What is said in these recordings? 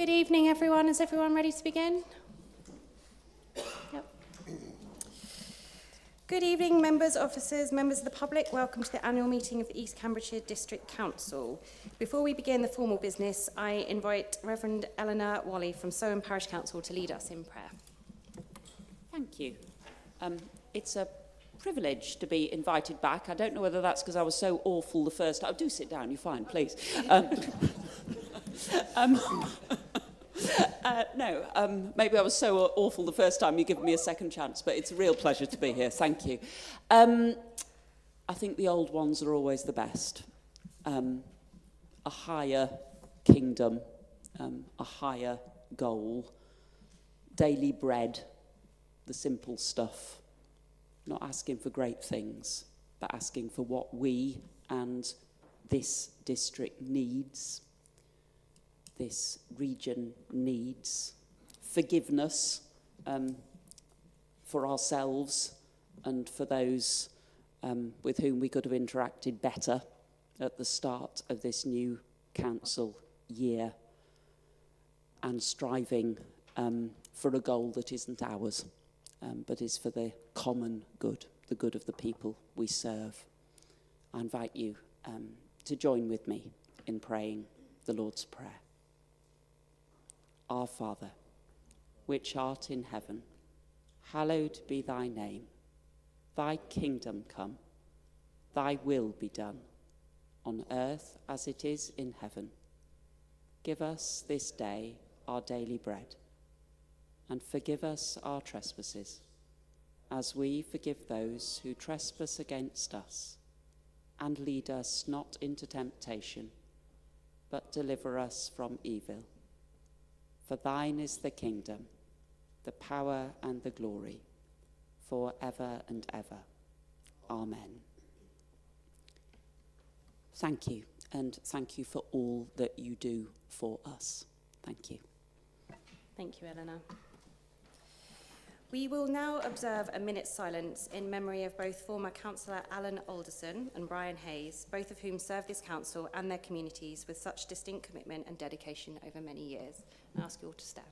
Good evening, everyone. Is everyone ready to begin? Yep. Good evening, members, officers, members of the public. Welcome to the annual meeting of the East Cambridgeshire District Council. Before we begin the formal business, I invite Reverend Eleanor Wally from Soham Parish Council to lead us in prayer. Thank you. It's a privilege to be invited back. I don't know whether that's because I was so awful the first time. Oh, do sit down, you're fine, please. Maybe I was so awful the first time you give me a second chance, but it's a real pleasure to be here. Thank you. I think the old ones are always the best. A higher kingdom, a higher goal, daily bread, the simple stuff, not asking for great things, but asking for what we and this district needs. This region needs forgiveness for ourselves and for those with whom we could have interacted better at the start of this new council year, and striving for a goal that isn't ours, but is for the common good, the good of the people we serve. I invite you to join with me in praying the Lord's Prayer. Our Father, which art in heaven, hallowed be thy name. Thy kingdom come, thy will be done, on earth as it is in heaven. Give us this day our daily bread, and forgive us our trespasses, as we forgive those who trespass against us. And lead us not into temptation, but deliver us from evil. For thine is the kingdom, the power and the glory, for ever and ever. Amen. Thank you, and thank you for all that you do for us. Thank you. Thank you, Eleanor. We will now observe a minute's silence in memory of both former Councillor Alan Alderson and Brian Hayes, both of whom served this council and their communities with such distinct commitment and dedication over many years. I ask you all to stand.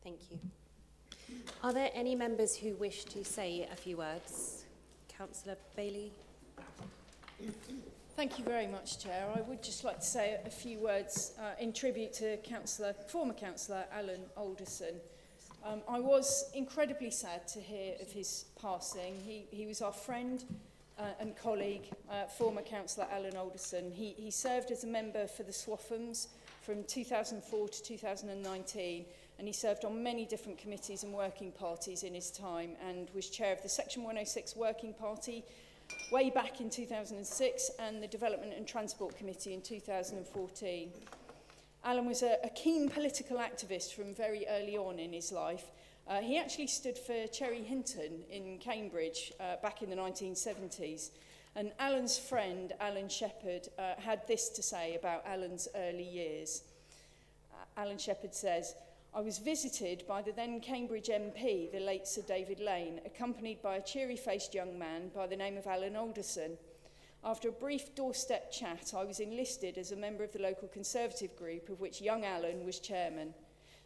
Thank you. Are there any members who wish to say a few words? Councillor Bailey. Thank you very much, Chair. I would just like to say a few words in tribute to former Councillor Alan Alderson. I was incredibly sad to hear of his passing. He was our friend and colleague, former Councillor Alan Alderson. He served as a member for the Swaffhams from 2004 to 2019, and he served on many different committees and working parties in his time, and was chair of the Section 106 Working Party way back in 2006 and the Development and Transport Committee in 2014. Alan was a keen political activist from very early on in his life. He actually stood for Cherry Hinton in Cambridge back in the 1970s. And Alan's friend, Alan Shepherd, had this to say about Alan's early years. Alan Shepherd says, "I was visited by the then Cambridge MP, the late Sir David Lane, accompanied by a cheery-faced young man by the name of Alan Alderson. After a brief doorstep chat, I was enlisted as a member of the local Conservative group, of which young Alan was chairman.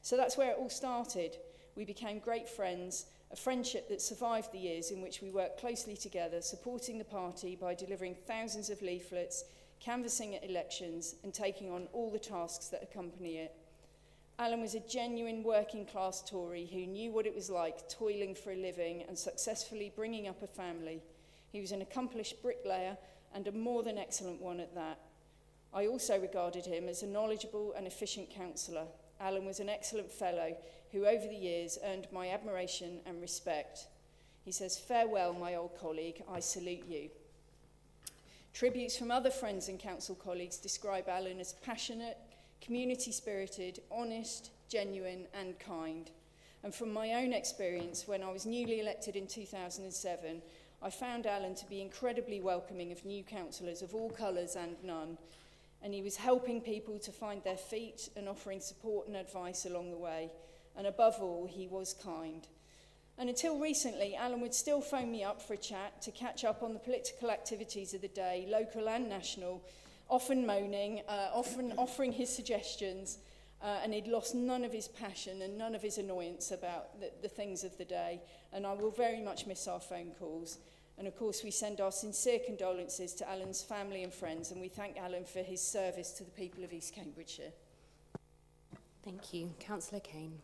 So that's where it all started. We became great friends, a friendship that survived the years in which we worked closely together, supporting the party by delivering thousands of leaflets, canvassing at elections, and taking on all the tasks that accompany it. Alan was a genuine working-class Tory who knew what it was like toiling for a living and successfully bringing up a family. He was an accomplished bricklayer and a more than excellent one at that. I also regarded him as a knowledgeable and efficient councillor. Alan was an excellent fellow who over the years earned my admiration and respect. He says, "Farewell, my old colleague, I salute you." Tributes from other friends and council colleagues describe Alan as passionate, community-spirited, honest, genuine and kind. And from my own experience, when I was newly elected in 2007, I found Alan to be incredibly welcoming of new councillors of all colours and none, and he was helping people to find their feet and offering support and advice along the way. And above all, he was kind. And until recently, Alan would still phone me up for a chat to catch up on the political activities of the day, local and national, often moaning, often offering his suggestions, and he'd lost none of his passion and none of his annoyance about the things of the day. And I will very much miss our phone calls. And of course, we send our sincere condolences to Alan's family and friends, and we thank Alan for his service to the people of East Cambridgeshire. Thank you. Councillor Kane.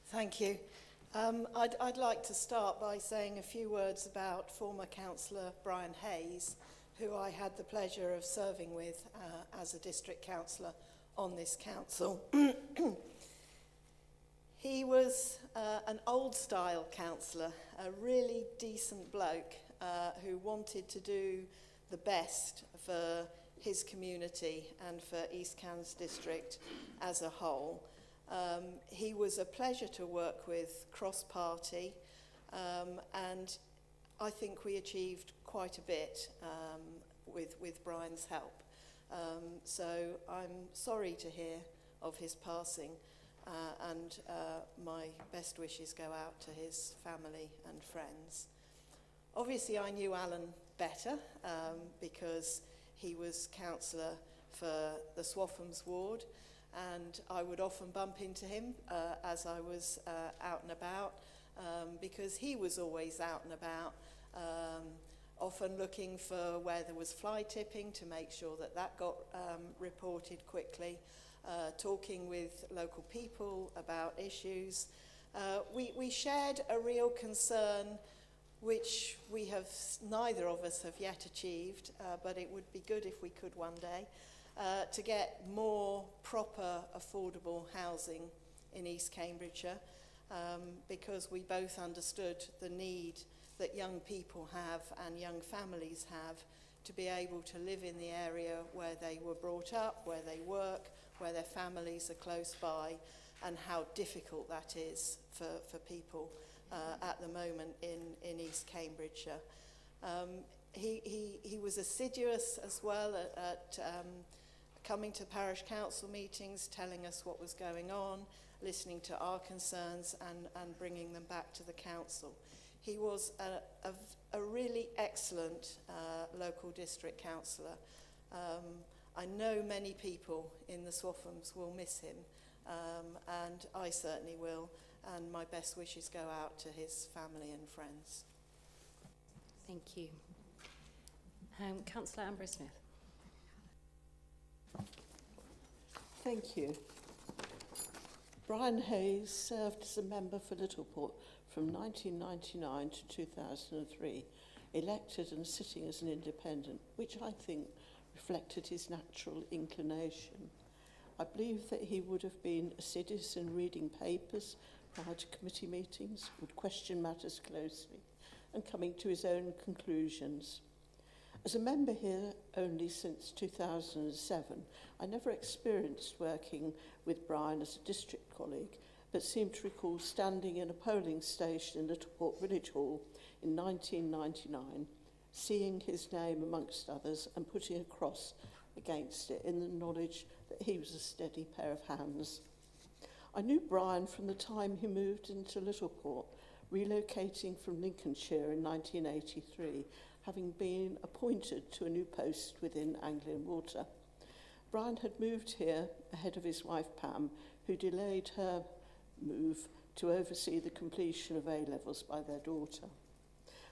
Thank you. I'd like to start by saying a few words about former councillor Brian Hayes, who I had the pleasure of serving with as a district councillor on this council. He was an old-style councillor, a really decent bloke who wanted to do the best for his community and for East Cambs District as a whole. He was a pleasure to work with cross-party, and I think we achieved quite a bit with Brian's help. So I'm sorry to hear of his passing, and my best wishes go out to his family and friends. Obviously, I knew Alan better because he was councillor for the Swaffhams ward, and I would often bump into him as I was out and about, because he was always out and about, often looking for where there was fly tipping to make sure that that got reported quickly, talking with local people about issues. We shared a real concern which we have, neither of us have yet achieved, but it would be good if we could one day, to get more proper, affordable housing in East Cambridgeshire, because we both understood the need that young people have and young families have to be able to live in the area where they were brought up, where they work, where their families are close by, and how difficult that is for people at the moment in East Cambridgeshire. He was assiduous as well at coming to parish council meetings, telling us what was going on, listening to our concerns and bringing them back to the council. He was a really excellent local district councillor. I know many people in the Swaffhams will miss him, and I certainly will, and my best wishes go out to his family and friends. Thank you. Councillor Ambrose Smith. Thank you. Brian Hayes served as a member for Littleport from 1999 to 2003, elected and sitting as an independent, which I think reflected his natural inclination. I believe that he would have been assiduous in reading papers prior to committee meetings, would question matters closely, and coming to his own conclusions. As a member here only since 2007, I never experienced working with Brian as a district colleague, but seem to recall standing in a polling station in Littleport Village Hall in 1999, seeing his name amongst others and putting a cross against it in the knowledge that he was a steady pair of hands. I knew Brian from the time he moved into Littleport, relocating from Lincolnshire in 1983, having been appointed to a new post within Anglian Water. Brian had moved here ahead of his wife Pam, who delayed her move to oversee the completion of A-levels by their daughter.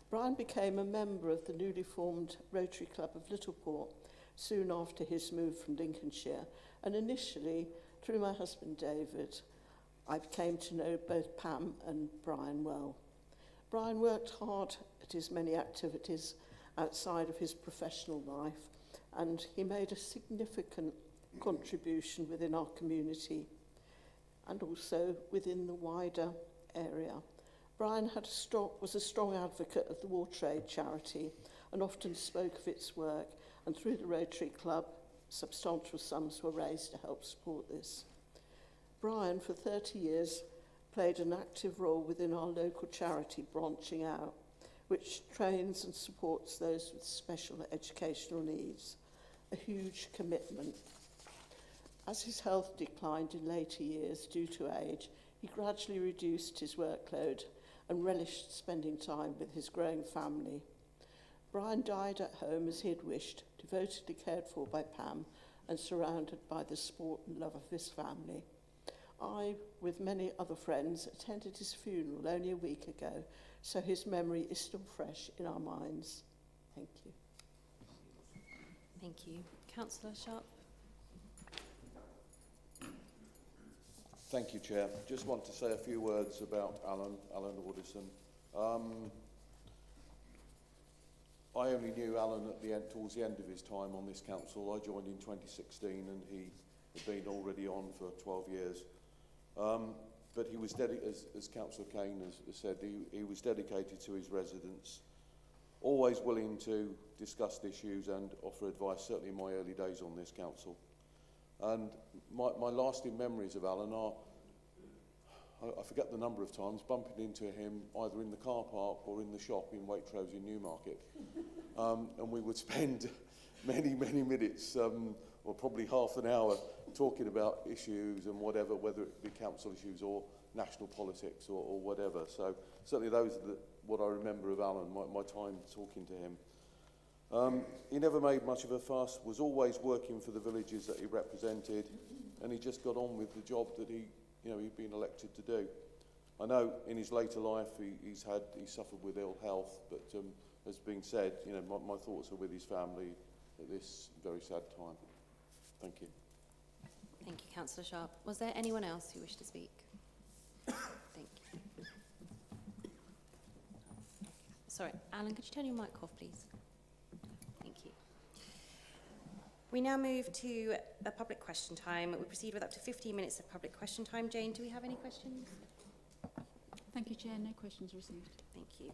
Brian became a member of the newly formed Rotary Club of Littleport soon after his move from Lincolnshire, and initially, through my husband David, I came to know both Pam and Brian well. Brian worked hard at his many activities outside of his professional life, and he made a significant contribution within our community and also within the wider area. Brian was a strong advocate of the War Trade charity and often spoke of its work, and through the Rotary Club, substantial sums were raised to help support this. Brian, for 30 years, played an active role within our local charity, Branching Out, which trains and supports those with special educational needs. A huge commitment. As his health declined in later years due to age, he gradually reduced his workload and relished spending time with his growing family. Brian died at home as he had wished, devotedly cared for by Pam and surrounded by the support and love of his family. I, with many other friends, attended his funeral only a week ago, so his memory is still fresh in our minds. Thank you. Thank you. Councillor Sharp. Thank you, Chair. Just want to say a few words about Alan Alderson. I only knew Alan towards the end of his time on this council. I joined in 2016 and he had been already on for 12 years. But he was, as Councillor Kane has said, he was dedicated to his residents, always willing to discuss issues and offer advice, certainly in my early days on this council. And my lasting memories of Alan are, I forget the number of times, bumping into him either in the car park or in the shop in Waitrose in Newmarket. And we would spend many minutes, or probably half an hour, talking about issues and whatever, whether it be council issues or national politics or whatever. So certainly those are what I remember of Alan, my time talking to him. He never made much of a fuss, was always working for the villages that he represented, and he just got on with the job that he'd been elected to do. I know in his later life he suffered with ill health, but as being said, my thoughts are with his family at this very sad time. Thank you. Thank you, Councillor Sharp. Was there anyone else who wished to speak? Thank you. Sorry, Alan, could you turn your mic off, please? Thank you. We now move to a public question time. We proceed with up to 15 minutes of public question time. Jane, do we have any questions? Thank you, Chair. No questions received. Thank you.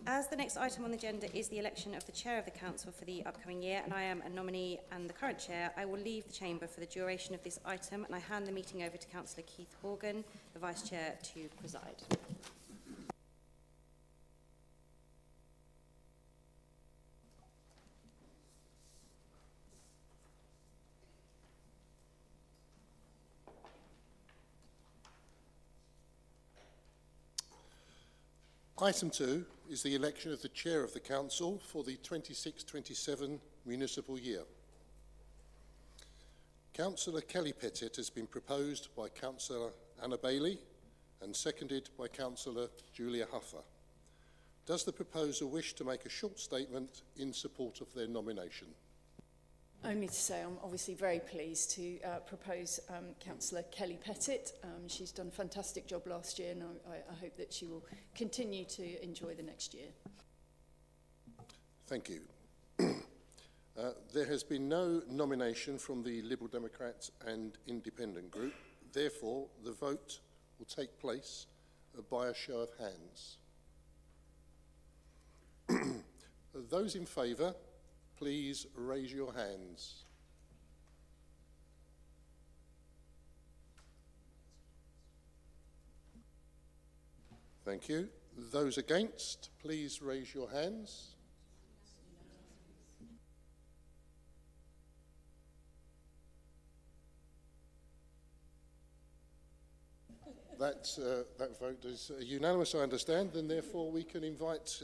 As the next item on the agenda is the election of the Chair of the Council for the upcoming year, and I am a nominee and the current Chair, I will leave the Chamber for the duration of this item, and I hand the meeting over to Councillor Keith Horgan, the Vice Chair, to preside. Item 2 is the election of the Chair of the Council for the 26-27 municipal year. Councillor Kelly Pettit has been proposed by Councillor Anna Bailey and seconded by Councillor Julia Huffer. Does the proposer wish to make a short statement in support of their nomination? Only to say I'm obviously very pleased to propose Councillor Kelly Pettit. She's done a fantastic job last year, and I hope that she will continue to enjoy the next year. Thank you. There has been no nomination from the Liberal Democrats and Independent Group. Therefore, the vote will take place by a show of hands. Those in favour, please raise your hands. Thank you. Those against, please raise your hands. That vote is unanimous, I understand, and therefore we can invite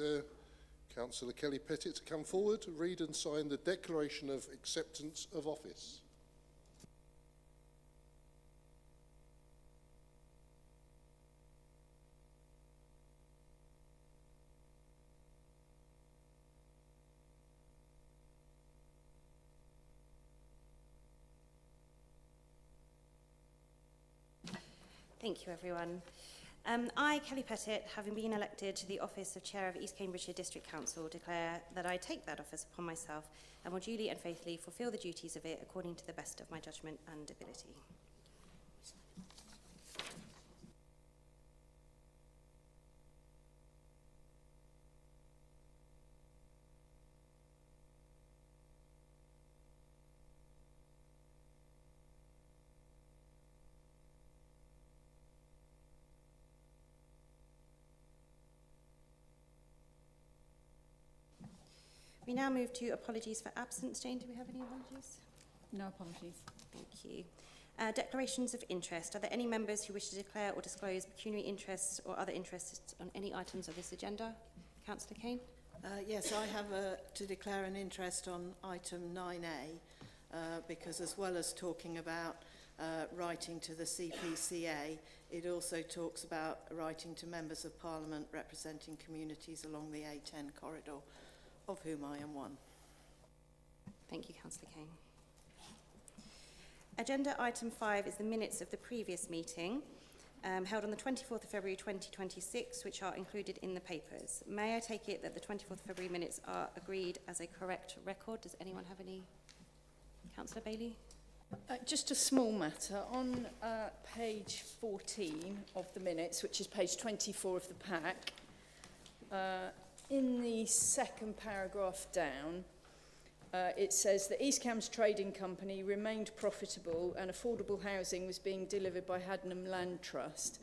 Councillor Kelly Pettit to come forward to read and sign the Declaration of Acceptance of Office. Thank you, everyone. I, Kelly Pettit, having been elected to the office of Chair of East Cambridgeshire District Council, declare that I take that office upon myself and will duly and faithfully fulfil the duties of it according to the best of my judgment and ability. We now move to apologies for absence. Jane, do we have any apologies? No apologies. Thank you. Declarations of interest. Are there any members who wish to declare or disclose pecuniary interests or other interests on any items of this agenda? Councillor Kane? Yes, I have to declare an interest on item 9A because as well as talking about writing to the CPCA, it also talks about writing to members of Parliament representing communities along the A10 corridor, of whom I am one. Thank you, Councillor Kane. Agenda item 5 is the minutes of the previous meeting held on the 24th of February 2026, which are included in the papers. May I take it that the 24th of February minutes are agreed as a correct record? Does anyone have any? Councillor Bailey? Just a small matter. On page 14 of the minutes, which is page 24 of the pack, in the second paragraph down, it says that East Cambs Trading Company remained profitable and affordable housing was being delivered by Haddenham Land Trust.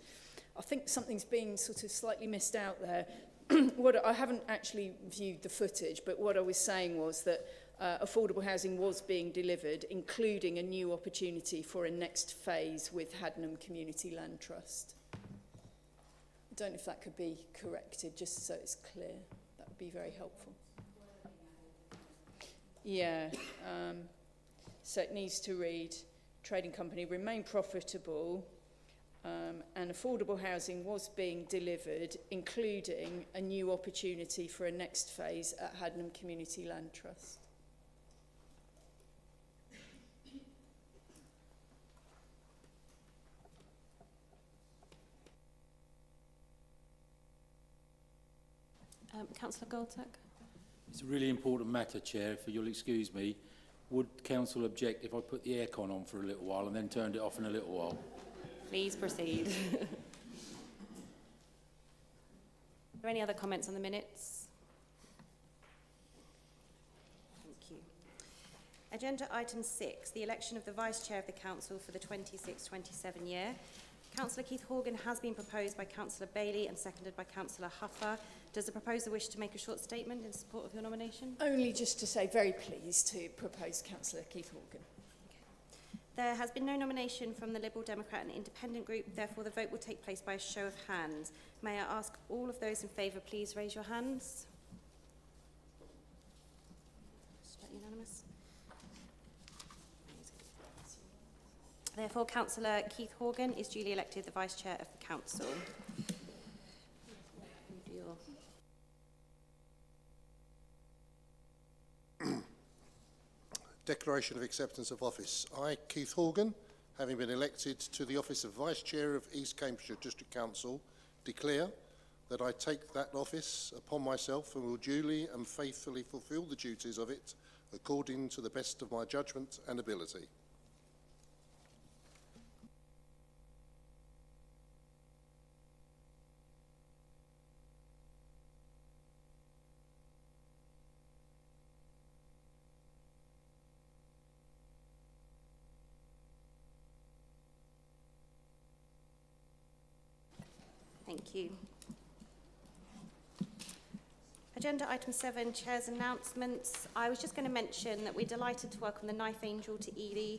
I think something's been sort of slightly missed out there. I haven't actually viewed the footage, but what I was saying was that affordable housing was being delivered, including a new opportunity for a next phase with Haddenham Community Land Trust. I don't know if that could be corrected, just so it's clear. That would be very helpful. Yeah, so it needs to read, trading company remained profitable and affordable housing was being delivered, including a new opportunity for a next phase at Haddenham Community Land Trust. Councillor Goldtuck? It's a really important matter, Chair, if you'll excuse me. Would Council object if I put the aircon on for a little while and then turned it off in a little while? Please proceed. Are there any other comments on the minutes? Thank you. Agenda item 6, the election of the Vice Chair of the Council for the 26-27 year. Councillor Keith Horgan has been proposed by Councillor Bailey and seconded by Councillor Huffer. Does the proposer wish to make a short statement in support of your nomination? Only just to say, very pleased to propose Councillor Keith Horgan. There has been no nomination from the Liberal, Democrat and Independent group, therefore the vote will take place by a show of hands. May I ask all of those in favour, please raise your hands. Is that unanimous? Therefore, Councillor Keith Horgan is duly elected the Vice Chair of the Council. Declaration of acceptance of office. I, Keith Horgan, having been elected to the office of Vice Chair of East Cambridgeshire District Council, declare that I take that office upon myself and will duly and faithfully fulfil the duties of it according to the best of my judgment and ability. Thank you. Agenda item 7, Chair's announcements. I was just going to mention that we're delighted to welcome the Knife Angel to Ely.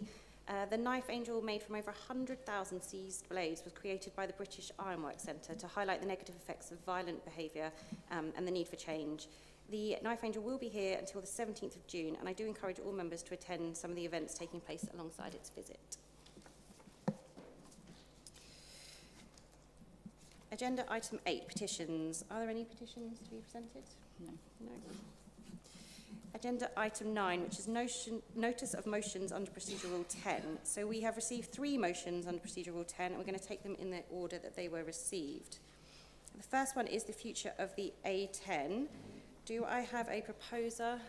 The Knife Angel, made from over 100,000 seized blades, was created by the British Ironworks Centre to highlight the negative effects of violent behaviour and the need for change. The Knife Angel will be here until the 17th of June, and I do encourage all members to attend some of the events taking place alongside its visit. Agenda item 8, petitions. Are there any petitions to be presented? No. No. agenda item 9, which is notice of motions under Procedure Rule 10. So we have received 3 motions under Procedure Rule 10, and we're going to take them in the order that they were received. The first one is the future of the A10. Do I have a proposer?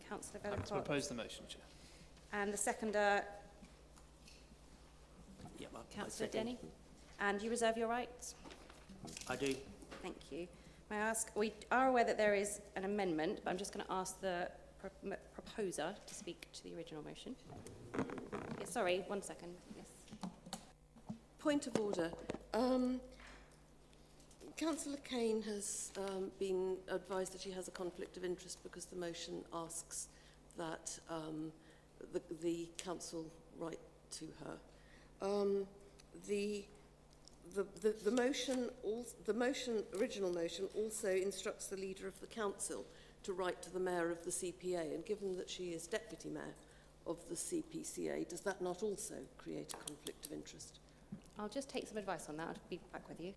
Councillor Happy to Vellacott. propose the motion, Chair. And the seconder, Yeah, Councillor Denny. And you reserve your rights? I do. Thank you. May I ask, we are aware that there is an amendment, but I'm just going to ask the proposer to speak to the original motion. Yeah, sorry, 1 second. Yes. Point of order. Councillor Kane has been advised that she has a conflict of interest because the motion asks that the council write to her. The original motion also instructs the leader of the council to write to the mayor of the CPA, and given that she is deputy mayor of the CPCA, does that not also create a conflict of interest? I'll just take some advice on that. I'll be back with you.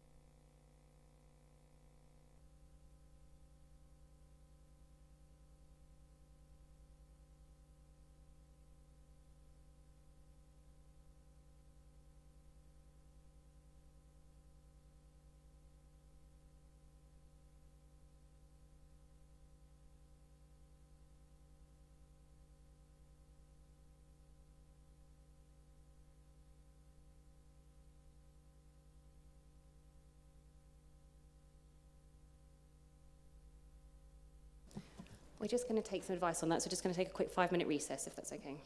We're just going to take some advice on that, so just going to take a quick 5-minute recess, if that's okay.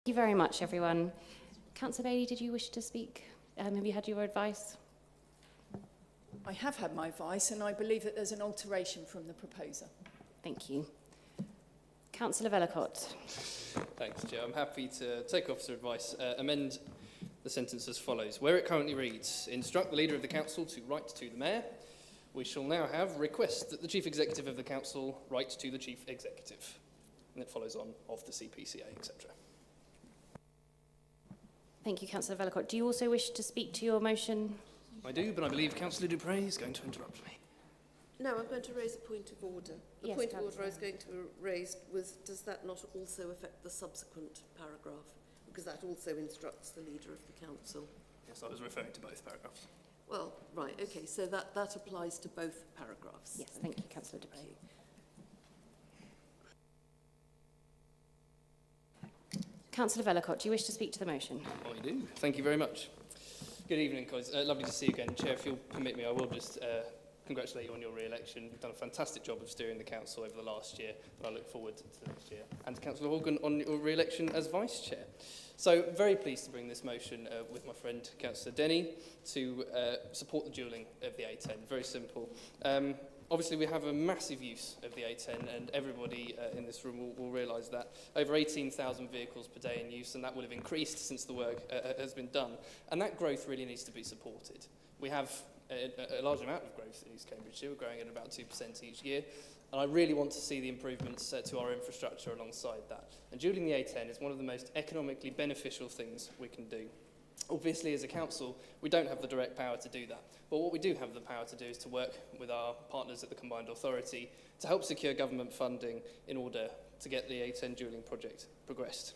you very much, everyone. Councillor Bailey, did you wish to speak? Have you had your advice? I have had my advice, and I believe that there's an alteration from the proposer. Thank you. Councillor Vellacott. Thanks, Chair. I'm happy to take officer advice. Amend the sentence as follows. Where it currently reads, instruct the Leader of the Council to write to the Mayor, we shall now have request that the Chief Executive of the Council write to the Chief Executive. And it follows on of the CPCA, etc. Thank you, Councillor Vellacott. Do you also wish to speak to your motion? I do, but I believe Councillor Dupre is going to interrupt me. No, I'm going to raise a point of order. The Yes, point of order Councillor. I was going to raise was, does that not also affect the subsequent paragraph? Because that also instructs the Leader of the Council. Yes, I was referring to both paragraphs. Well, right, okay, so that applies to both paragraphs. Yes, thank you, Councillor Dupre. Councillor Vellacott, do you wish to speak to the motion? I do. Thank you very much. Good evening, colleagues. Lovely to see you again. Chair, if you'll permit me, I will just congratulate you on your re-election. You've done a fantastic job of steering the council over the last year, and I look forward to next year. And to Councillor Horgan on your re-election as Vice Chair. So, very pleased to bring this motion with my friend Councillor Denny to support the dualling of the A10. Very simple. Obviously, we have a massive use of the A10, and everybody in this room will realise that. Over 18,000 vehicles per day in use, and that will have increased since the work has been done. And that growth really needs to be supported. We have a large amount of growth in East Cambridgeshire. We're growing at about 2% each year. And I really want to see the improvements to our infrastructure alongside that. And dualling the A10 is one of the most economically beneficial things we can do. Obviously, as a council, we don't have the direct power to do that. But what we do have the power to do is to work with our partners at the Combined Authority to help secure government funding in order to get the A10 dualling project progressed.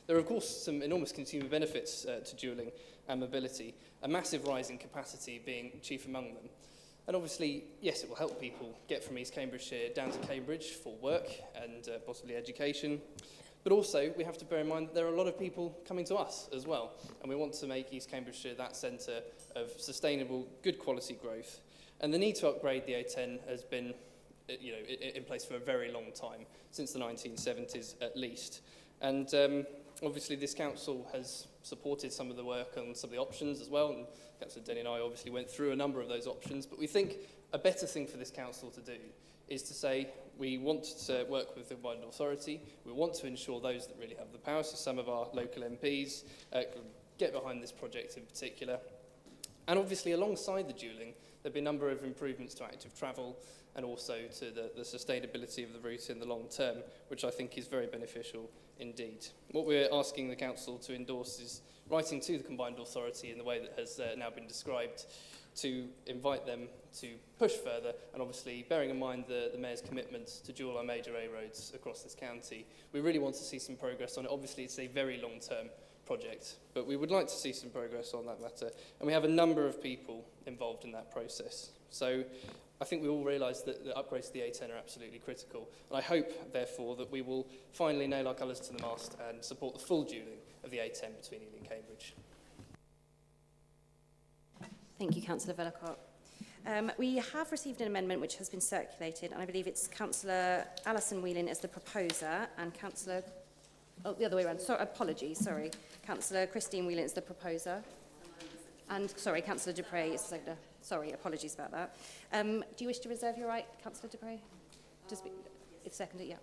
There are, of course, some enormous consumer benefits to dualling and mobility, a massive rise in capacity being chief among them. And obviously, yes, it will help people get from East Cambridgeshire down to Cambridge for work and possibly education. But also, we have to bear in mind that there are a lot of people coming to us as well. And we want to make East Cambridgeshire that centre of sustainable, good quality growth. And the need to upgrade the A10 has been in place for a very long time, since the 1970s at least. And obviously, this council has supported some of the work on some of the options as well. And Councillor Denny and I obviously went through a number of those options. But we think a better thing for this council to do is to say we want to work with the Combined Authority. We want to ensure those that really have the power, so some of our local MPs, get behind this project in particular. And obviously, alongside the dualling, there'll be a number of improvements to active travel and also to the sustainability of the route in the long term, which I think is very beneficial indeed. What we're asking the council to endorse is writing to the Combined Authority in the way that has now been described, to invite them to push further, and obviously bearing in mind the Mayor's commitment to dual our major A roads across this county. We really want to see some progress on it. Obviously, it's a very long-term project, but we would like to see some progress on that matter, and we have a number of people involved in that process. So I think we all realise that the upgrades to the A10 are absolutely critical, and I hope, therefore, that we will finally nail our colours to the mast and support the full dualling of the A10 between Ely and Cambridge. Thank you, Councillor Vellacott. We have received an amendment which has been circulated, and I believe it's Councillor Alison Whelan as the proposer and Councillor... Oh, the other way around. Sorry. Councillor Christine Whelan is the proposer. And, sorry, Councillor Dupre is the seconder. Sorry, apologies about that. Do you wish to reserve your right, Councillor Dupre? To speak? If seconded, yeah.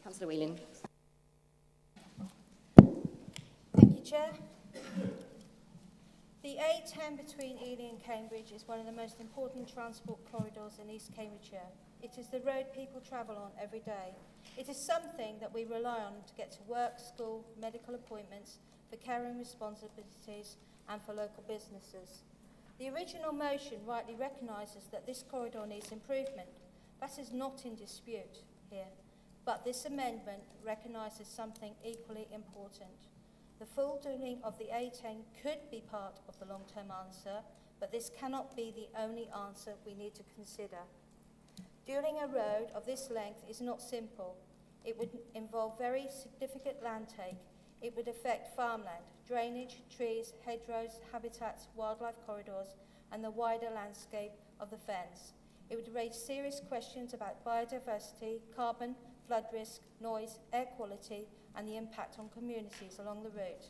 Councillor Whelan. Thank you, Chair. The A10 between Ely and Cambridge is one of the most important transport corridors in East Cambridgeshire. It is the road people travel on every day. It is something that we rely on to get to work, school, medical appointments, for caring responsibilities and for local businesses. The original motion rightly recognises that this corridor needs improvement. That is not in dispute here, but this amendment recognises something equally important. The full dualling of the A10 could be part of the long-term answer, but this cannot be the only answer we need to consider. Dualling a road of this length is not simple. It would involve very significant land take. It would affect farmland, drainage, trees, hedgerows, habitats, wildlife corridors, and the wider landscape of the fens. It would raise serious questions about biodiversity, carbon, flood risk, noise, air quality, and the impact on communities along the route.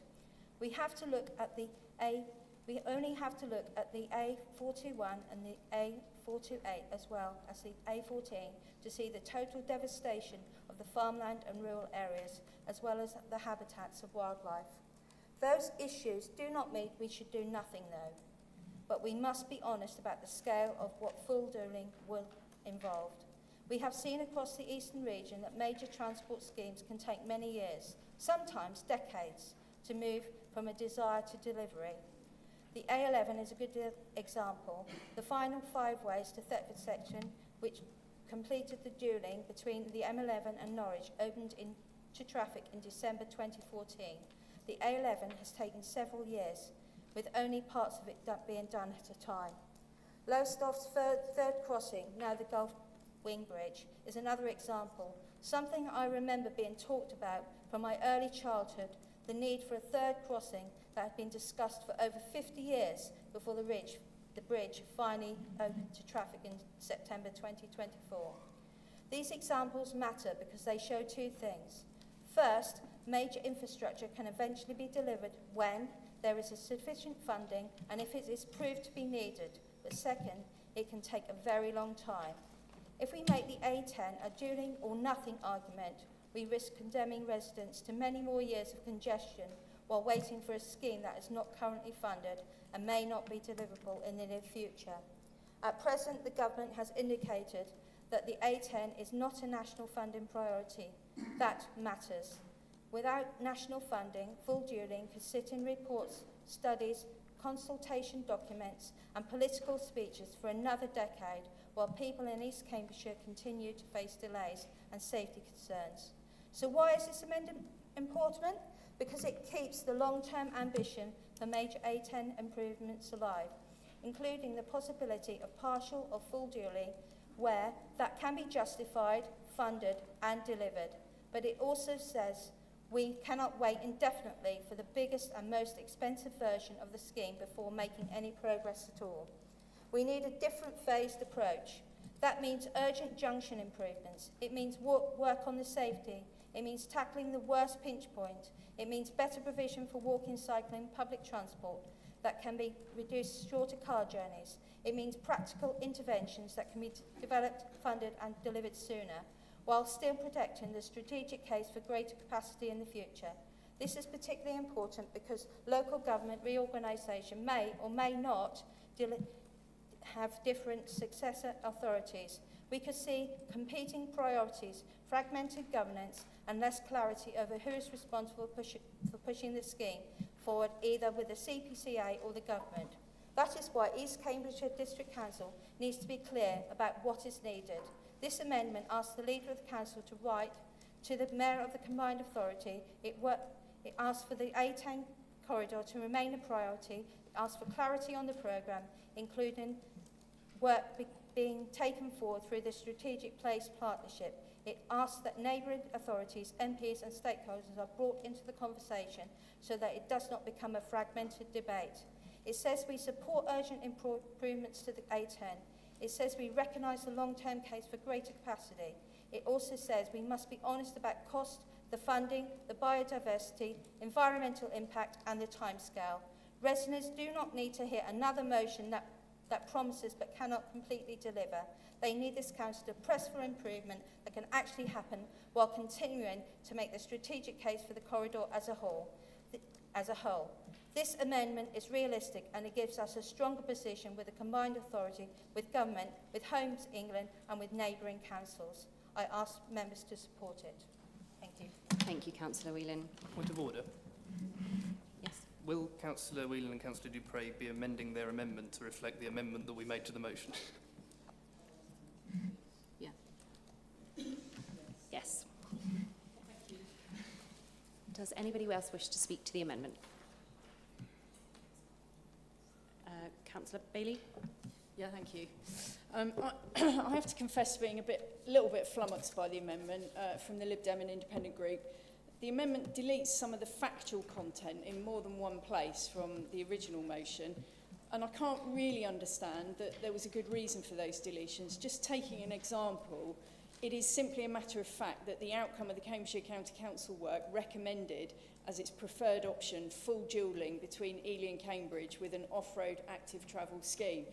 We only have to look at the A421 and the A428 as well as the A14 to see the total devastation of the farmland and rural areas, as well as the habitats of wildlife. Those issues do not mean we should do nothing though, but we must be honest about the scale of what full doing will involve. We have seen across the eastern region that major transport schemes can take many years, sometimes decades, to move from a desire to delivery. The A11 is a good example. The final 5 ways to Thetford section, which completed the dualling between the M11 and Norwich, opened to traffic in December 2014. The A11 has taken several years, with only parts of it being done at a time. Lowestoft's third crossing, now the Gulf Wing Bridge, is another example. Something I remember being talked about from my early childhood, the need for a third crossing that had been discussed for over 50 years before the bridge finally opened to traffic in September 2024. These examples matter because they show 2 things. First, major infrastructure can eventually be delivered when there is a sufficient funding and if it is proved to be needed. But second, it can take a very long time. If we make the A10 a doing or nothing argument, we risk condemning residents to many more years of congestion while waiting for a scheme that is not currently funded and may not be deliverable in the near future. At present, the government has indicated that the A10 is not a national funding priority. That matters. Without national funding, full dualling could sit in reports, studies, consultation documents and political speeches for another decade while people in East Cambridgeshire continue to face delays and safety concerns. So why is this amendment important? Because it keeps the long-term ambition for major A10 improvements alive, including the possibility of partial or full dualling where that can be justified, funded and delivered. But it also says we cannot wait indefinitely for the biggest and most expensive version of the scheme before making any progress at all. We need a different phased approach. That means urgent junction improvements. It means work on the safety. It means tackling the worst pinch point. It means better provision for walking, cycling, public transport that can be reduced shorter car journeys. It means practical interventions that can be developed, funded and delivered sooner, while still protecting the strategic case for greater capacity in the future. This is particularly important because local government reorganisation may or may not have different successor authorities. We could see competing priorities, fragmented governance and less clarity over who is responsible for pushing the scheme forward, either with the CPCA or the government. That is why East Cambridgeshire District Council needs to be clear about what is needed. This amendment asks the Leader of the Council to write to the Mayor of the Combined Authority. It asks for the A10 corridor to remain a priority. It asks for clarity on the programme, including work being taken forward through the Strategic Place Partnership. It asks that neighbouring authorities, MPs and stakeholders are brought into the conversation so that it does not become a fragmented debate. It says we support urgent improvements to the A10. It says we recognise the long-term case for greater capacity. It also says we must be honest about cost, the funding, the biodiversity, environmental impact and the timescale. Residents do not need to hear another motion that promises but cannot completely deliver. They need this council to press for improvement that can actually happen while continuing to make the strategic case for the corridor as a whole. This amendment is realistic and it gives us a stronger position with the combined authority, with government, with Homes England and with neighbouring councils. I ask members to support it. Thank you. Thank you, Councillor Whelan. Point of order. Yes. Will Councillor Whelan and Councillor Dupre be amending their amendment to reflect the amendment that we made to the motion? Yeah. Yes. Does anybody else wish to speak to the amendment? Councillor Bailey? Yeah, thank you. I have to confess to being a little bit flummoxed by the amendment from the Lib Dem and Independent Group. The amendment deletes some of the factual content in more than one place from the original motion, and I can't really understand that there was a good reason for those deletions. Just taking an example, It is simply a matter of fact that the outcome of the Cambridgeshire County Council work recommended as its preferred option full dualling between Ely and Cambridge with an off-road active travel scheme.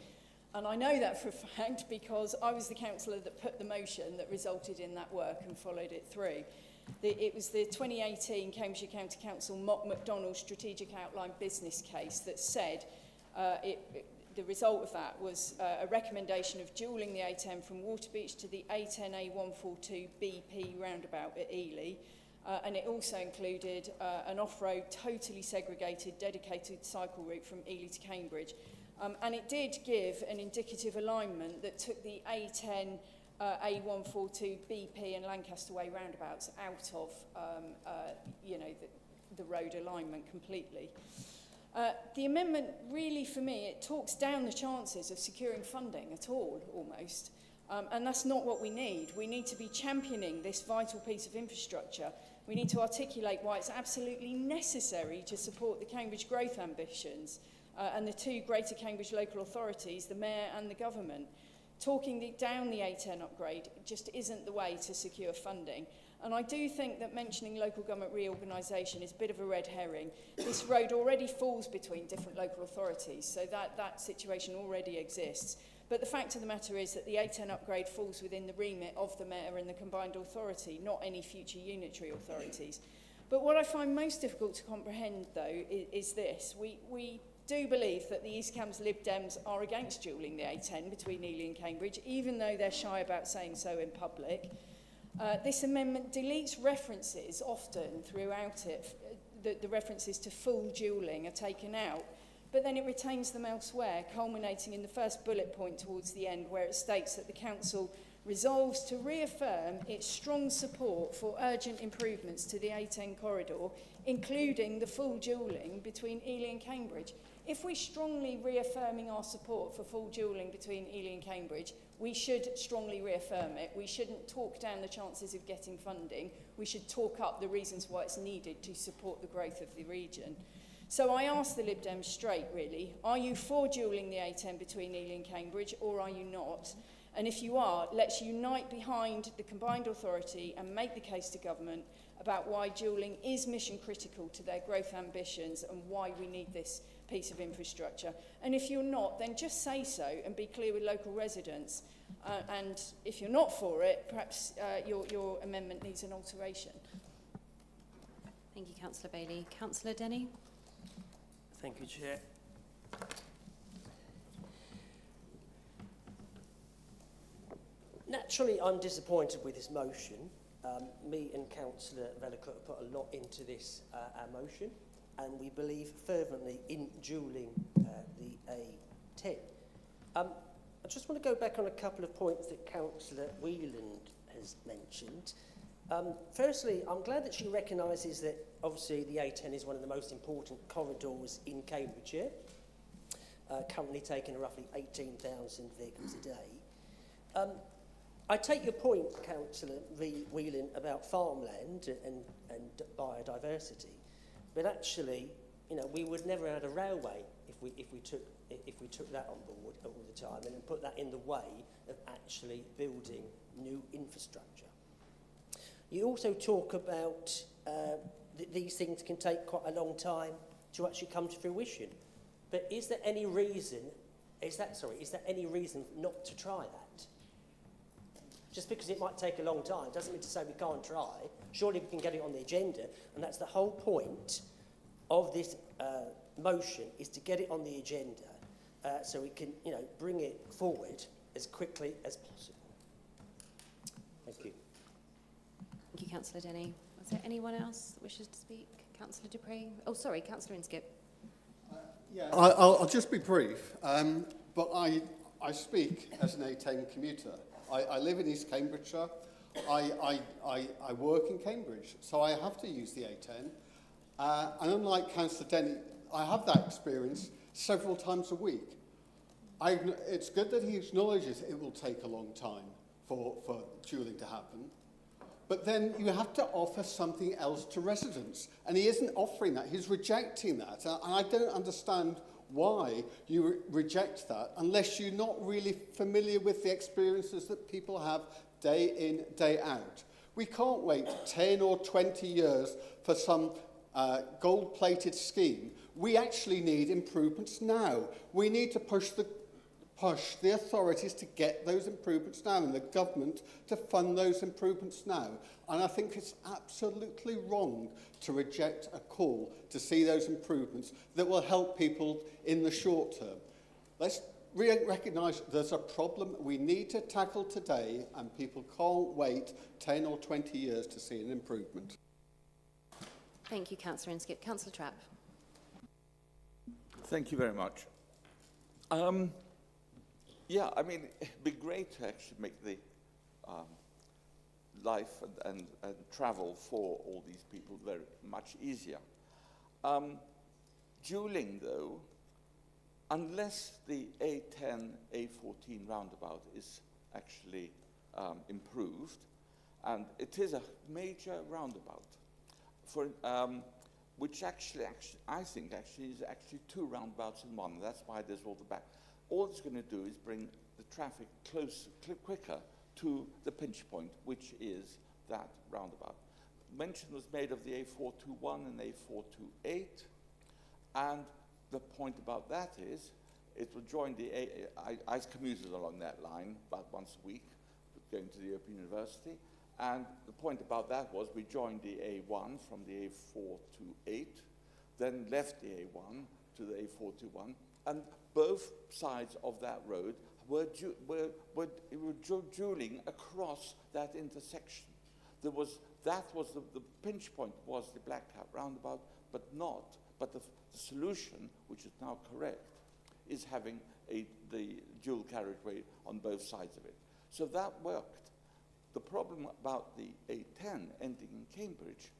And I know that for a fact because I was the councillor that put the motion that resulted in that work and followed it through. It was the 2018 Cambridgeshire County Council Mock McDonald Strategic Outline Business Case that said the result of that was a recommendation of dualling the A10 from Waterbeach to the A10A142 BP roundabout at Ely. And it also included an off-road, totally segregated, dedicated cycle route from Ely to Cambridge. And it did give an indicative alignment that took the A10, A142, BP and Lancaster Way roundabouts out of the road alignment completely. The amendment really, for me, it talks down the chances of securing funding at all, almost. And that's not what we need. We need to be championing this vital piece of infrastructure. We need to articulate why it's absolutely necessary to support the Cambridge growth ambitions and the two Greater Cambridge local authorities, the Mayor and the government. Talking down the A10 upgrade just isn't the way to secure funding. And I do think that mentioning local government reorganisation is a bit of a red herring. This road already falls between different local authorities, so that situation already exists. But the fact of the matter is that the A10 upgrade falls within the remit of the Mayor and the combined authority, not any future unitary authorities. But what I find most difficult to comprehend, though, is this. We do believe that the East Cambs Lib Dems are against dualling the A10 between Ely and Cambridge, even though they're shy about saying so in public. This amendment deletes references often throughout it. The references to full dualling are taken out, but then it retains them elsewhere, culminating in the first bullet point towards the end, where it states that the Council resolves to reaffirm its strong support for urgent improvements to the A10 corridor, including the full dualling between Ely and Cambridge. If we're strongly reaffirming our support for full dualling between Ely and Cambridge, we should strongly reaffirm it. We shouldn't talk down the chances of getting funding. We should talk up the reasons why it's needed to support the growth of the region. So I ask the Lib Dems straight, really, are you for dualling the A10 between Ely and Cambridge, or are you not? And if you are, let's unite behind the combined authority and make the case to government about why dualling is mission critical to their growth ambitions and why we need this piece of infrastructure. And if you're not, then just say so and be clear with local residents. And if you're not for it, perhaps your amendment needs an alteration. Thank you, Councillor Bailey. Councillor Denny. Thank you, Chair. Naturally, I'm disappointed with this motion. Me and Councillor Velicourt have put a lot into this our motion, and we believe fervently in dualling the A10. I just want to go back on a couple of points that Councillor Whelan has mentioned. Firstly, I'm glad that she recognises that obviously the A10 is one of the most important corridors in Cambridgeshire, currently taking roughly 18,000 vehicles a day. I take your point, Councillor Whelan, about farmland and biodiversity, but actually, you know, we would never have had a railway if we took that on board all the time and put that in the way of actually building new infrastructure. You also talk about these things can take quite a long time to actually come to fruition, but is there any reason? Is there any reason not to try that? Just because it might take a long time doesn't mean to say we can't try. Surely we can get it on the agenda, and that's the whole point of this motion, is to get it on the agenda so we can, you know, bring it forward as quickly as possible. Thank you. Thank you, Councillor Denny. Was there anyone else that wishes to speak? Councillor Dupree? Oh, sorry, Councillor Inskip. Yeah, I'll just be brief, but I speak as an A10 commuter. I live in East Cambridgeshire. I work in Cambridge, so I have to use the A10. And unlike Councillor Denny, I have that experience several times a week. It's good that he acknowledges it will take a long time for dualling to happen. But then you have to offer something else to residents. And he isn't offering that. He's rejecting that. And I don't understand why you reject that unless you're not really familiar with the experiences that people have day in, day out. We can't wait 10 or 20 years for some gold-plated scheme. We actually need improvements now. We need to push the authorities to get those improvements now and the government to fund those improvements now. And I think it's absolutely wrong to reject a call to see those improvements that will help people in the short term. Let's recognise there's a problem we need to tackle today, and people can't wait 10 or 20 years to see an improvement. Thank you, Councillor Inskip. Councillor Trapp. Thank you very much. Yeah, I mean, it'd be great to actually make the life and travel for all these people very much easier. Dueling, though, unless the A10, A14 roundabout is actually improved, and it is a major roundabout, for which actually I think is actually two roundabouts in one. That's why there's all the back. All it's going to do is bring the traffic quicker to the pinch point, which is that roundabout. Mention was made of the A421 and A428, and the point about that is it will join the I commuted along that line about once a week, going to the Open University, and the point about that was we joined the A1 from the A428, then left the A1 to the A421, and both sides of that road were dueling across that intersection. That was the pinch point was the Black Cat roundabout, but the solution, which is now correct, is having the dual carriageway on both sides of it. So that worked. The problem about the A10 ending in Cambridge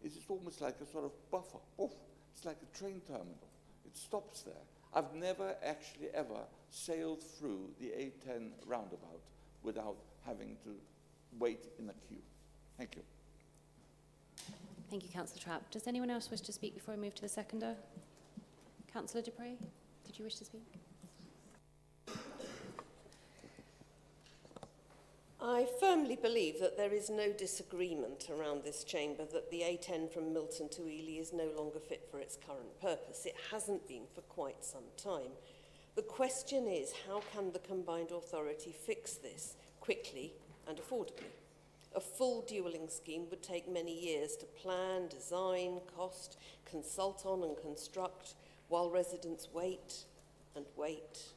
is it's almost like a sort of buffer. Oof, it's like a train terminal. It stops there. I've never actually ever sailed through the A10 roundabout without having to wait in a queue. Thank you. Thank you, Councillor Trapp. Does anyone else wish to speak before I move to the seconder? Councillor Dupre, did you wish to speak? I firmly believe that there is no disagreement around this chamber that the A10 from Milton to Ely is no longer fit for its current purpose. It hasn't been for quite some time. The question is, how can the combined authority fix this quickly and affordably? A full dualling scheme would take many years to plan, design, cost, consult on and construct, while residents wait and wait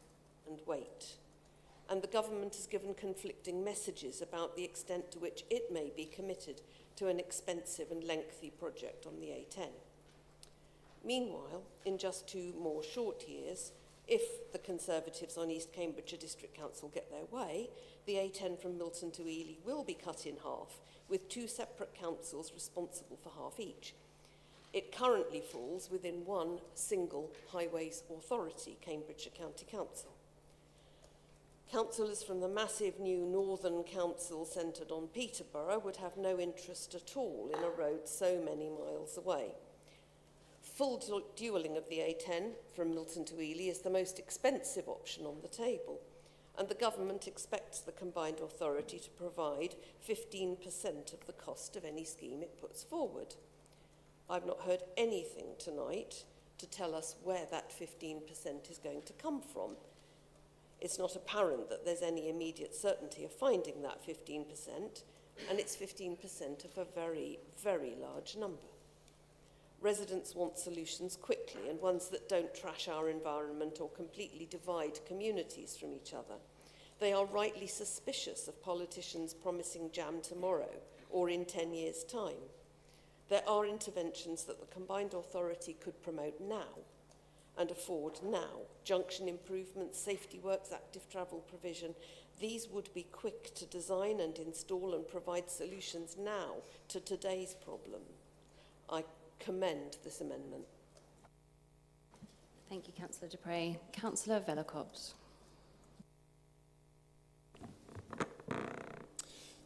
and wait. And the government has given conflicting messages about the extent to which it may be committed to an expensive and lengthy project on the A10. Meanwhile, in just 2 more short years, if the Conservatives on East Cambridgeshire District Council get their way, the A10 from Milton to Ely will be cut in half, with 2 separate councils responsible for half each. It currently falls within one single highways authority, Cambridgeshire County Council. Councillors from the massive new Northern Council centred on Peterborough would have no interest at all in a road so many miles away. Full dualling of the A10 from Milton to Ely is the most expensive option on the table, and the government expects the combined authority to provide 15% of the cost of any scheme it puts forward. I've not heard anything tonight to tell us where that 15% is going to come from. It's not apparent that there's any immediate certainty of finding that 15%, and it's 15% of a very, very large number. Residents want solutions quickly, and ones that don't trash our environment or completely divide communities from each other. They are rightly suspicious of politicians promising jam tomorrow or in 10 years' time. There are interventions that the combined authority could promote now and afford now. Junction improvements, safety works, active travel provision. These would be quick to design and install and provide solutions now to today's problem. I commend this amendment. Thank you, Councillor Dupre. Councillor Vellacott.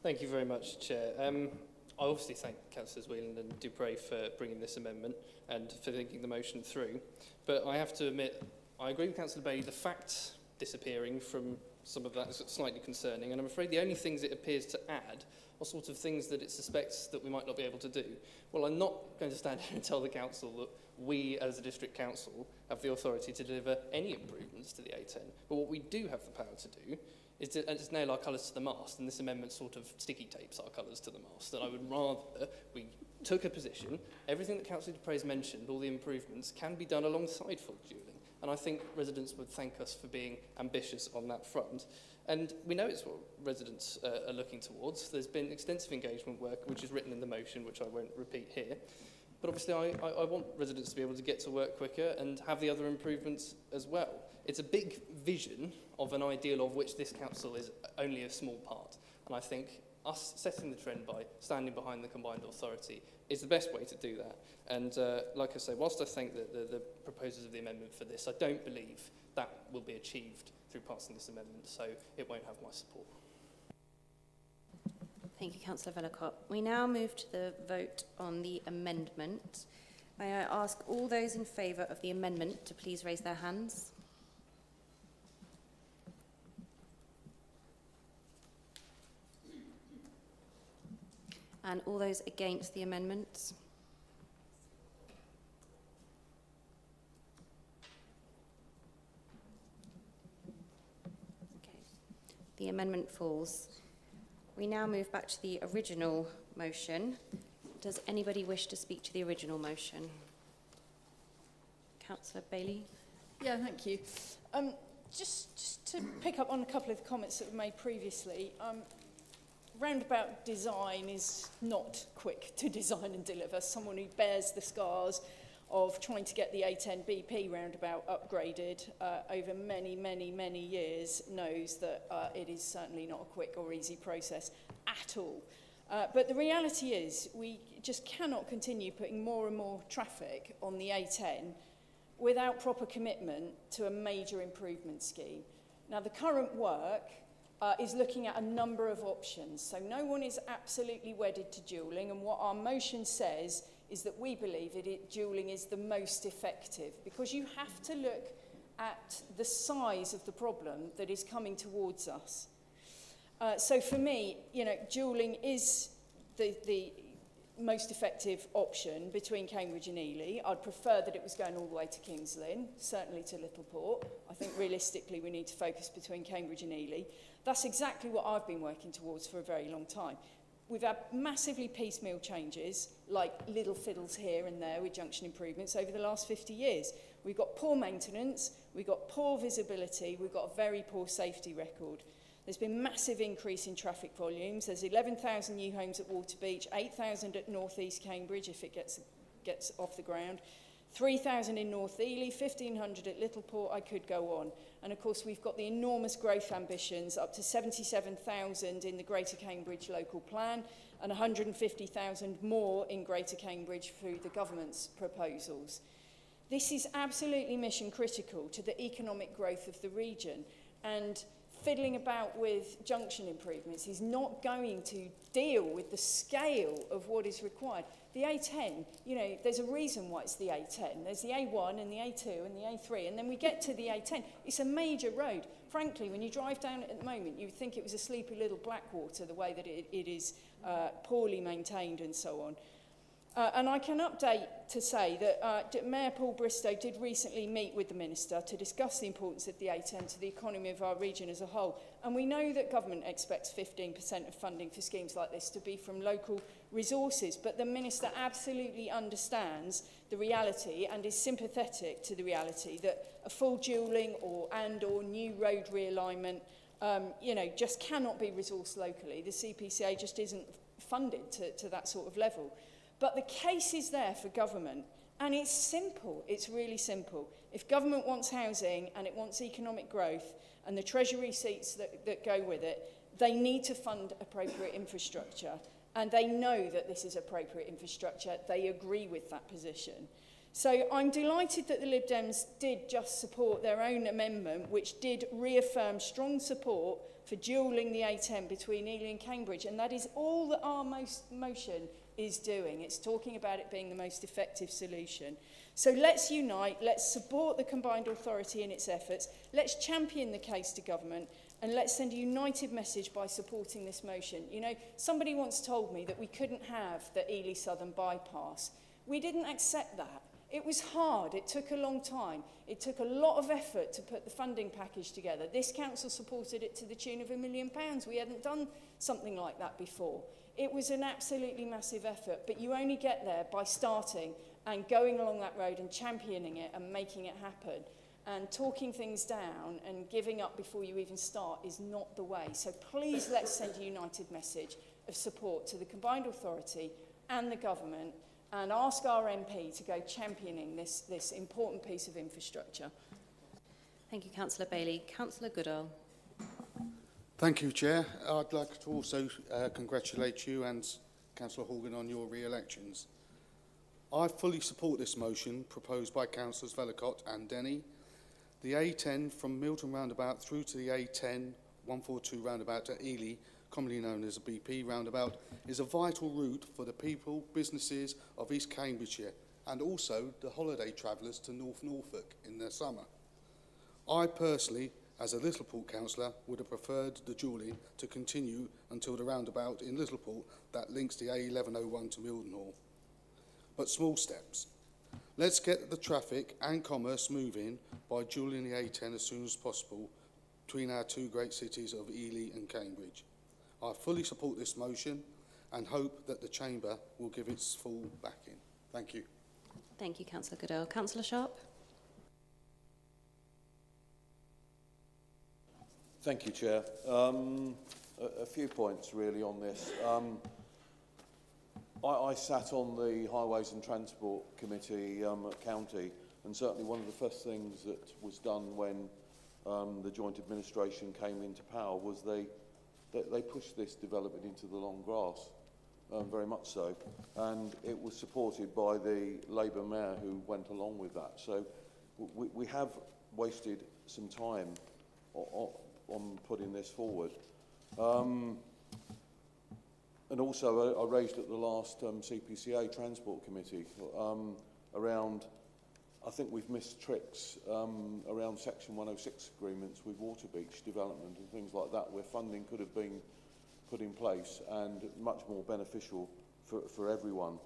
Thank you very much, Chair. I obviously thank Councillors Whelan and Dupre for bringing this amendment and for thinking the motion through. But I have to admit, I agree with Councillor Bailey, the fact disappearing from some of that is slightly concerning, and I'm afraid the only things it appears to add are sort of things that it suspects that we might not be able to do. Well, I'm not going to stand here and tell the council that we as a district council have the authority to deliver any improvements to the A10, but what we do have the power to do is to nail our colours to the mast, and this amendment sort of sticky tapes our colours to the mast. And I would rather we took a position, everything that Councillor Dupre has mentioned, all the improvements, can be done alongside full duelling. And I think residents would thank us for being ambitious on that front. And we know it's what residents are looking towards. There's been extensive engagement work, which is written in the motion, which I won't repeat here. But obviously, I want residents to be able to get to work quicker and have the other improvements as well. It's a big vision of an ideal of which this council is only a small part. And I think us setting the trend by standing behind the combined authority is the best way to do that. And like I say, whilst I thank the proposers of the amendment for this, I don't believe that will be achieved through passing this amendment, so it won't have my support. Thank you, Councillor Vellacott. We now move to the vote on the amendment. May I ask all those in favour of the amendment to please raise their hands? And all those against the amendment? Okay. The amendment falls. We now move back to the original motion. Does anybody wish to speak to the original motion? Councillor Bailey? Yeah, thank you. Just to pick up on a couple of the comments that were made previously, roundabout design is not quick to design and deliver. Someone who bears the scars of trying to get the A10 BP roundabout upgraded over many, many, many years knows that it is certainly not a quick or easy process at all. But the reality is we just cannot continue putting more and more traffic on the A10 without proper commitment to a major improvement scheme. Now, the current work is looking at a number of options. So no one is absolutely wedded to dualling, and what our motion says is that we believe that dualling is the most effective, because you have to look at the size of the problem that is coming towards us. So for me, you know, dualling is the most effective option between Cambridge and Ely. I'd prefer that it was going all the way to Kings Lynn, certainly to Littleport. I think realistically we need to focus between Cambridge and Ely. That's exactly what I've been working towards for a very long time. We've had massively piecemeal changes, like little fiddles here and there with junction improvements over the last 50 years. We've got poor maintenance, we've got poor visibility, we've got a very poor safety record. There's been massive increase in traffic volumes. There's 11,000 new homes at Waterbeach, 8,000 at North East Cambridge if it gets off the ground, 3,000 in North Ely, 1,500 at Littleport. I could go on. And of course, we've got the enormous growth ambitions, up to 77,000 in the Greater Cambridge local plan and 150,000 more in Greater Cambridge through the government's proposals. This is absolutely mission critical to the economic growth of the region, and fiddling about with junction improvements is not going to deal with the scale of what is required. The A10, you know, there's a reason why it's the A10. There's the A1 and the A2 and the A3, and then we get to the A10. It's a major road. Frankly, when you drive down it at the moment, you would think it was a sleepy little Blackwater, the way that it is poorly maintained and so on. And I can update to say that Mayor Paul Bristow did recently meet with the Minister to discuss the importance of the A10 to the economy of our region as a whole. And we know that government expects 15% of funding for schemes like this to be from local resources, but the Minister absolutely understands the reality and is sympathetic to the reality that a full dualling or new road realignment you know, just cannot be resourced locally. The CPCA just isn't funded to that sort of level. But the case is there for government, and it's simple. It's really simple. If government wants housing and it wants economic growth and the treasury seats that go with it, they need to fund appropriate infrastructure. And they know that this is appropriate infrastructure. They agree with that position. So I'm delighted that the Lib Dems did just support their own amendment, which did reaffirm strong support for dualling the A10 between Ely and Cambridge, and that is all that our motion is doing. It's talking about it being the most effective solution. So let's unite, let's support the combined authority in its efforts, let's champion the case to government, and let's send a united message by supporting this motion. You know, somebody once told me that we couldn't have the Ely Southern bypass. We didn't accept that. It was hard, it took a long time. It took a lot of effort to put the funding package together. This council supported it to the tune of £1 million. We hadn't done something like that before. It was an absolutely massive effort, but you only get there by starting and going along that road and championing it and making it happen. And talking things down and giving up before you even start is not the way. So please let's send a united message of support to the combined authority and the government, and ask our MP to go championing this important piece of infrastructure. Thank you, Councillor Bailey. Councillor Goodall. Thank you, Chair. I'd like to also congratulate you and Councillor Horgan on your re-elections. I fully support this motion proposed by Councillors Vellacott and Denny. The A10 from Milton roundabout through to the A10 142 roundabout to Ely, commonly known as a BP roundabout, is a vital route for the people, businesses of East Cambridgeshire and also the holiday travellers to North Norfolk in the summer. I personally, as a Littleport councillor, would have preferred the dualling to continue until the roundabout in Littleport that links the A1101 to Mildenhall. But small steps. Let's get the traffic and commerce moving by dualling the A10 as soon as possible between our two great cities of Ely and Cambridge. I fully support this motion and hope that the Chamber will give its full backing. Thank you. Thank you, Councillor Goodall. Councillor Sharp. Thank you, Chair. A few points really on this. I sat on the Highways and Transport Committee at County, and certainly one of the first things that was done when the joint administration came into power was they pushed this development into the long grass, very much so, and it was supported by the Labour mayor who went along with that. So we have wasted some time on putting this forward. And also I raised at the last CPCA Transport Committee around, I think we've missed tricks around Section 106 agreements with Waterbeach development and things like that, where funding could have been put in place and much more beneficial for everyone.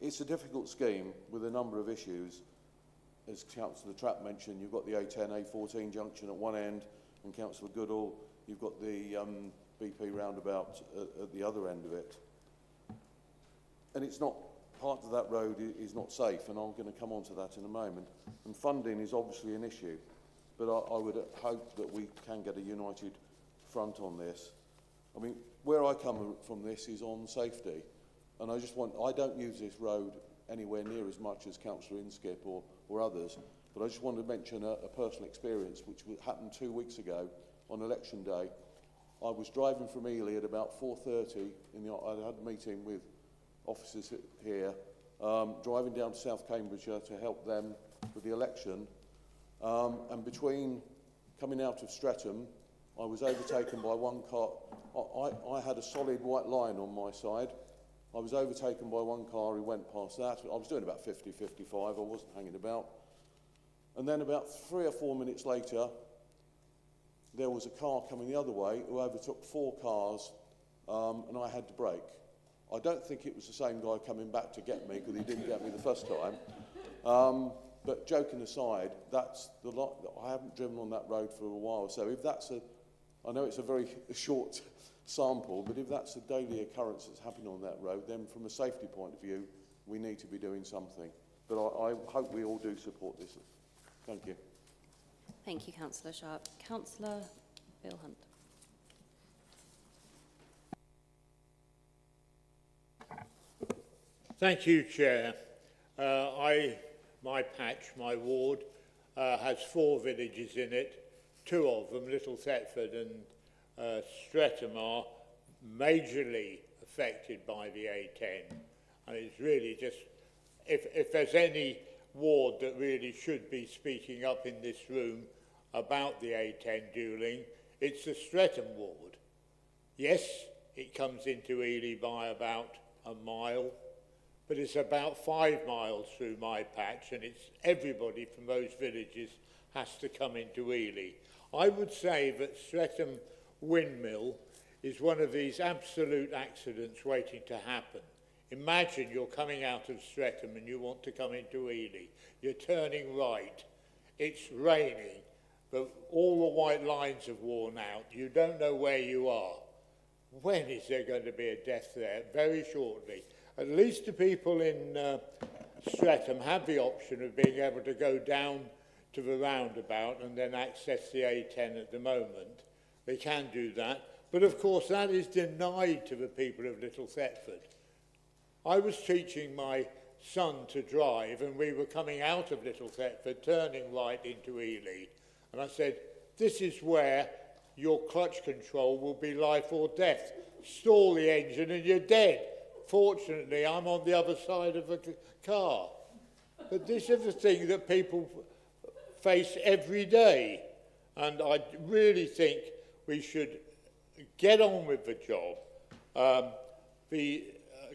It's a difficult scheme with a number of issues. As Councillor Trapp mentioned, you've got the A10, A14 junction at one end, and Councillor Goodall, you've got the BP roundabout at the other end of it. And it's not, part of that road is not safe, and I'm going to come on to that in a moment. And funding is obviously an issue, but I would hope that we can get a united front on this. I mean, where I come from this is on safety, and I don't use this road anywhere near as much as Councillor Inskip or others, but I just wanted to mention a personal experience which happened 2 weeks ago on election day. I was driving from Ely at about 4:30. I had a meeting with officers here, driving down to South Cambridgeshire to help them with the election. And between coming out of Streatham, I was overtaken by one car. I had a solid white line on my side. I was overtaken by one car who went past that. I was doing about 50, 55. I wasn't hanging about. And then about 3 or 4 minutes later, there was a car coming the other way who overtook 4 cars, and I had to brake. I don't think it was the same guy coming back to get me, because he didn't get me the first time. But joking aside, that's the lot. I haven't driven on that road for a while, so if that's I know it's a very short sample, but if that's a daily occurrence that's happening on that road, then from a safety point of view, we need to be doing something. But I hope we all do support this. Thank you. Thank you, Councillor Sharp. Councillor Bill Hunt. Thank you, Chair. My patch, my ward, has 4 villages in it. 2 of them, Little Thetford and Streatham, are majorly affected by the A10. And it's really just, if there's any ward that really should be speaking up in this room about the A10 dualling, It's the Streatham ward. Yes, it comes into Ely by about a mile, but it's about 5 miles through my patch, and it's everybody from those villages has to come into Ely. I would say that Streatham Windmill is one of these absolute accidents waiting to happen. Imagine you're coming out of Streatham and you want to come into Ely. You're turning right. It's raining, but all the white lines have worn out. You don't know where you are. When is there going to be a death there? Very shortly. At least the people in Streatham have the option of being able to go down to the roundabout and then access the A10 at the moment. They can do that. But of course that is denied to the people of Little Thetford. I was teaching my son to drive and we were coming out of Little Thetford, turning right into Ely. And I said, this is where your clutch control will be life or death. Stall the engine and you're dead. Fortunately, I'm on the other side of the car. But this is the thing that people face every day. And I really think we should get on with the job. The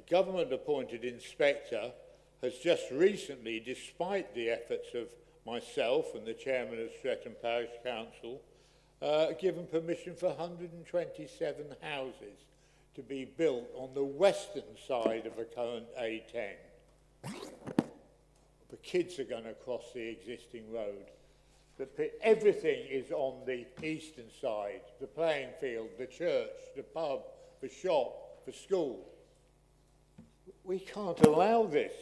government-appointed inspector has just recently, despite the efforts of myself and the chairman of Streatham Parish Council, given permission for 127 houses to be built on the western side of the current A10. The kids are going to cross the existing road. Everything is on the eastern side, the playing field, the church, the pub, the shop, the school. We can't allow this.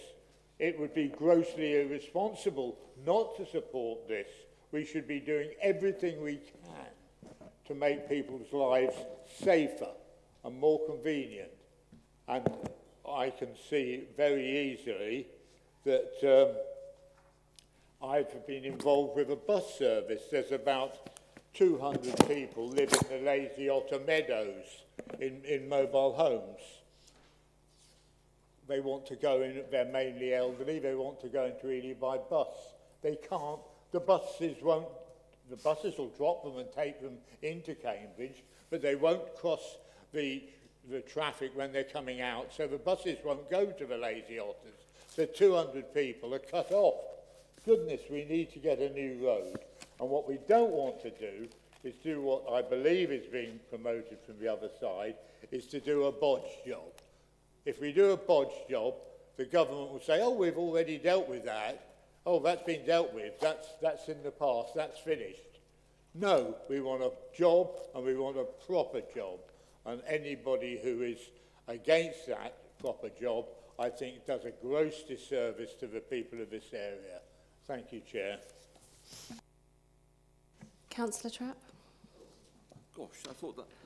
It would be grossly irresponsible not to support this. We should be doing everything we can to make people's lives safer and more convenient. And I can see very easily that I've been involved with a bus service. There's about 200 people live in the Lazy Otter Meadows in mobile homes. They want to go in, they're mainly elderly, they want to go into Ely by bus. They can't, the buses will drop them and take them into Cambridge, but they won't cross the traffic when they're coming out, so the buses won't go to the Lazy Otters. So 200 people are cut off. Goodness, we need to get a new road. And what we don't want to do is do what I believe is being promoted from the other side, is to do a bodge job. If we do a bodge job, the government will say, oh, we've already dealt with that. Oh, that's been dealt with. That's in the past. That's finished. No, we want a job and we want a proper job. And anybody who is against that proper job, I think, does a gross disservice to the people of this area. Thank you, Chair. Councillor Trapp. Gosh,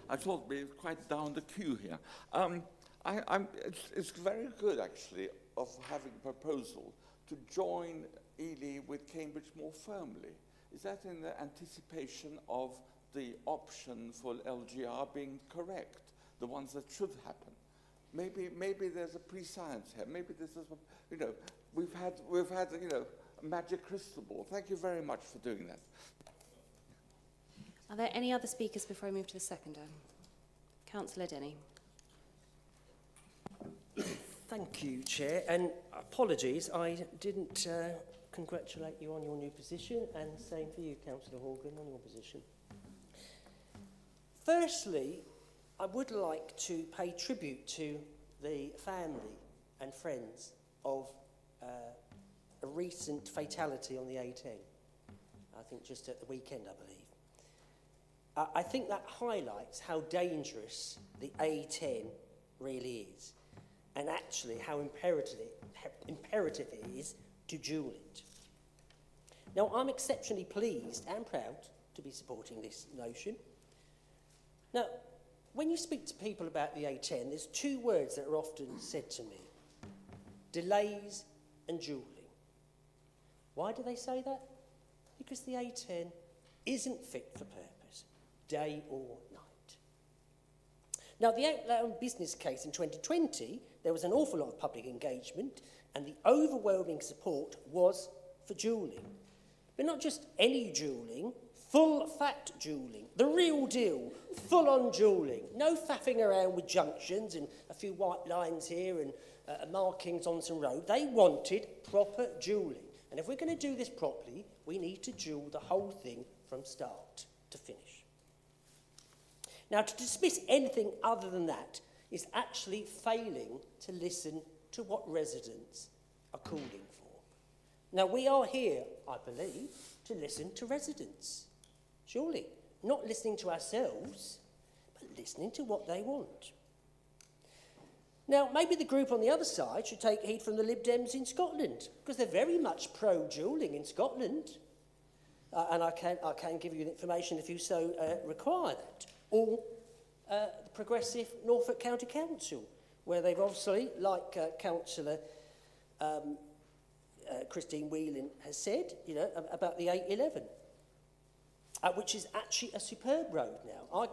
I thought we were quite down the queue here. It's very good, actually, of having a proposal to join Ely with Cambridge more firmly. Is that in the anticipation of the option for LGR being correct, the ones that should happen? Maybe there's a prescience here. Maybe this is, we've had a magic crystal ball. Thank you very much for doing that. Are there any other speakers before I move to the seconder? Councillor Denny. Thank you, Chair, and apologies, I didn't congratulate you on your new position, and same for you, Councillor Horgan, on your position. Firstly, I would like to pay tribute to the family and friends of a recent fatality on the A10. I think just at the weekend, I believe. I think that highlights how dangerous the A10 really is, and actually how imperative it is to dual it. Now, I'm exceptionally pleased and proud to be supporting this notion. Now, when you speak to people about the A10, there's two words that are often said to me: delays and dualling. Why do they say that? Because the A10 isn't fit for purpose, day or night. Now, the Outland business case in 2020, there was an awful lot of public engagement, and the overwhelming support was for dualling. But not just any dualling, Full fat duelling, the real deal, full on duelling. No faffing around with junctions and a few white lines here and markings on some road. They wanted proper duelling. And if we're going to do this properly, we need to duel the whole thing from start to finish. Now, to dismiss anything other than that is actually failing to listen to what residents are calling for. Now, we are here, I believe, to listen to residents. Surely, not listening to ourselves, but listening to what they want. Now, maybe the group on the other side should take heed from the Lib Dems in Scotland, because they're very much pro-duelling in Scotland. And I can give you the information if you so require that. Or the progressive Norfolk County Council, where they've obviously, like Councillor Christine Whelan has said, you know, about the 811, which is actually a superb road now.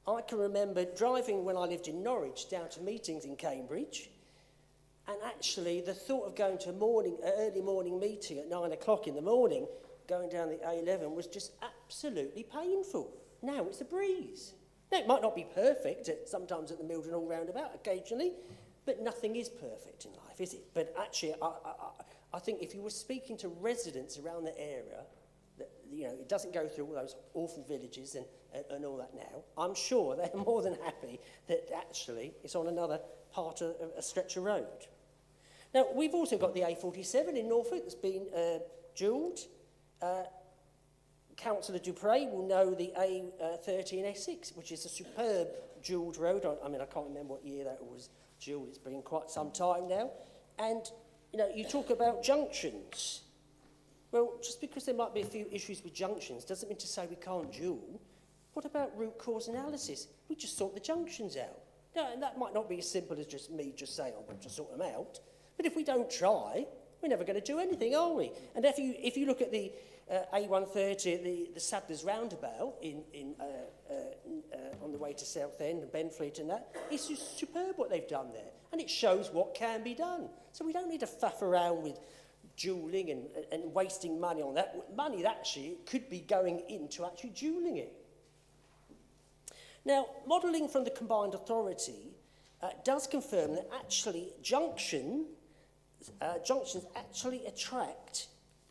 I can remember driving when I lived in Norwich down to meetings in Cambridge, and actually the thought of going to an early morning meeting at 9 o'clock in the morning, going down the A11 was just absolutely painful. Now it's a breeze. Now it might not be perfect sometimes at the Mildon Hall roundabout occasionally, but nothing is perfect in life, is it? But actually, I think if you were speaking to residents around the area, that, you know, it doesn't go through all those awful villages and all that now, I'm sure they're more than happy that actually it's on another part of a stretch of road. Now, we've also got the A47 in Norfolk that's been duelled. Councillor Dupre will know the A30 in Essex, which is a superb duelled road. I mean, I can't remember what year that was duelled. It's been quite some time now. And, you know, you talk about junctions. Well, just because there might be a few issues with junctions doesn't mean to say we can't duel. What about root cause analysis? We just sort the junctions out. Now, and that might not be as simple as just me just saying, I want to sort them out. But if we don't try, we're never going to do anything, are we? And if you look at the A130, the Sadler's roundabout on the way to Southend and Benfleet and that, it's just superb what they've done there. And it shows what can be done. So we don't need to faff around with duelling and wasting money on that. Money that actually could be going into actually duelling it. Now, modelling from the combined authority does confirm that actually junctions actually attract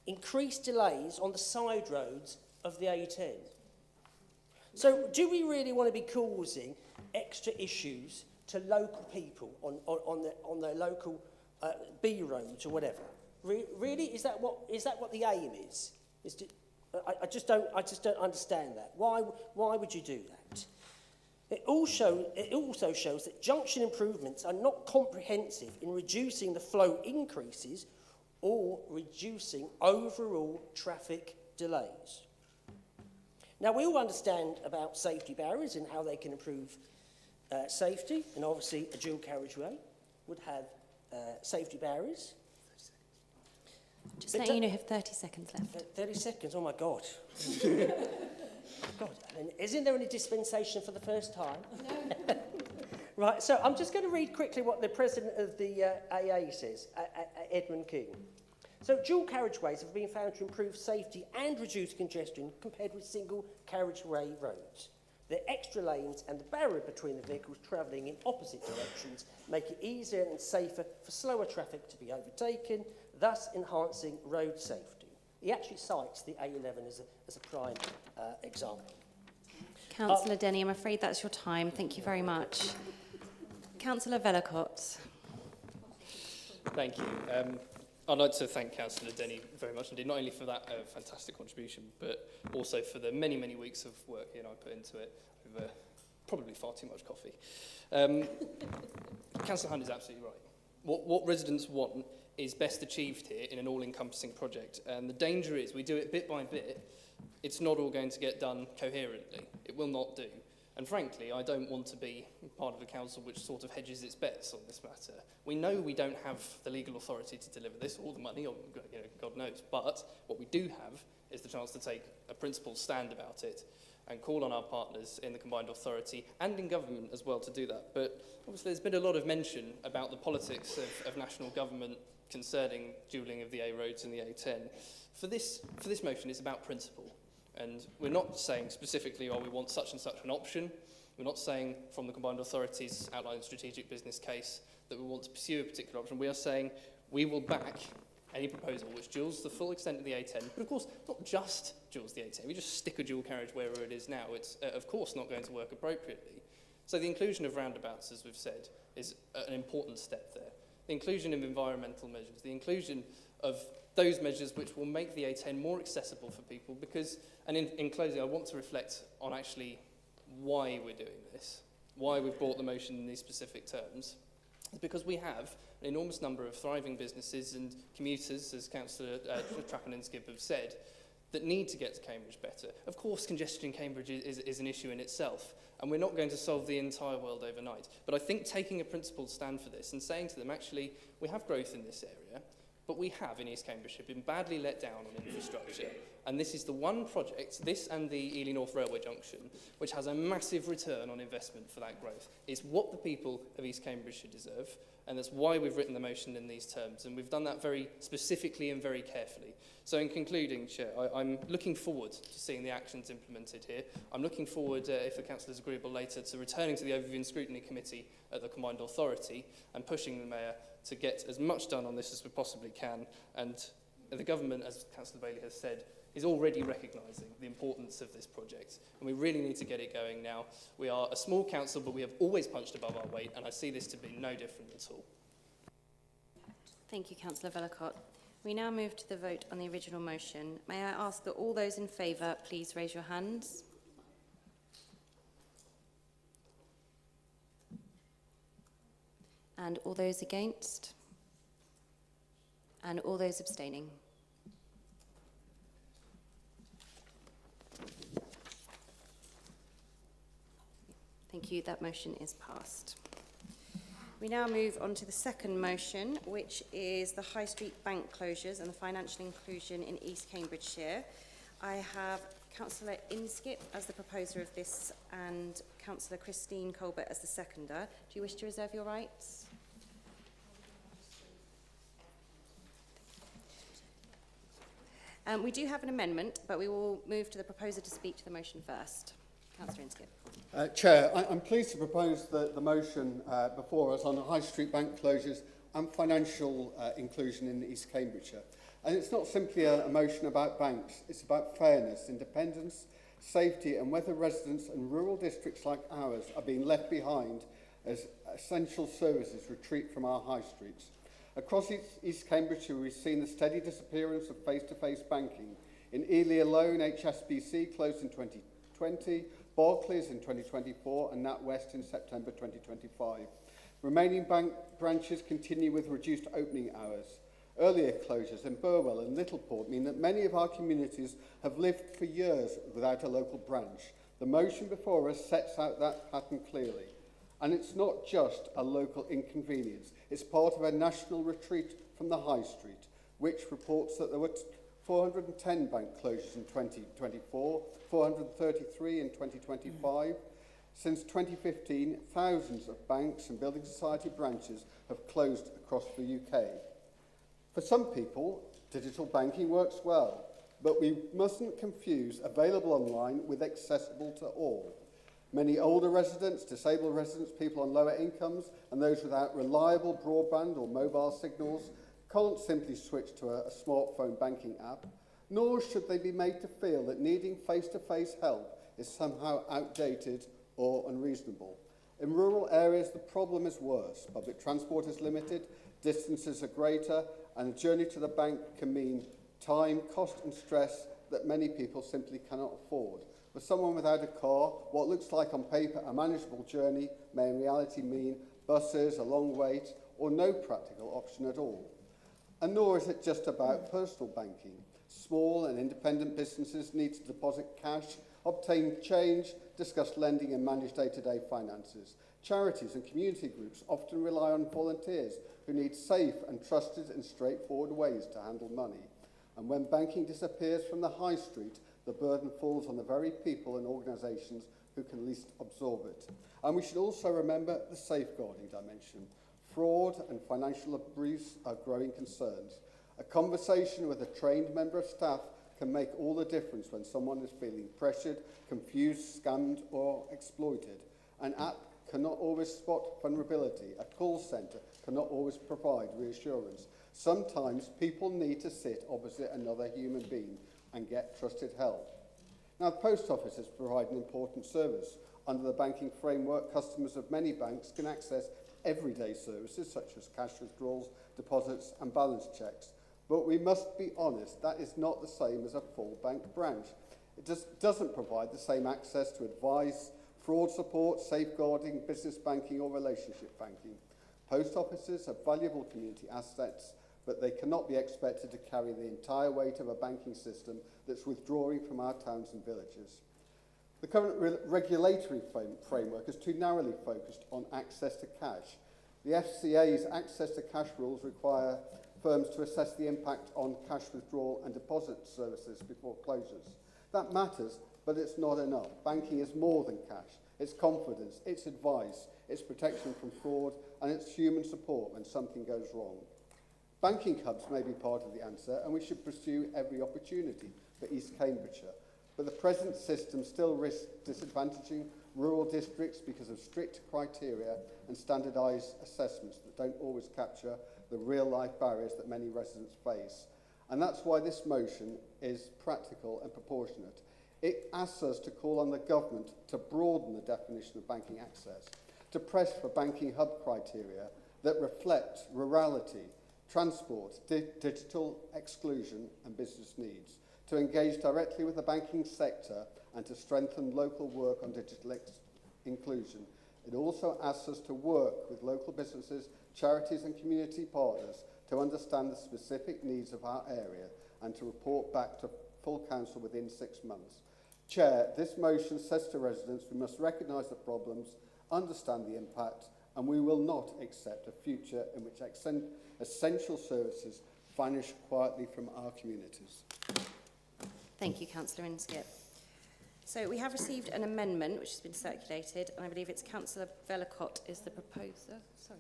increased delays on the side roads of the A10. So do we really want to be causing extra issues to local people on their local B roads or whatever? Really, is that what the aim is? I just don't understand that. Why would you do that? It also shows that junction improvements are not comprehensive in reducing the flow increases or reducing overall traffic delays. Now, we all understand about safety barriers and how they can improve safety, and obviously a dual carriageway would have safety barriers. Just letting you know you have 30 seconds left. 30 seconds, oh my God. God, and isn't there any dispensation for the first time? No. Right, so I'm just going to read quickly what the president of the AA says, Edmund King. So dual carriageways have been found to improve safety and reduce congestion compared with single carriageway roads. The extra lanes and the barrier between the vehicles travelling in opposite directions make it easier and safer for slower traffic to be overtaken, thus enhancing road safety. He actually cites the A11 as a prime example. Councillor Denny, I'm afraid that's your time. Thank you very much. Councillor Vellacott. Thank you. I'd like to thank Councillor Denny very much indeed, not only for that fantastic contribution, but also for the many, many weeks of work he and I put into it over probably far too much coffee. Councillor Hunt is absolutely right. What residents want is best achieved here in an all-encompassing project. And the danger is we do it bit by bit. It's not all going to get done coherently. It will not do. And frankly, I don't want to be part of a council which sort of hedges its bets on this matter. We know we don't have the legal authority to deliver this, or the money, or God knows. But what we do have is the chance to take a principled stand about it and call on our partners in the combined authority and in government as well to do that. But obviously there's been a lot of mention about the politics of national government concerning duelling of the A roads and the A10. For this motion, it's about principle. And we're not saying specifically, oh, we want such and such an option. We're not saying from the combined authorities outlined strategic business case that we want to pursue a particular option. We are saying we will back any proposal which duals the full extent of the A10. But of course, not just duals the A10. We just stick a dual carriage wherever it is now. It's, of course, not going to work appropriately. So the inclusion of roundabouts, as we've said, is an important step there. The inclusion of environmental measures, the inclusion of those measures which will make the A10 more accessible for people because, and in closing, I want to reflect on actually why we're doing this, why we've brought the motion in these specific terms. It's because we have an enormous number of thriving businesses and commuters, as Councillor Trappen and Skip have said, that need to get to Cambridge better. Of course, congestion in Cambridge is an issue in itself, and we're not going to solve the entire world overnight. But I think taking a principled stand for this and saying to them, actually, we have growth in this area, but we have in East Cambridgeshire been badly let down on infrastructure. And this is the one project, this and the Ely North Railway Junction, which has a massive return on investment for that growth. It's what the people of East Cambridgeshire deserve, and that's why we've written the motion in these terms. And we've done that very specifically and very carefully. So in concluding, Chair, I'm looking forward to seeing the actions implemented here. I'm looking forward, if the Councillor is agreeable later, to returning to the Overview and Scrutiny Committee at the Combined Authority and pushing the Mayor to get as much done on this as we possibly can. And the government, as Councillor Bailey has said, is already recognising the importance of this project. And we really need to get it going now. We are a small council, but we have always punched above our weight, and I see this to be no different at all. Thank you, Councillor Vellacott. We now move to the vote on the original motion. May I ask that all those in favour please raise your hands? And all those against? And all those abstaining? Thank you. That motion is passed. We now move on to the second motion, which is the High Street bank closures and the financial inclusion in East Cambridgeshire. I have Councillor Inskip as the proposer of this and Councillor Christine Colbert as the seconder. Do you wish to reserve your rights? We do have an amendment, but we will move to the proposer to speak to the motion first. Councillor Inskip. Chair, I'm pleased to propose the motion before us on High Street bank closures and financial inclusion in East Cambridgeshire. And it's not simply a motion about banks, it's about fairness, independence, safety, and whether residents in rural districts like ours are being left behind as essential services retreat from our high streets. Across East Cambridgeshire, we've seen the steady disappearance of face-to-face banking. In Ely alone, HSBC closed in 2020, Barclays in 2024, and NatWest in September 2025. Remaining bank branches continue with reduced opening hours. Earlier closures in Burwell and Littleport mean that many of our communities have lived for years without a local branch. The motion before us sets out that pattern clearly. And it's not just a local inconvenience. It's part of a national retreat from the high street, which reports that there were 410 bank closures in 2024, 433 in 2025. Since 2015, thousands of banks and building society branches have closed across the UK. For some people, digital banking works well, but we mustn't confuse available online with accessible to all. Many older residents, disabled residents, people on lower incomes, and those without reliable broadband or mobile signals can't simply switch to a smartphone banking app, nor should they be made to feel that needing face-to-face help is somehow outdated or unreasonable. In rural areas, the problem is worse. Public transport is limited, distances are greater, and a journey to the bank can mean time, cost, and stress that many people simply cannot afford. For someone without a car, what looks like on paper a manageable journey may in reality mean buses, a long wait, or no practical option at all. And nor is it just about personal banking. Small and independent businesses need to deposit cash, obtain change, discuss lending and manage day-to-day finances. Charities and community groups often rely on volunteers who need safe and trusted and straightforward ways to handle money. And when banking disappears from the high street, the burden falls on the very people and organisations who can least absorb it. And we should also remember the safeguarding dimension. Fraud and financial abuse are growing concerns. A conversation with a trained member of staff can make all the difference when someone is feeling pressured, confused, scammed or exploited. An app cannot always spot vulnerability. A call centre cannot always provide reassurance. Sometimes people need to sit opposite another human being and get trusted help. Now, the post offices provide an important service. Under the banking framework, customers of many banks can access everyday services such as cash withdrawals, deposits and balance checks. But we must be honest, that is not the same as a full bank branch. It just doesn't provide the same access to advice, fraud support, safeguarding, business banking or relationship banking. Post offices are valuable community assets, but they cannot be expected to carry the entire weight of a banking system that's withdrawing from our towns and villages. The current regulatory framework is too narrowly focused on access to cash. The FCA's access to cash rules require firms to assess the impact on cash withdrawal and deposit services before closures. That matters, but it's not enough. Banking is more than cash. It's confidence, it's advice, it's protection from fraud, and it's human support when something goes wrong. Banking hubs may be part of the answer, and we should pursue every opportunity for East Cambridgeshire. But the present system still risks disadvantaging rural districts because of strict criteria and standardised assessments that don't always capture the real-life barriers that many residents face. And that's why this motion is practical and proportionate. It asks us to call on the government to broaden the definition of banking access, to press for banking hub criteria that reflect rurality, transport, digital exclusion and business needs, to engage directly with the banking sector and to strengthen local work on digital inclusion. It also asks us to work with local businesses, charities and community partners to understand the specific needs of our area and to report back to full council within 6 months. Chair, this motion says to residents we must recognise the problems, understand the impact, and we will not accept a future in which essential services vanish quietly from our communities. Thank you, Councillor Inskip. So we have received an amendment which has been circulated, and I believe it's Councillor Vellacott is the proposer. Sorry.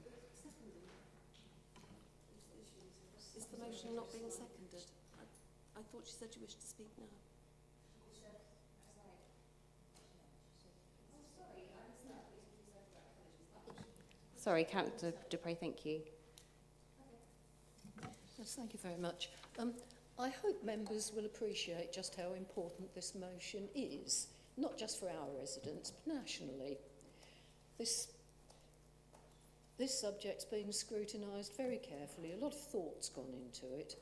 Is the motion not being seconded? I thought she said she wished to speak now. Sorry, Councillor Dupre, thank you. Yes, thank you very much. I hope members will appreciate just how important this motion is, not just for our residents, but nationally. This subject's been scrutinised very carefully. A lot of thought's gone into it,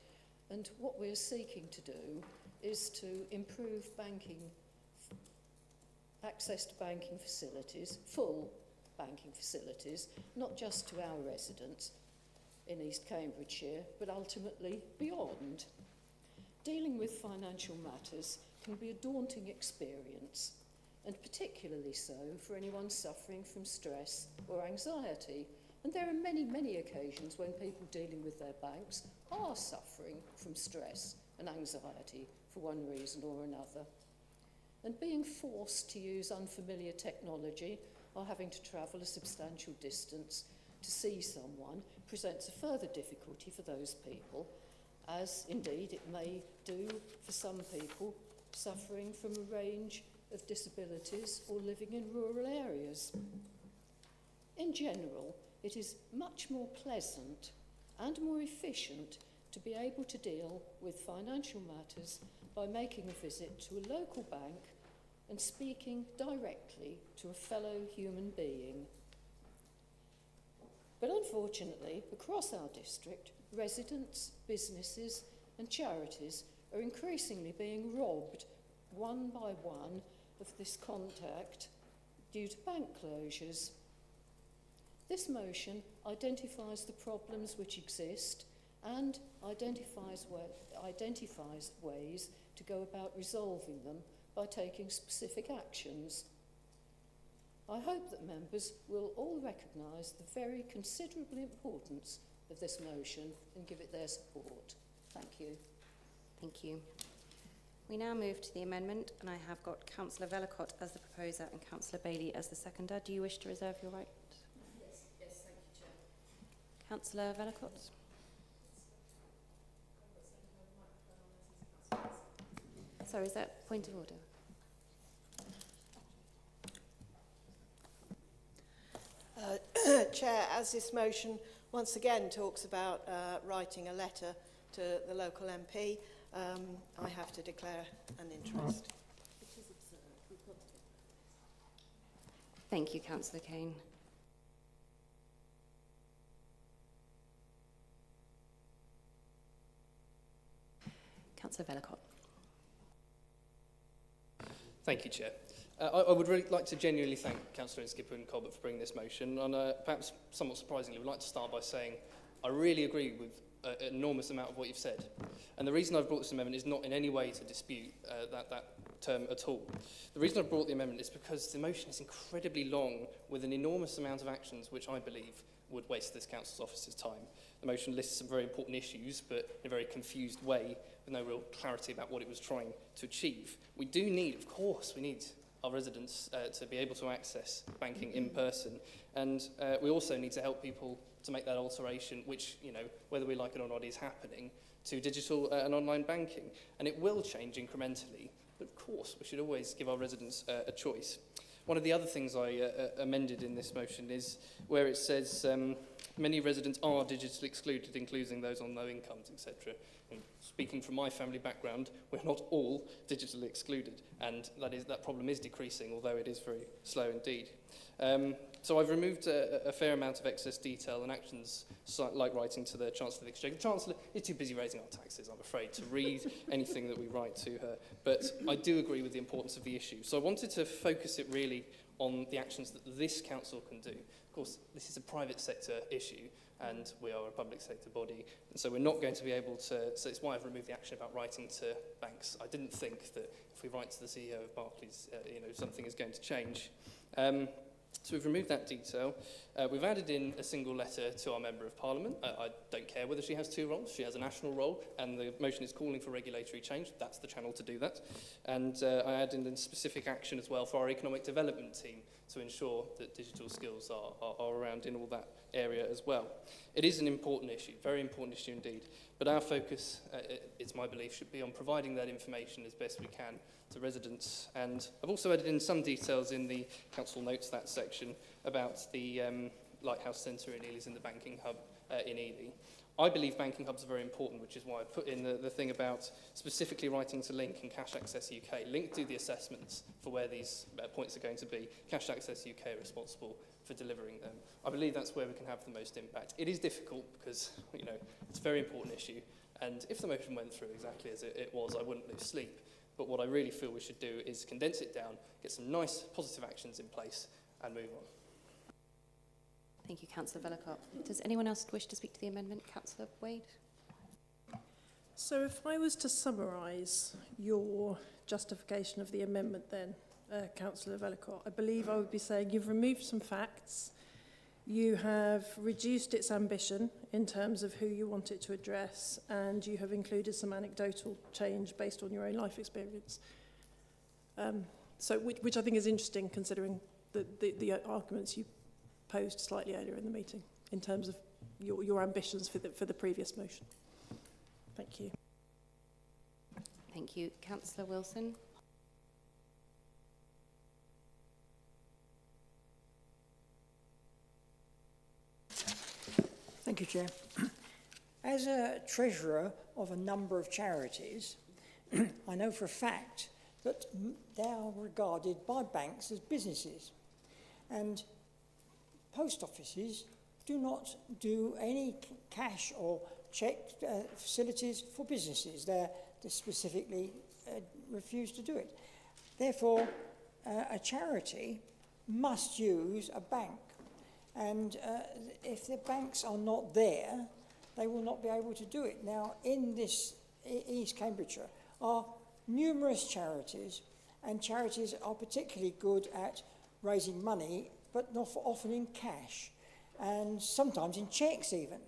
and what we're seeking to do is to improve access to banking facilities, full banking facilities, not just to our residents in East Cambridgeshire, but ultimately beyond. Dealing with financial matters can be a daunting experience, and particularly so for anyone suffering from stress or anxiety. And there are many, many occasions when people dealing with their banks are suffering from stress and anxiety for one reason or another. And being forced to use unfamiliar technology or having to travel a substantial distance to see someone presents a further difficulty for those people, as indeed it may do for some people suffering from a range of disabilities or living in rural areas. In general, it is much more pleasant and more efficient to be able to deal with financial matters by making a visit to a local bank and speaking directly to a fellow human being. But unfortunately, across our district, residents, businesses and charities are increasingly being robbed one by one of this contact due to bank closures. This motion identifies the problems which exist and identifies ways to go about resolving them by taking specific actions. I hope that members will all recognise the very considerable importance of this motion and give it their support. Thank you. Thank you. We now move to the amendment, and I have got Councillor Vellacott as the proposer and Councillor Bailey as the seconder. Do you wish to reserve your right? Yes, thank you, Chair. Councillor Vellacott. Sorry, is that point of order? Chair, as this motion once again talks about writing a letter to the local MP, I have to declare an interest. Thank you, Councillor Kane. Councillor Vellacott. Thank you, Chair. I would really like to genuinely thank Councillor Skipper and Colbert for bringing this motion. And perhaps somewhat surprisingly, I would like to start by saying I really agree with an enormous amount of what you've said. And the reason I've brought this amendment is not in any way to dispute that term at all. The reason I've brought the amendment is because the motion is incredibly long with an enormous amount of actions which I believe would waste this council's officer's time. The motion lists some very important issues, but in a very confused way, with no real clarity about what it was trying to achieve. We do need, of course, we need our residents to be able to access banking in person. And we also need to help people to make that alteration, which, you know, whether we like it or not, is happening, to digital and online banking. And it will change incrementally, but of course, we should always give our residents a choice. One of the other things I amended in this motion is where it says many residents are digitally excluded, including those on low incomes, etc. And speaking from my family background, we're not all digitally excluded, and that problem is decreasing, although it is very slow indeed. So I've removed a fair amount of excess detail and actions, like writing to the Chancellor of the Exchange. The Chancellor is too busy raising our taxes, I'm afraid, to read anything that we write to her. But I do agree with the importance of the issue. So I wanted to focus it really on the actions that this council can do. Of course, this is a private sector issue, and we are a public sector body. And so we're not going to be able to, so it's why I've removed the action about writing to banks. I didn't think that if we write to the CEO of Barclays, something is going to change. So we've removed that detail. We've added in a single letter to our Member of Parliament. I don't care whether she has two roles. She has a national role, and the motion is calling for regulatory change. That's the channel to do that. And I added in specific action as well for our economic development team to ensure that digital skills are around in all that area as well. It is an important issue, very important issue indeed. But our focus, it's my belief, should be on providing that information as best we can to residents. And I've also added in some details in the council notes, that section, about the Lighthouse Centre in Ely's and the banking hub in Ely. I believe banking hubs are very important, which is why I put in the thing about specifically writing to Link and Cash Access UK. Link do the assessments for where these points are going to be. Cash Access UK are responsible for delivering them. I believe that's where we can have the most impact. It is difficult because, it's a very important issue. And if the motion went through exactly as it was, I wouldn't lose sleep. But what I really feel we should do is condense it down, get some nice positive actions in place, and move on. Thank you, Councillor Vellacott. Does anyone else wish to speak to the amendment? Councillor Wade? So if I was to summarise your justification of the amendment then, Councillor Vellacott, I believe I would be saying you've removed some facts, you have reduced its ambition in terms of who you want it to address, and you have included some anecdotal change based on your own life experience. Which I think is interesting considering the arguments you posed slightly earlier in the meeting in terms of your ambitions for the previous motion. Thank you. Thank you. Councillor Wilson? Thank you, Chair. As a treasurer of a number of charities, I know for a fact that they are regarded by banks as businesses. And post offices do not do any cash or cheque facilities for businesses. They specifically refuse to do it. Therefore, a charity must use a bank. And if the banks are not there, they will not be able to do it. Now, in this East Cambridgeshire are numerous charities, and charities are particularly good at raising money, but not often in cash, and sometimes in cheques even.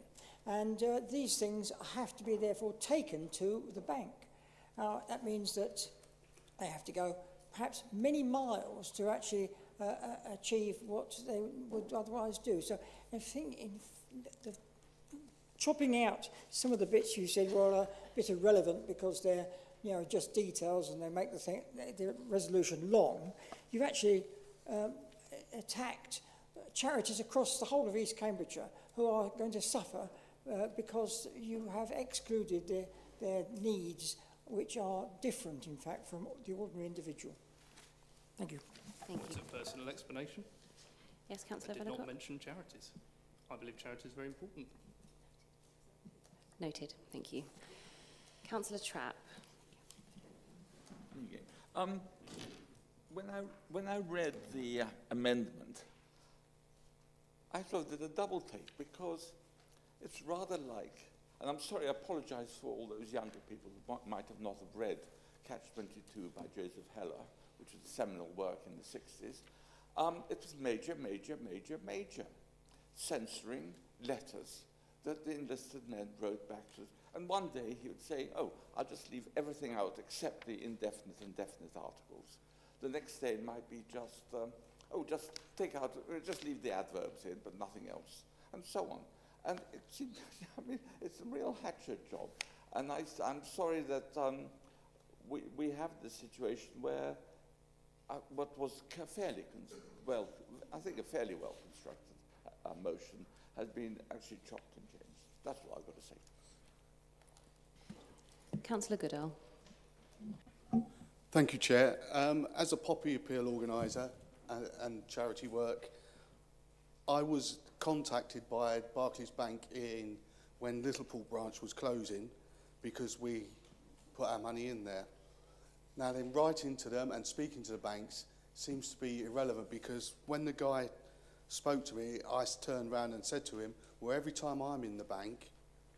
And these things have to be therefore taken to the bank. Now, that means that they have to go perhaps many miles to actually achieve what they would otherwise do. So I think chopping out some of the bits you said were a bit irrelevant because they're just details and they make the resolution long. You've actually attacked charities across the whole of East Cambridgeshire who are going to suffer because you have excluded their needs, which are different, in fact, from the ordinary individual. Thank you. Thank you. It's a personal explanation. Yes, Councillor I did Vellacott. not mention charities. I believe charities are very important. Noted. Thank you. Councillor Trapp. Okay. When I read the amendment, I thought it a double take because it's rather like, and I'm sorry, I apologise for all those younger people who might have not have read Catch-22 by Joseph Heller, which was a seminal work in the 60s. It was major, censoring letters that the enlisted men wrote back to us. And one day he would say, oh, I'll just leave everything out except the indefinite and definite articles. The next day it might be just, just take out, just leave the adverbs in, but nothing else, and so on. And it seems, I mean, it's a real hatchet job. And I'm sorry that we have this situation where what was a fairly well constructed motion has been actually chopped and changed. That's what I've got to say. Councillor Goodall. Thank you, Chair. As a Poppy Appeal organiser and charity work, I was contacted by Barclays Bank when Littlepool branch was closing because we put our money in there. Now then, writing to them and speaking to the banks seems to be irrelevant because when the guy spoke to me, I turned around and said to him, well, every time I'm in the bank,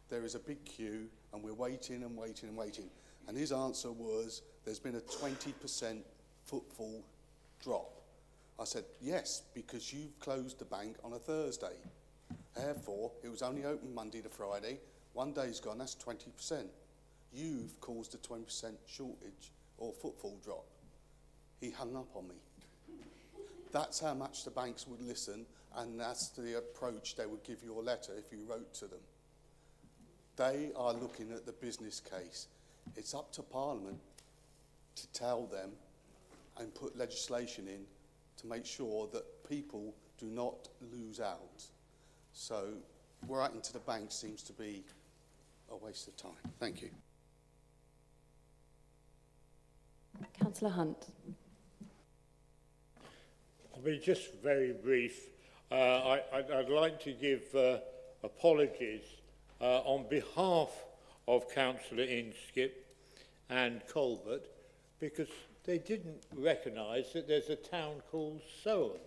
there is a big queue and we're waiting and waiting and waiting. And his answer was, there's been a 20% footfall drop. I said, yes, because you've closed the bank on a Thursday. Therefore, it was only open Monday to Friday. One day's gone, that's 20%. You've caused a 20% shortage or footfall drop. He hung up on me. That's how much the banks would listen, and that's the approach they would give your letter if you wrote to them. They are looking at the business case. It's up to Parliament to tell them and put legislation in to make sure that people do not lose out. So writing to the bank seems to be a waste of time. Thank you. Councillor Hunt. I'll be just very brief. I'd like to give apologies on behalf of Councillor Inskip and Colbert because they didn't recognise that there's a town called Soham.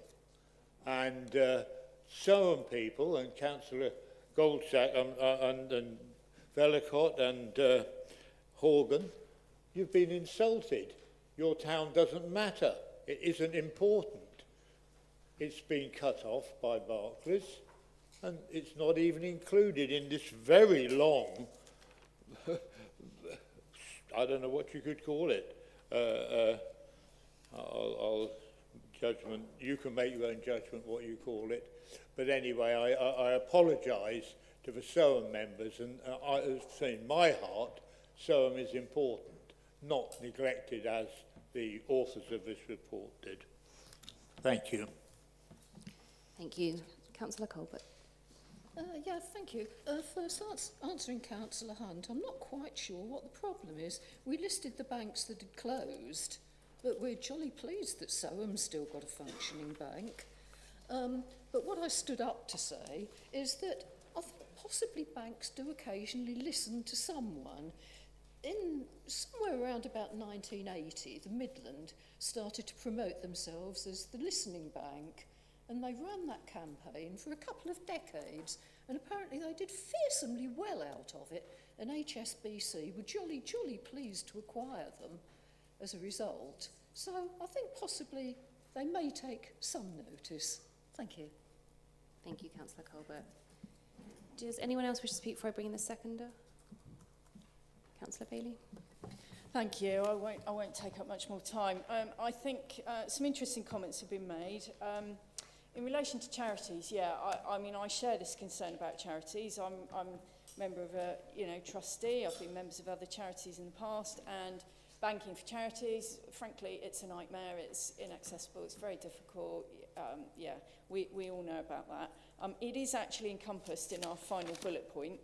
And Soham people and Councillor Goldsack and Vellacott and Horgan, you've been insulted. Your town doesn't matter. It isn't important. It's been cut off by Barclays, and it's not even included in this very long, I don't know what you could call it. I'll judgment. You can make your own judgment what you call it. But anyway, I apologise to the Soham members, and I say in my heart, Soham is important, not neglected as the authors of this report did. Thank you. Thank you. Councillor Colbert. Yeah, thank you. First, answering Councillor Hunt, I'm not quite sure what the problem is. We listed the banks that had closed, but we're jolly pleased that Soham's still got a functioning bank. But what I stood up to say is that I think possibly banks do occasionally listen to someone. In somewhere around about 1980, the Midland started to promote themselves as the listening bank. And they ran that campaign for a couple of decades, and apparently they did fearsomely well out of it, and HSBC were jolly pleased to acquire them as a result. So I think possibly they may take some notice. Thank you. Thank you, Councillor Colbert. Does anyone else wish to speak before I bring in the seconder? Councillor Bailey. Thank you. I won't take up much more time. I think some interesting comments have been made. In relation to charities, yeah, I mean, I share this concern about charities. I'm member of a trustee. I've been members of other charities in the past, and banking for charities, frankly, it's a nightmare. It's inaccessible. It's very difficult. We all know about that. It is actually encompassed in our final bullet point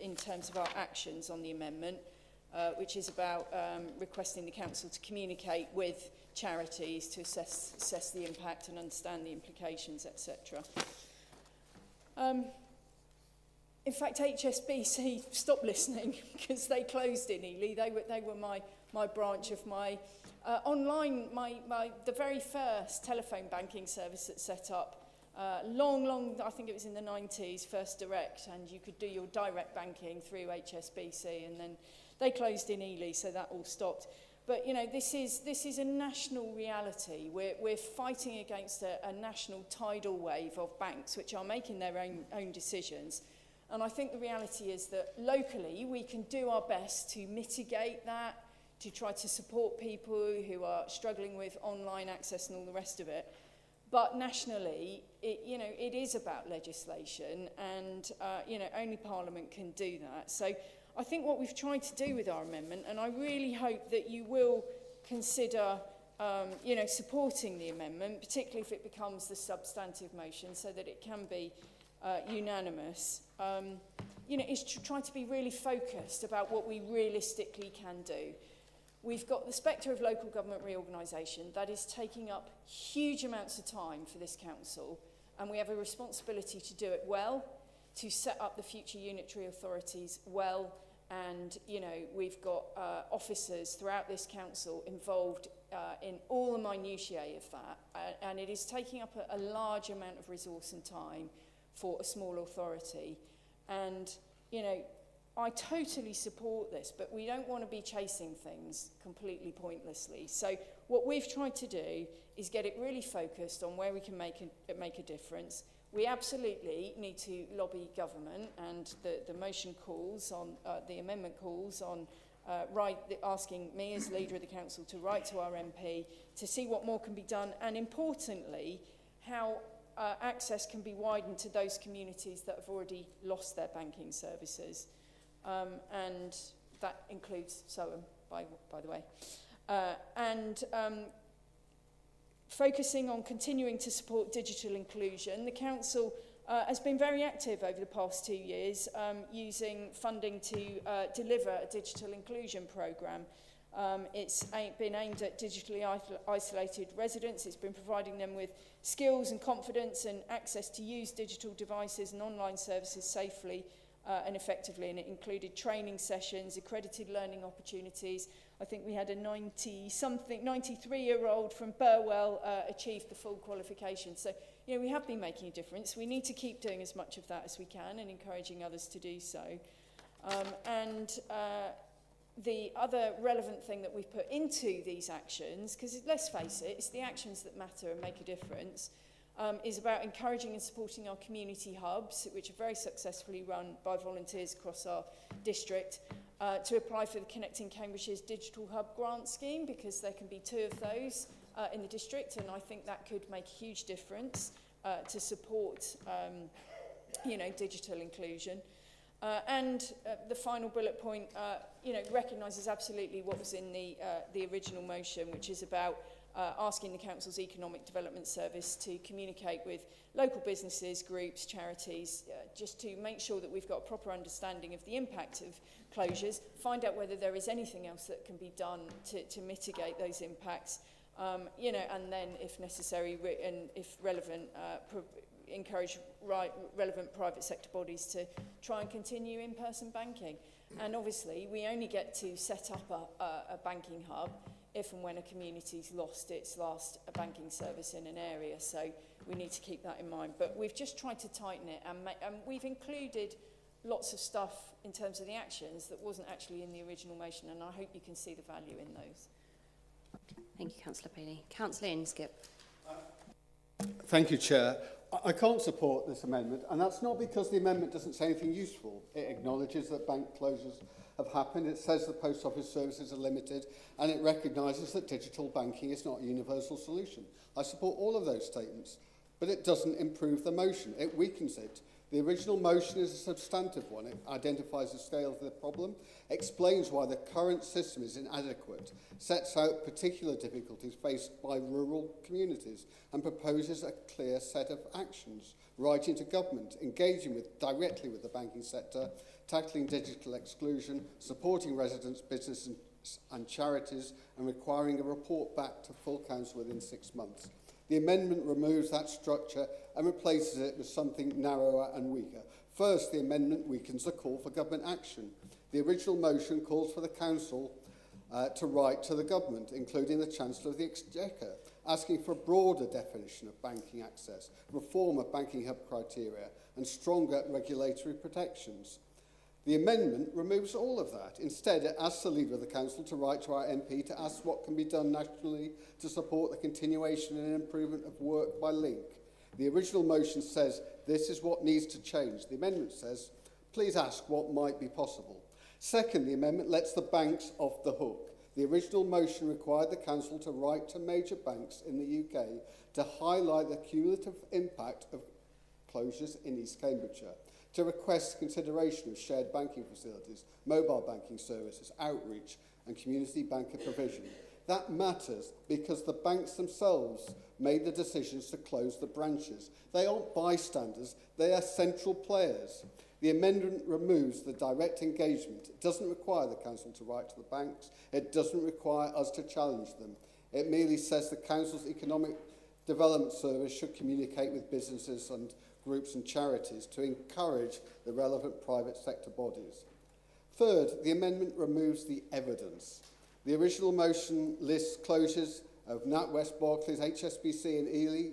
in terms of our actions on the amendment, which is about requesting the council to communicate with charities to assess the impact and understand the implications, etc. In fact, HSBC stopped listening because they closed in Ely. They were my branch of my online, the very first telephone banking service that set up long, I think it was in the 90s, First Direct, and you could do your direct banking through HSBC, and then they closed in Ely, so that all stopped. But, this is a national reality. We're fighting against a national tidal wave of banks which are making their own decisions. And I think the reality is that locally we can do our best to mitigate that, to try to support people who are struggling with online access and all the rest of it. But nationally, it is about legislation, and only Parliament can do that. So I think what we've tried to do with our amendment, and I really hope that you will consider supporting the amendment, particularly if it becomes the substantive motion, so that it can be unanimous, is to try to be really focused about what we realistically can do. We've got the spectre of local government reorganisation that is taking up huge amounts of time for this council, and we have a responsibility to do it well, to set up the future unitary authorities well, and we've got officers throughout this council involved in all the minutiae of that, and it is taking up a large amount of resource and time for a small authority. And I totally support this, but we don't want to be chasing things completely pointlessly. So what we've tried to do is get it really focused on where we can make a difference. We absolutely need to lobby government, and the motion calls on, the amendment calls on asking me as leader of the council to write to our MP to see what more can be done, and importantly, how access can be widened to those communities that have already lost their banking services. And that includes Soham, by the way. Focusing on continuing to support digital inclusion, the council has been very active over the past 2 years, using funding to deliver a digital inclusion programme. It's been aimed at digitally isolated residents. It's been providing them with skills and confidence and access to use digital devices and online services safely and effectively, and it included training sessions, accredited learning opportunities. I think we had a 93-year-old from Burwell achieve the full qualification. So, we have been making a difference. We need to keep doing as much of that as we can and encouraging others to do so. The other relevant thing that we've put into these actions, because let's face it, it's the actions that matter and make a difference, is about encouraging and supporting our community hubs, which are very successfully run by volunteers across our district, to apply for the Connecting Cambridgeshire's Digital Hub grant scheme, because there can be 2 of those in the district, and I think that could make a huge difference to support digital inclusion. The final bullet point, recognises absolutely what was in the original motion, which is about asking the Council's Economic Development Service to communicate with local businesses, groups, charities, just to make sure that we've got a proper understanding of the impact of closures, find out whether there is anything else that can be done to mitigate those impacts, and then, if necessary, and if relevant, encourage relevant private sector bodies to try and continue in-person banking. And obviously, we only get to set up a banking hub if and when a community's lost its last banking service in an area. So we need to keep that in mind. But we've just tried to tighten it, and we've included lots of stuff in terms of the actions that wasn't actually in the original motion, and I hope you can see the value in those. Thank you, Councillor Bailey. Councillor Inskip. Thank you, Chair. I can't support this amendment, and that's not because the amendment doesn't say anything useful. It acknowledges that bank closures have happened, it says that post office services are limited, and it recognises that digital banking is not a universal solution. I support all of those statements, but it doesn't improve the motion. It weakens it. The original motion is a substantive one. It identifies the scale of the problem, explains why the current system is inadequate, sets out particular difficulties faced by rural communities, and proposes a clear set of actions, writing to government, engaging directly with the banking sector, tackling digital exclusion, supporting residents, businesses and charities, and requiring a report back to full council within 6 months. The amendment removes that structure and replaces it with something narrower and weaker. First, the amendment weakens the call for government action. The original motion calls for the council to write to the government, including the Chancellor of the Exchequer, asking for a broader definition of banking access, reform of banking hub criteria, and stronger regulatory protections. The amendment removes all of that. Instead, it asks the Leader of the Council to write to our MP to ask what can be done nationally to support the continuation and improvement of work by Link. The original motion says this is what needs to change. The amendment says, please ask what might be possible. Second, the amendment lets the banks off the hook. The original motion required the Council to write to major banks in the UK to highlight the cumulative impact of closures in East Cambridgeshire, to request consideration of shared banking facilities, mobile banking services, outreach and community banker provision. That matters because the banks themselves made the decisions to close the branches. They aren't bystanders, they are central players. The amendment removes the direct engagement. It doesn't require the Council to write to the banks. It doesn't require us to challenge them. It merely says the Council's Economic Development Service should communicate with businesses and groups and charities to encourage the relevant private sector bodies. Third, the amendment removes the evidence. The original motion lists closures of NatWest, Barclays, HSBC and Ely,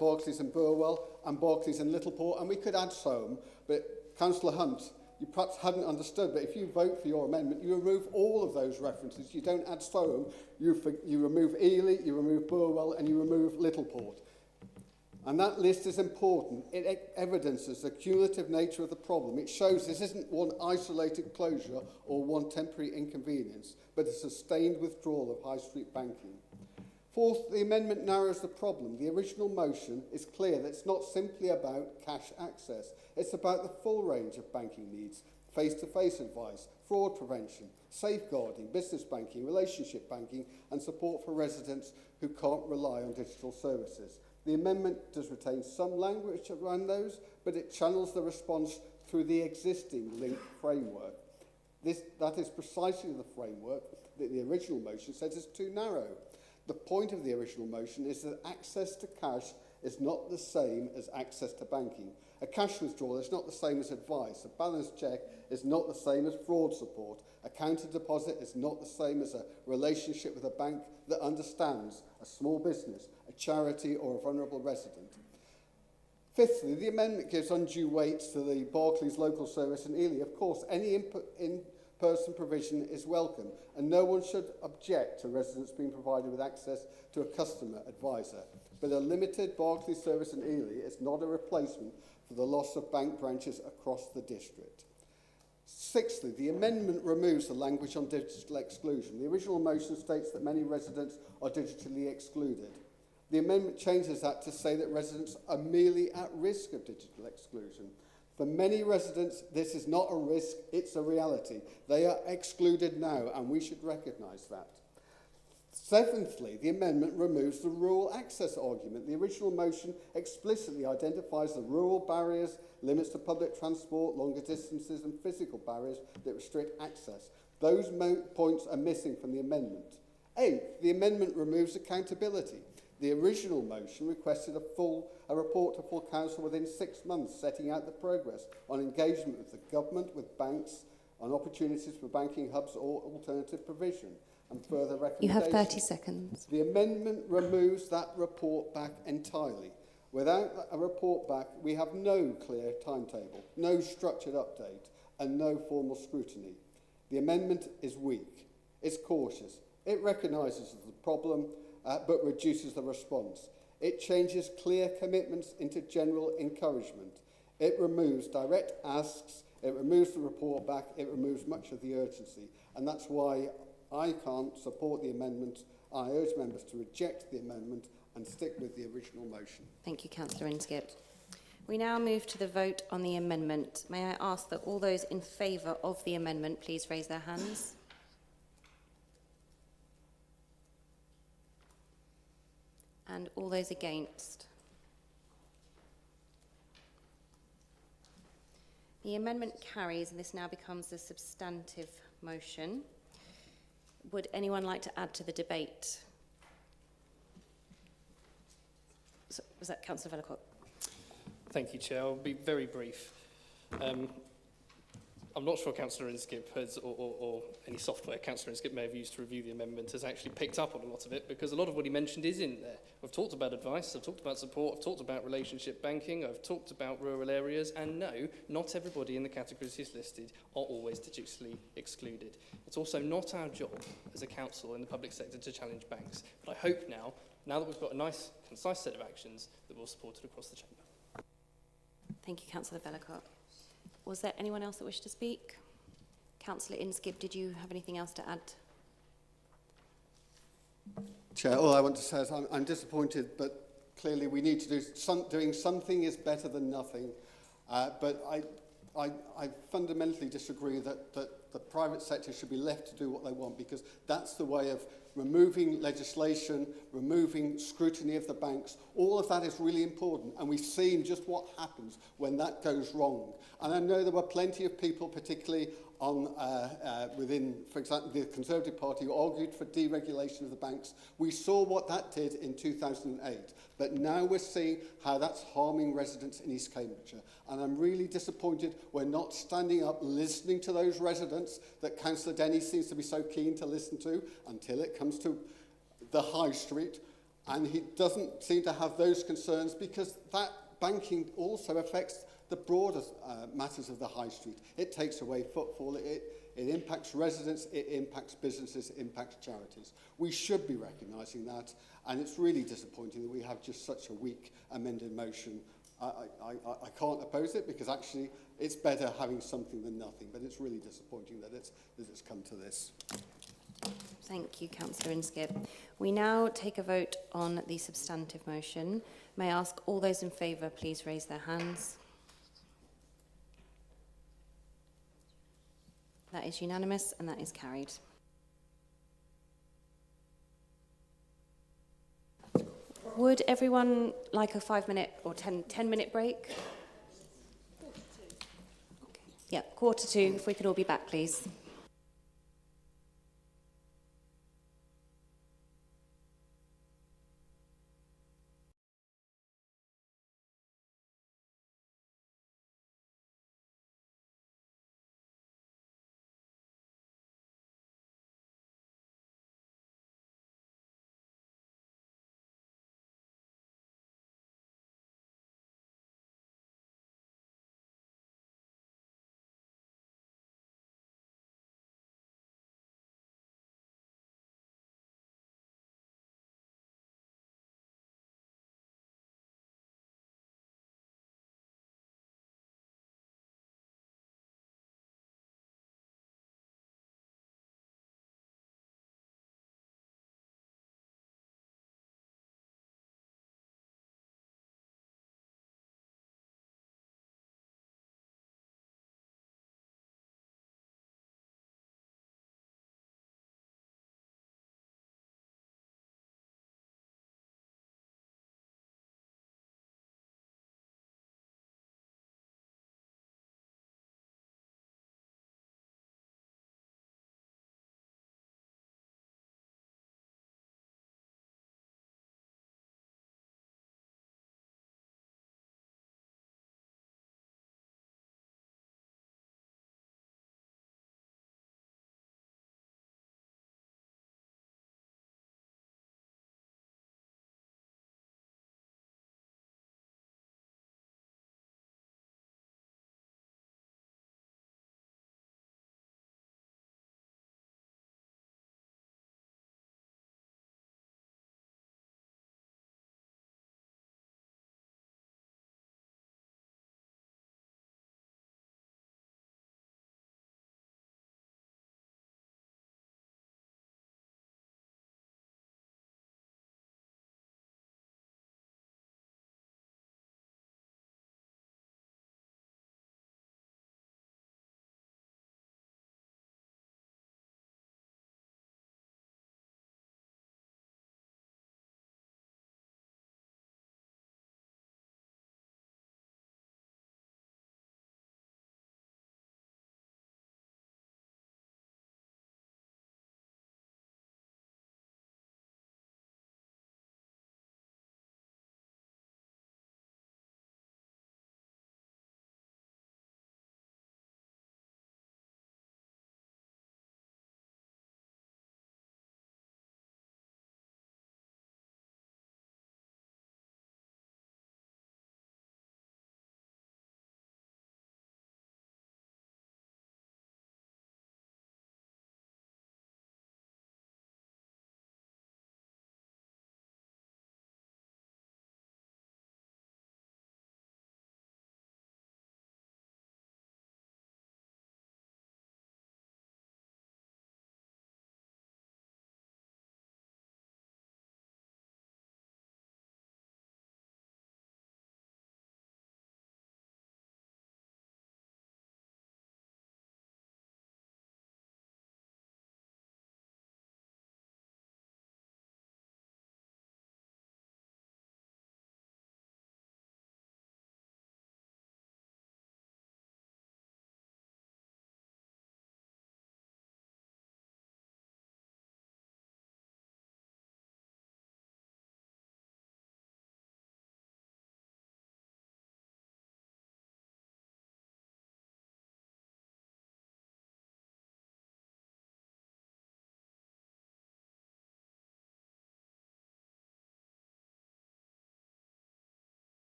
Barclays and Burwell, and Barclays and Littleport, and we could add some, but Councillor Hunt, you perhaps hadn't understood, but if you vote for your amendment, you remove all of those references. You don't add Soham, you remove Ely, you remove Burwell, and you remove Littleport. And that list is important. It evidences the cumulative nature of the problem. It shows this isn't one isolated closure or one temporary inconvenience, but a sustained withdrawal of high street banking. Fourth, the amendment narrows the problem. The original motion is clear that it's not simply about cash access. It's about the full range of banking needs, face-to-face advice, fraud prevention, safeguarding, business banking, relationship banking, and support for residents who can't rely on digital services. The amendment does retain some language around those, but it channels the response through the existing Link framework. That is precisely the framework that the original motion says is too narrow. The point of the original motion is that access to cash is not the same as access to banking. A cash withdrawal is not the same as advice. A balance check is not the same as fraud support. A counter deposit is not the same as a relationship with a bank that understands a small business, a charity or a vulnerable resident. Fifthly, the amendment gives undue weight to the Barclays local service in Ely. Of course, any in-person provision is welcome, and no one should object to residents being provided with access to a customer advisor. But a limited Barclays service in Ely is not a replacement for the loss of bank branches across the district. Sixthly, the amendment removes the language on digital exclusion. The original motion states that many residents are digitally excluded. The amendment changes that to say that residents are merely at risk of digital exclusion. For many residents, this is not a risk, it's a reality. They are excluded now, and we should recognise that. Seventhly, the amendment removes the rural access argument. The original motion explicitly identifies the rural barriers, limits to public transport, longer distances and physical barriers that restrict access. Those points are missing from the amendment. Eighth, the amendment removes accountability. The original motion requested a report to full council within 6 months, setting out the progress on engagement with the government, with banks, on opportunities for banking hubs or alternative provision, and further recommendations. You have 30 seconds. The amendment removes that report back entirely. Without a report back, we have no clear timetable, no structured update, and no formal scrutiny. The amendment is weak. It's cautious. It recognises the problem, but reduces the response. It changes clear commitments into general encouragement. It removes direct asks. It removes the report back. It removes much of the urgency. And that's why I can't support the amendment. I urge members to reject the amendment and stick with the original motion. Thank you, Councillor Inskip. We now move to the vote on the amendment. May I ask that all those in favour of the amendment please raise their hands. And all those against. The amendment carries, and this now becomes a substantive motion. Would anyone like to add to the debate? So, was that Councillor Vellacott? Thank you, Chair. I'll be very brief. I'm not sure Councillor Inskip has, or any software Councillor Inskip may have used to review the amendment has actually picked up on a lot of it, because a lot of what he mentioned is in there. I've talked about advice, I've talked about support, I've talked about relationship banking, I've talked about rural areas, and no, not everybody in the categories he's listed are always digitally excluded. It's also not our job as a council in the public sector to challenge banks. But I hope now that we've got a nice, concise set of actions, that we'll support it across the chamber. Thank you, Councillor Vellacott. Was there anyone else that wished to speak? Councillor Inskip, did you have anything else to add? Chair, all I want to say is I'm disappointed, but clearly we need to do doing something is better than nothing. But I fundamentally disagree that the private sector should be left to do what they want, because that's the way of removing legislation, removing scrutiny of the banks. All of that is really important, and we've seen just what happens when that goes wrong. And I know there were plenty of people, particularly on within, for example, the Conservative Party, who argued for deregulation of the banks. We saw what that did in 2008, but now we're seeing how that's harming residents in East Cambridgeshire. And I'm really disappointed we're not standing up, listening to those residents that Councillor Denny seems to be so keen to listen to until it comes to the high street. And he doesn't seem to have those concerns, because that banking also affects the broader matters of the high street. It takes away footfall, it impacts residents, it impacts businesses, it impacts charities. We should be recognising that, and it's really disappointing that we have just such a weak amended motion. I can't oppose it, because actually it's better having something than nothing, but it's really disappointing that it's come to this. Thank you, Councillor Inskip. We now take a vote on the substantive motion. May I ask all those in favour please raise their hands. That is unanimous, and that is carried. Would everyone like a 5-minute or 10-minute break? Okay. Yeah, 1:45, if we could all be back, please.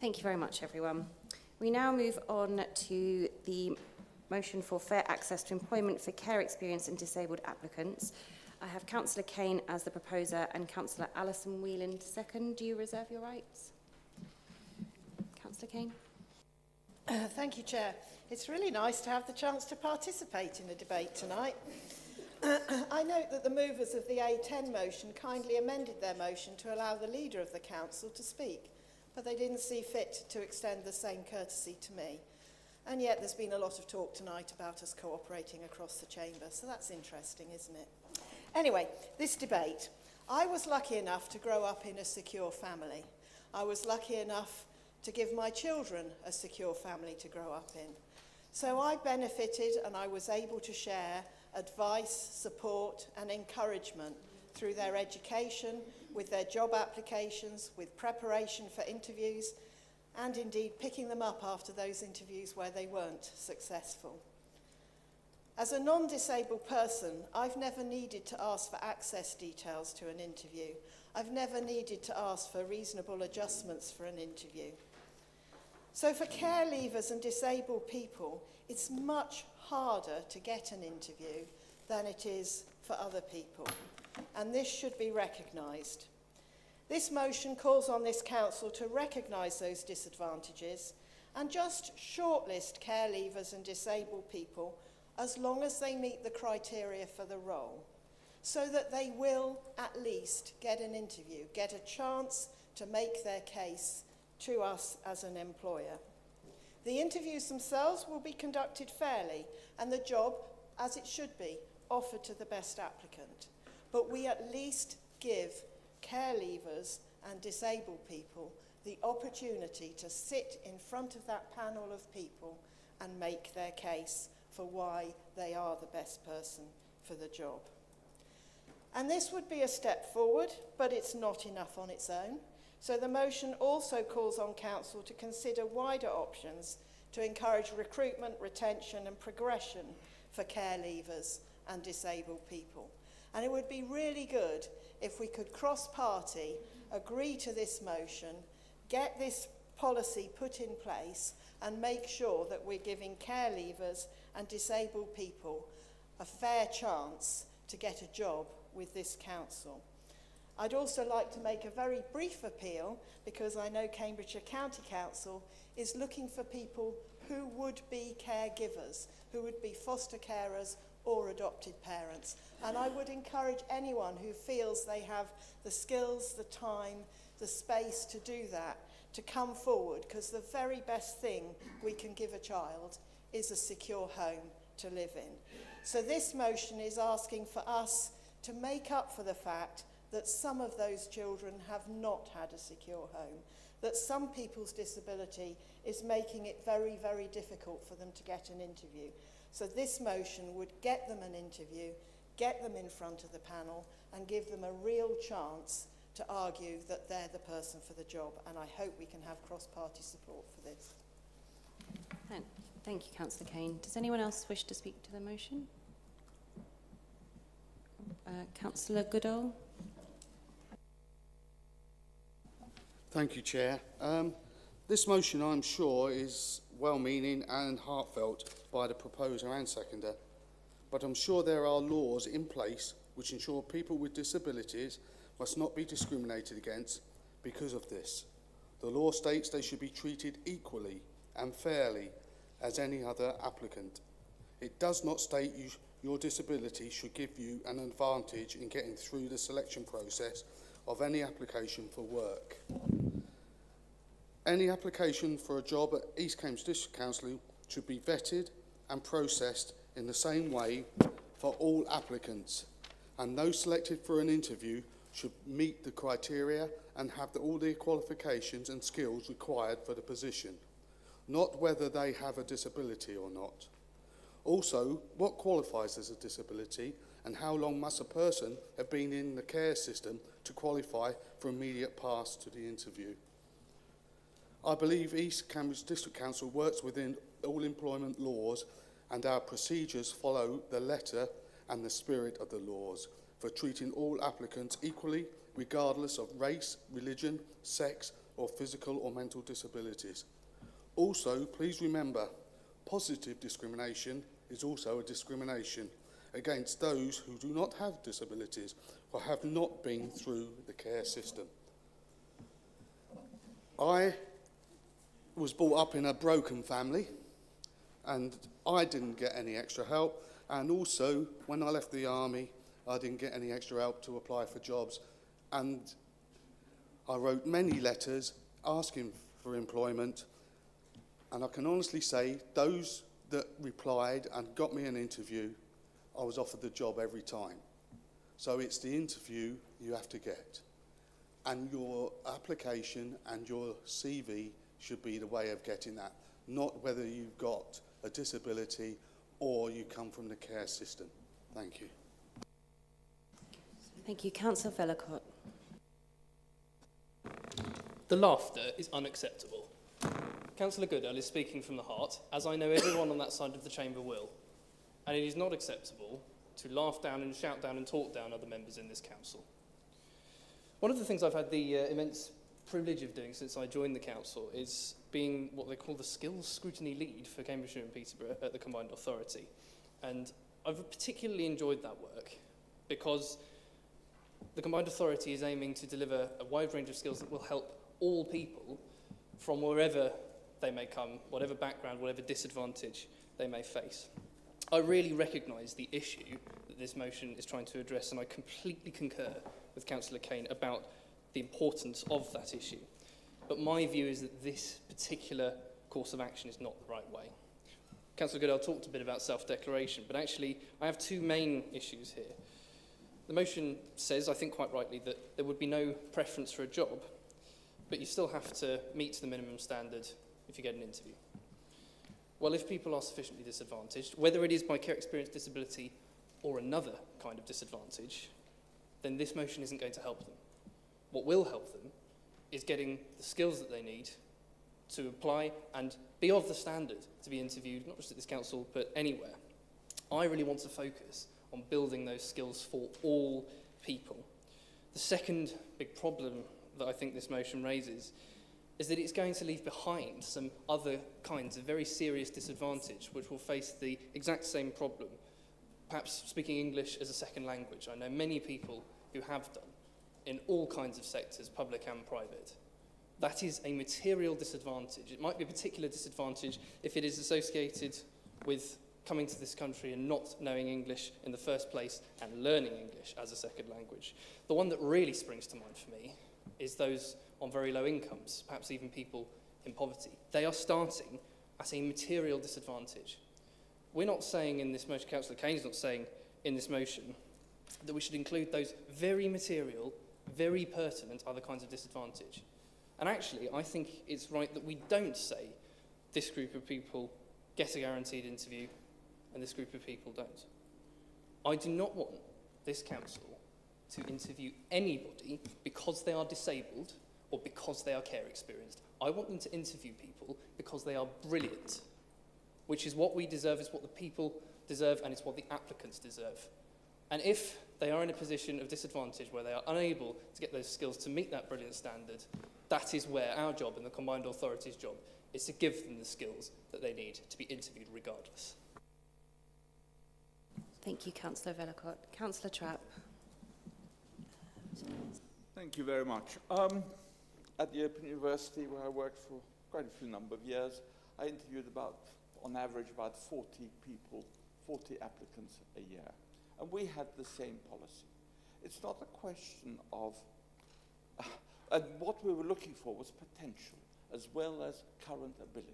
Thank you very much, everyone. We now move on to the motion for fair access to employment for care experience and disabled applicants. I have Councillor Kane as the proposer and Councillor Alison Whelan to second. Do you reserve your rights? Councillor Kane. Thank you, Chair. It's really nice to have the chance to participate in the debate tonight. I note that the movers of the A10 motion kindly amended their motion to allow the leader of the council to speak, but they didn't see fit to extend the same courtesy to me. And yet there's been a lot of talk tonight about us cooperating across the chamber, so that's interesting, isn't it? Anyway, this debate. I was lucky enough to grow up in a secure family. I was lucky enough to give my children a secure family to grow up in. So I benefited and I was able to share advice, support and encouragement through their education, with their job applications, with preparation for interviews, and indeed picking them up after those interviews where they weren't successful. As a non-disabled person, I've never needed to ask for access details to an interview. I've never needed to ask for reasonable adjustments for an interview. So for care leavers and disabled people, it's much harder to get an interview than it is for other people, and this should be recognised. This motion calls on this council to recognise those disadvantages and just shortlist care leavers and disabled people as long as they meet the criteria for the role, so that they will at least get an interview, get a chance to make their case to us as an employer. The interviews themselves will be conducted fairly and the job, as it should be, offered to the best applicant. But we at least give care leavers and disabled people the opportunity to sit in front of that panel of people and make their case for why they are the best person for the job. And this would be a step forward, but it's not enough on its own. So the motion also calls on council to consider wider options to encourage recruitment, retention and progression for care leavers and disabled people. And it would be really good if we could cross-party agree to this motion, get this policy put in place and make sure that we're giving care leavers and disabled people a fair chance to get a job with this council. I'd also like to make a very brief appeal, because I know Cambridgeshire County Council is looking for people who would be caregivers, who would be foster carers or adopted parents. And I would encourage anyone who feels they have the skills, the time, the space to do that, to come forward, because the very best thing we can give a child is a secure home to live in. So this motion is asking for us to make up for the fact that some of those children have not had a secure home, that some people's disability is making it very, very difficult for them to get an interview. So this motion would get them an interview, get them in front of the panel and give them a real chance to argue that they're the person for the job, and I hope we can have cross-party support for this. Thank you, Councillor Kane. Does anyone else wish to speak to the motion? Councillor Goodall. Thank you, Chair. This motion, I'm sure, is well-meaning and heartfelt by the proposer and seconder, but I'm sure there are laws in place which ensure people with disabilities must not be discriminated against because of this. The law states they should be treated equally and fairly as any other applicant. It does not state your disability should give you an advantage in getting through the selection process of any application for work. Any application for a job at East Cambridge District Council should be vetted and processed in the same way for all applicants, and those selected for an interview should meet the criteria and have all the qualifications and skills required for the position, not whether they have a disability or not. Also, what qualifies as a disability and how long must a person have been in the care system to qualify for immediate pass to the interview? I believe East Cambridge District Council works within all employment laws, and our procedures follow the letter and the spirit of the laws for treating all applicants equally, regardless of race, religion, sex, or physical or mental disabilities. Also, please remember, positive discrimination is also a discrimination against those who do not have disabilities or have not been through the care system. I was brought up in a broken family and I didn't get any extra help, and also when I left the army I didn't get any extra help to apply for jobs, and I wrote many letters asking for employment, and I can honestly say those that replied and got me an interview, I was offered the job every time. So it's the interview you have to get. And your application and your CV should be the way of getting that, not whether you've got a disability or you come from the care system. Thank you. Thank you. Councillor Vellacott. The laughter is unacceptable. Councillor Goodall is speaking from the heart, as I know everyone on that side of the chamber will. And it is not acceptable to laugh down and shout down and talk down other members in this council. One of the things I've had the immense privilege of doing since I joined the council is being what they call the skills scrutiny lead for Cambridgeshire and Peterborough at the Combined Authority. And I've particularly enjoyed that work because the Combined Authority is aiming to deliver a wide range of skills that will help all people from wherever they may come, whatever background, whatever disadvantage they may face. I really recognise the issue that this motion is trying to address, and I completely concur with Councillor Kane about the importance of that issue. But my view is that this particular course of action is not the right way. Councillor Goodall talked a bit about self-declaration, but actually I have two main issues here. The motion says, I think quite rightly, that there would be no preference for a job, but you still have to meet the minimum standard if you get an interview. Well, if people are sufficiently disadvantaged, whether it is by care experience disability or another kind of disadvantage, then this motion isn't going to help them. What will help them is getting the skills that they need to apply and be of the standard to be interviewed, not just at this council, but anywhere. I really want to focus on building those skills for all people. The second big problem that I think this motion raises is that it's going to leave behind some other kinds of very serious disadvantage which will face the exact same problem, perhaps speaking English as a second language. I know many people who have done in all kinds of sectors, public and private. That is a material disadvantage. It might be a particular disadvantage if it is associated with coming to this country and not knowing English in the first place and learning English as a second language. The one that really springs to mind for me is those on very low incomes, perhaps even people in poverty. They are starting at a material disadvantage. We're not saying in this motion, Councillor Kane's not saying in this motion, that we should include those very material, very pertinent other kinds of disadvantage. And actually, I think it's right that we don't say this group of people get a guaranteed interview and this group of people don't. I do not want this council to interview anybody because they are disabled or because they are care experienced. I want them to interview people because they are brilliant, which is what we deserve, it's what the people deserve, and it's what the applicants deserve. And if they are in a position of disadvantage where they are unable to get those skills to meet that brilliant standard, that is where our job and the Combined Authority's job is to give them the skills that they need to be interviewed regardless. Thank you, Councillor Vellacott. Councillor Trapp. Thank you very much. At the Open University, where I worked for quite a few number of years, I interviewed on average, about 40 people, 40 applicants a year. And we had the same policy. It's not a question of, and what we were looking for was potential, as well as current ability.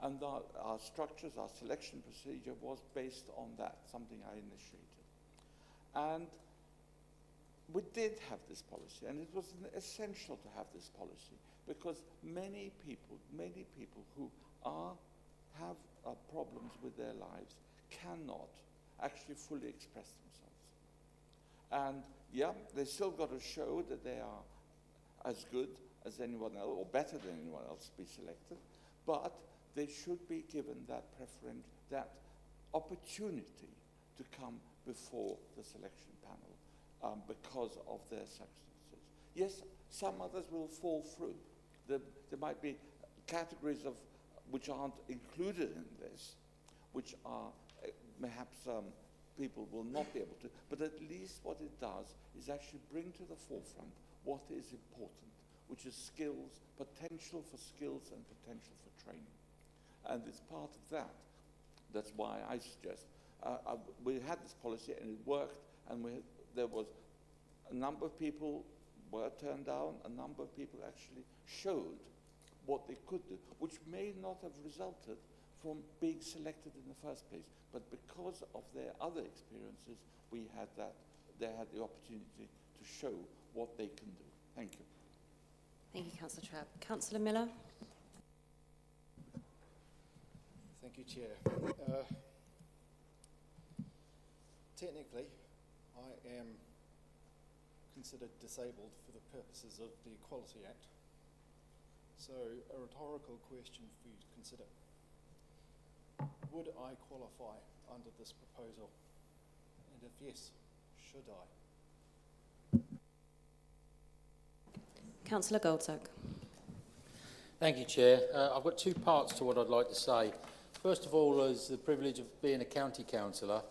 And our structures, our selection procedure was based on that, something I initiated. And we did have this policy, and it was essential to have this policy, because many people who have problems with their lives cannot actually fully express themselves. And yeah, they still got to show that they are as good as anyone else, or better than anyone else to be selected, but they should be given that preference, that opportunity to come before the selection panel because of their circumstances. Yes, some others will fall through. There might be categories of which aren't included in this, which are perhaps people will not be able to, but at least what it does is actually bring to the forefront what is important, which is skills, potential for skills and potential for training. And it's part of that. That's why I suggest, we had this policy and it worked, and there was a number of people were turned down, a number of people actually showed what they could do, which may not have resulted from being selected in the first place, but because of their other experiences, they had the opportunity to show what they can do. Thank you. Thank you, Councillor Trabb. Councillor Miller. Thank you, Chair. Technically, I am considered disabled for the purposes of the Equality Act. So, a rhetorical question for you to consider. Would I qualify under this proposal? And if yes, should I? Councillor Goldsuck. Thank you, Chair. I've got two parts to what I'd like to say. First of all, as the privilege of being a county councillor,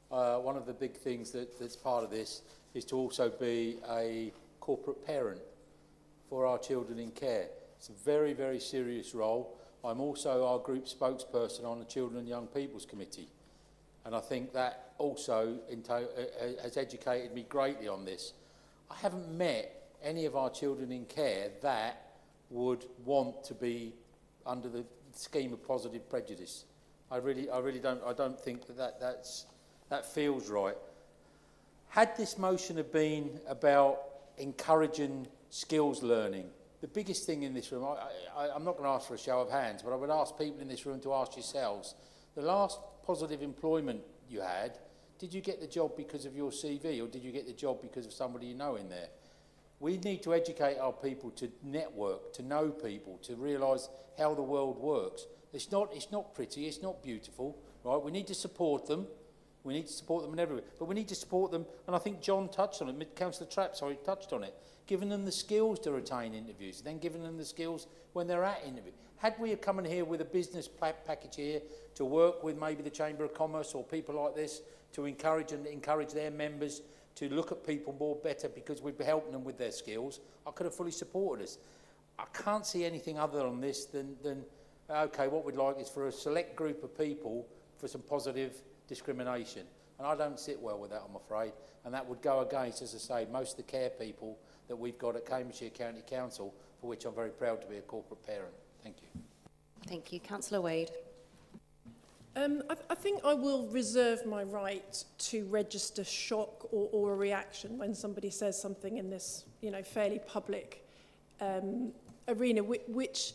one of the big things that's part of this is to also be a corporate parent for our children in care. It's a very, very serious role. I'm also our group spokesperson on the Children and Young People's Committee. And I think that also has educated me greatly on this. I haven't met any of our children in care that would want to be under the scheme of positive prejudice. I really don't. I don't think that feels right. Had this motion have been about encouraging skills learning, the biggest thing in this room, I'm not going to ask for a show of hands, but I would ask people in this room to ask yourselves, the last positive employment you had, did you get the job because of your CV, or did you get the job because of somebody you know in there? We need to educate our people to network, to know people, to realise how the world works. It's not pretty, it's not beautiful, right? We need to support them. We need to support them in every way. But we need to support them, and I think John touched on it, Councillor Trapp, touched on it, giving them the skills to retain interviews, then giving them the skills when they're at interview. Had we come in here with a business package here to work with maybe the Chamber of Commerce or people like this to encourage their members to look at people more better because we'd be helping them with their skills, I could have fully supported us. I can't see anything other on this than okay, what we'd like is for a select group of people for some positive discrimination. And I don't sit well with that, I'm afraid. And that would go against, as I say, most of the care people that we've got at Cambridgeshire County Council, for which I'm very proud to be a corporate parent. Thank you. Thank you. Councillor Wade. I think I will reserve my right to register shock or a reaction when somebody says something in this, fairly public arena, which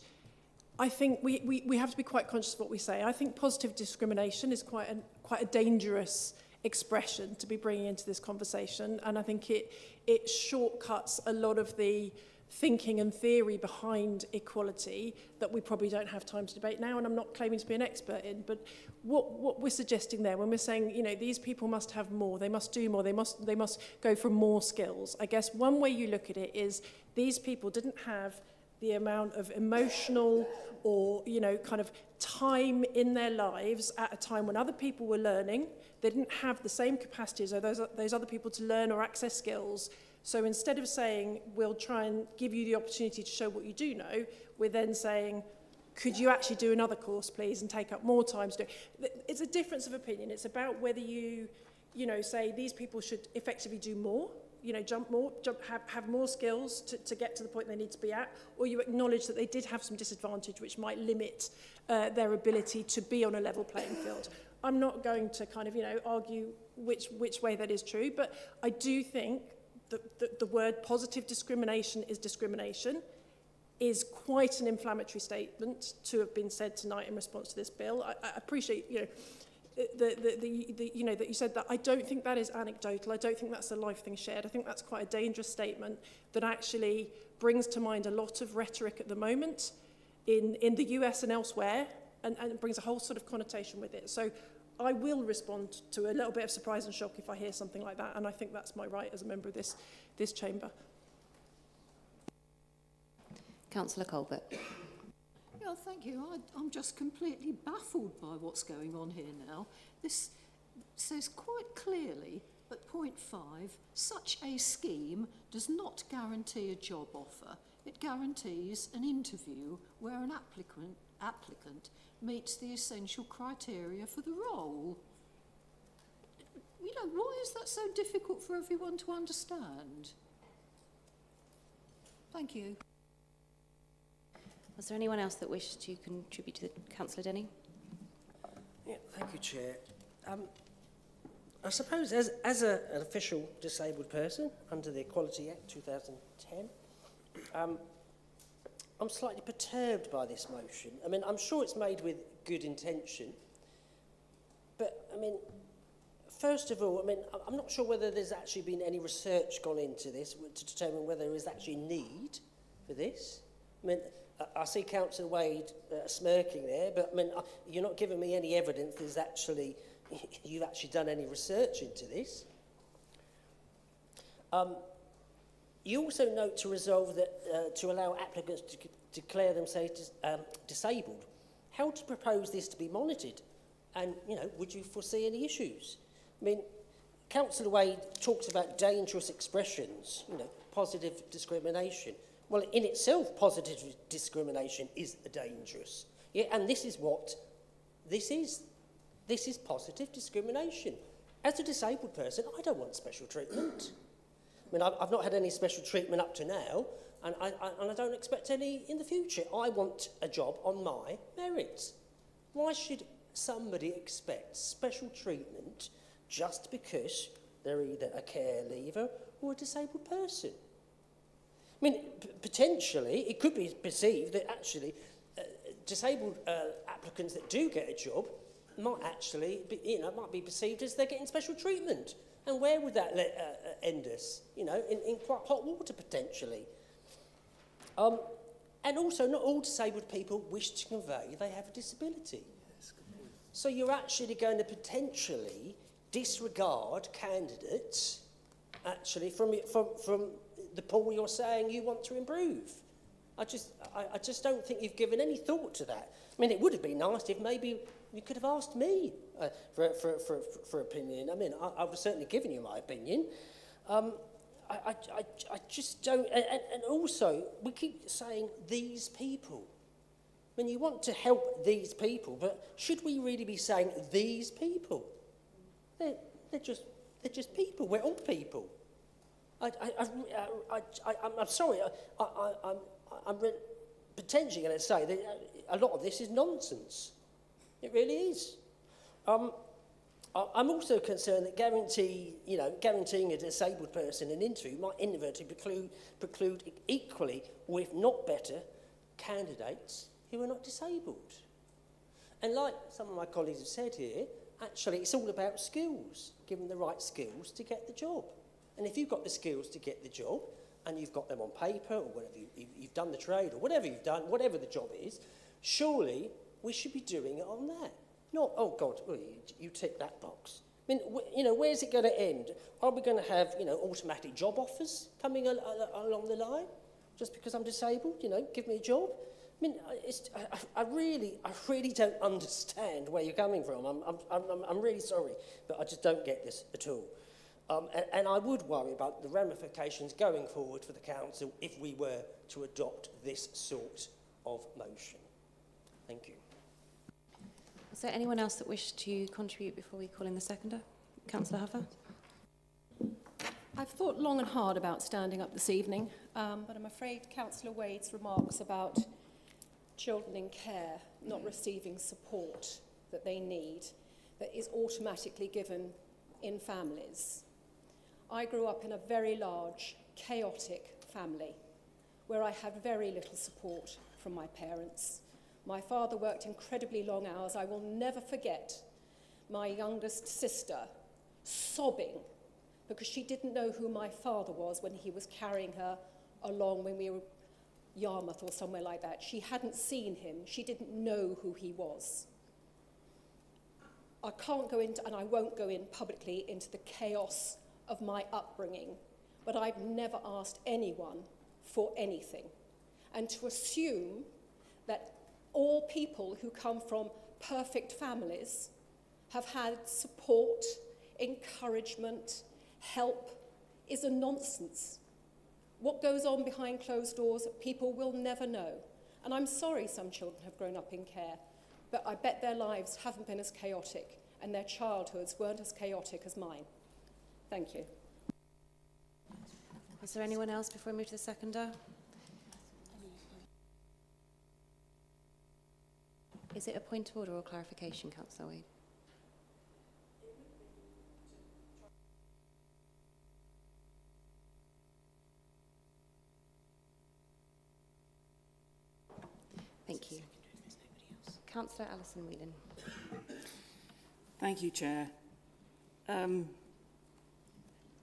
I think we have to be quite conscious of what we say. I think positive discrimination is quite a dangerous expression to be bringing into this conversation, and I think it shortcuts a lot of the thinking and theory behind equality that we probably don't have time to debate now, and I'm not claiming to be an expert in, but what we're suggesting there when we're saying, these people must have more, they must do more, they must go for more skills. I guess one way you look at it is these people didn't have the amount of emotional or, kind of time in their lives at a time when other people were learning. They didn't have the same capacity as those other people to learn or access skills. So instead of saying, we'll try and give you the opportunity to show what you do know, we're then saying, could you actually do another course, please, and take up more time to do it? It's a difference of opinion. It's about whether you say these people should effectively do more, have more skills to get to the point they need to be at, or you acknowledge that they did have some disadvantage which might limit their ability to be on a level playing field. I'm not going to kind of, argue which way that is true, but I do think that the word positive discrimination is quite an inflammatory statement to have been said tonight in response to this bill. I appreciate, that you said that. I don't think that is anecdotal. I don't think that's a life thing shared. I think that's quite a dangerous statement that actually brings to mind a lot of rhetoric at the moment in the US and elsewhere, and brings a whole sort of connotation with it. So I will respond to a little bit of surprise and shock if I hear something like that, and I think that's my right as a member of this chamber. Councillor Colbert. Yeah, thank you. I'm just completely baffled by what's going on here now. This says quite clearly at point 5, such a scheme does not guarantee a job offer. It guarantees an interview where an applicant meets the essential criteria for the role. You know, why is that so difficult for everyone to understand? Thank you. Was there anyone else that wished to contribute to Councillor Denny? Yeah, thank you, Chair. I suppose as an official disabled person under the Equality Act 2010, I'm slightly perturbed by this motion. I mean, I'm sure it's made with good intention, but, I mean, first of all, I mean, I'm not sure whether there's actually been any research gone into this to determine whether there is actually need for this. I mean, I see Councillor Wade smirking there, but, I mean, you're not giving me any evidence there's actually, you've actually done any research into this. You also note to resolve that to allow applicants to declare themselves disabled. How to propose this to be monitored? And, you know, would you foresee any issues? I mean, Councillor Wade talks about dangerous expressions, you know, positive discrimination. Well, in itself, positive discrimination is dangerous. Yeah, and this is what this is. This is positive discrimination. As a disabled person, I don't want special treatment. I mean, I've not had any special treatment up to now, and I don't expect any in the future. I want a job on my merits. Why should somebody expect special treatment just because they're either a care leaver or a disabled person? I mean, potentially, it could be perceived that actually disabled applicants that do get a job might actually be, you know, might be perceived as they're getting special treatment. And where would that end us? You know, in quite hot water, potentially. And also, not all disabled people wish to convey they have a disability. So you're actually going to potentially disregard candidates, actually, from the pool you're saying you want to improve. I just don't think you've given any thought to that. I mean, it would have been nice if maybe you could have asked me for opinion. I mean, I was certainly giving you my opinion. I just don't... And also, we keep saying these people. I mean, you want to help these people, but should we really be saying these people? They're just people. We're all people. I'm sorry. I'm potentially going to say that a lot of this is nonsense. It really is. I'm also concerned that guaranteeing a disabled person an interview might inadvertently preclude equally, or if not better, candidates who are not disabled. And like some of my colleagues have said here, actually it's all about skills, given the right skills to get the job. And if you've got the skills to get the job, and you've got them on paper, or whatever you've done the trade, or whatever you've done, whatever the job is, surely we should be doing it on that. Not, oh God, well, you tick that box. I mean, you know, where's it going to end? Are we going to have, you know, automatic job offers coming along the line? Just because I'm disabled, you know, give me a job? I mean, I really don't understand where you're coming from. I'm really sorry, but I just don't get this at all. And I would worry about the ramifications going forward for the council if we were to adopt this sort of motion. Thank you. Is there anyone else that wished to contribute before we call in the seconder? Councillor Huffer? I've thought long and hard about standing up this evening, but I'm afraid Councillor Wade's remarks about children in care not receiving support that they need, that is automatically given in families. I grew up in a very large, chaotic family where I had very little support from my parents. My father worked incredibly long hours. I will never forget my youngest sister sobbing because she didn't know who my father was when he was carrying her along when we were Yarmouth or somewhere like that. She hadn't seen him. She didn't know who he was. I can't go into, and I won't go in publicly into the chaos of my upbringing, but I've never asked anyone for anything. and to assume that all people who come from perfect families have had support, encouragement, help is a nonsense. What goes on behind closed doors, people will never know. And I'm sorry some children have grown up in care, but I bet their lives haven't been as chaotic and their childhoods weren't as chaotic as mine. Thank you. Is there anyone else before we move to the seconder? Is it a point of order or clarification, Councillor Wade? Thank you. Councillor Alison Whelan. Thank you, Chair.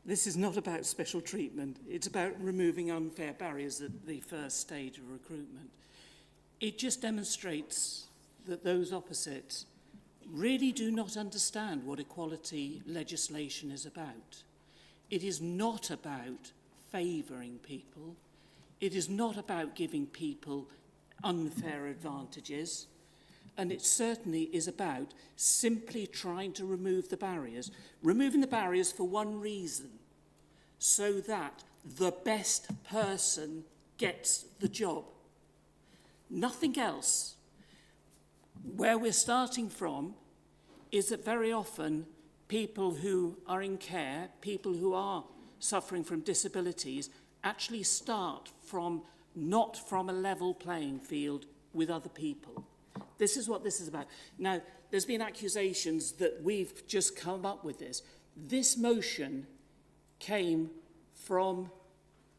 This is not about special treatment. It's about removing unfair barriers at the first stage of recruitment. It just demonstrates that those opposite really do not understand what equality legislation is about. It is not about favouring people. It is not about giving people unfair advantages. And it certainly is about simply trying to remove the barriers. Removing the barriers for one reason, so that the best person gets the job. Nothing else. Where we're starting from is that very often people who are in care, people who are suffering from disabilities, actually start from not from a level playing field with other people. This is what this is about. Now, there's been accusations that we've just come up with this. This motion came from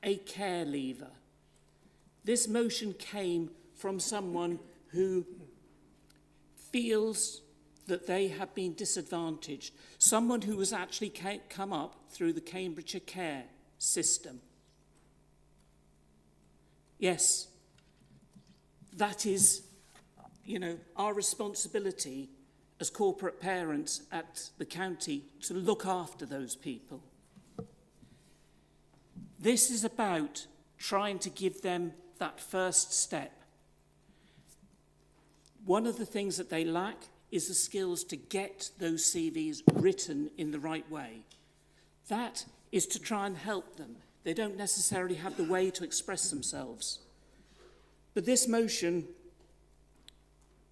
a care leaver. This motion came from someone who feels that they have been disadvantaged, someone who has actually come up through the Cambridgeshire care system. Yes, that is, our responsibility as corporate parents at the county to look after those people. This is about trying to give them that first step. One of the things that they lack is the skills to get those CVs written in the right way. That is to try and help them. They don't necessarily have the way to express themselves. But this motion,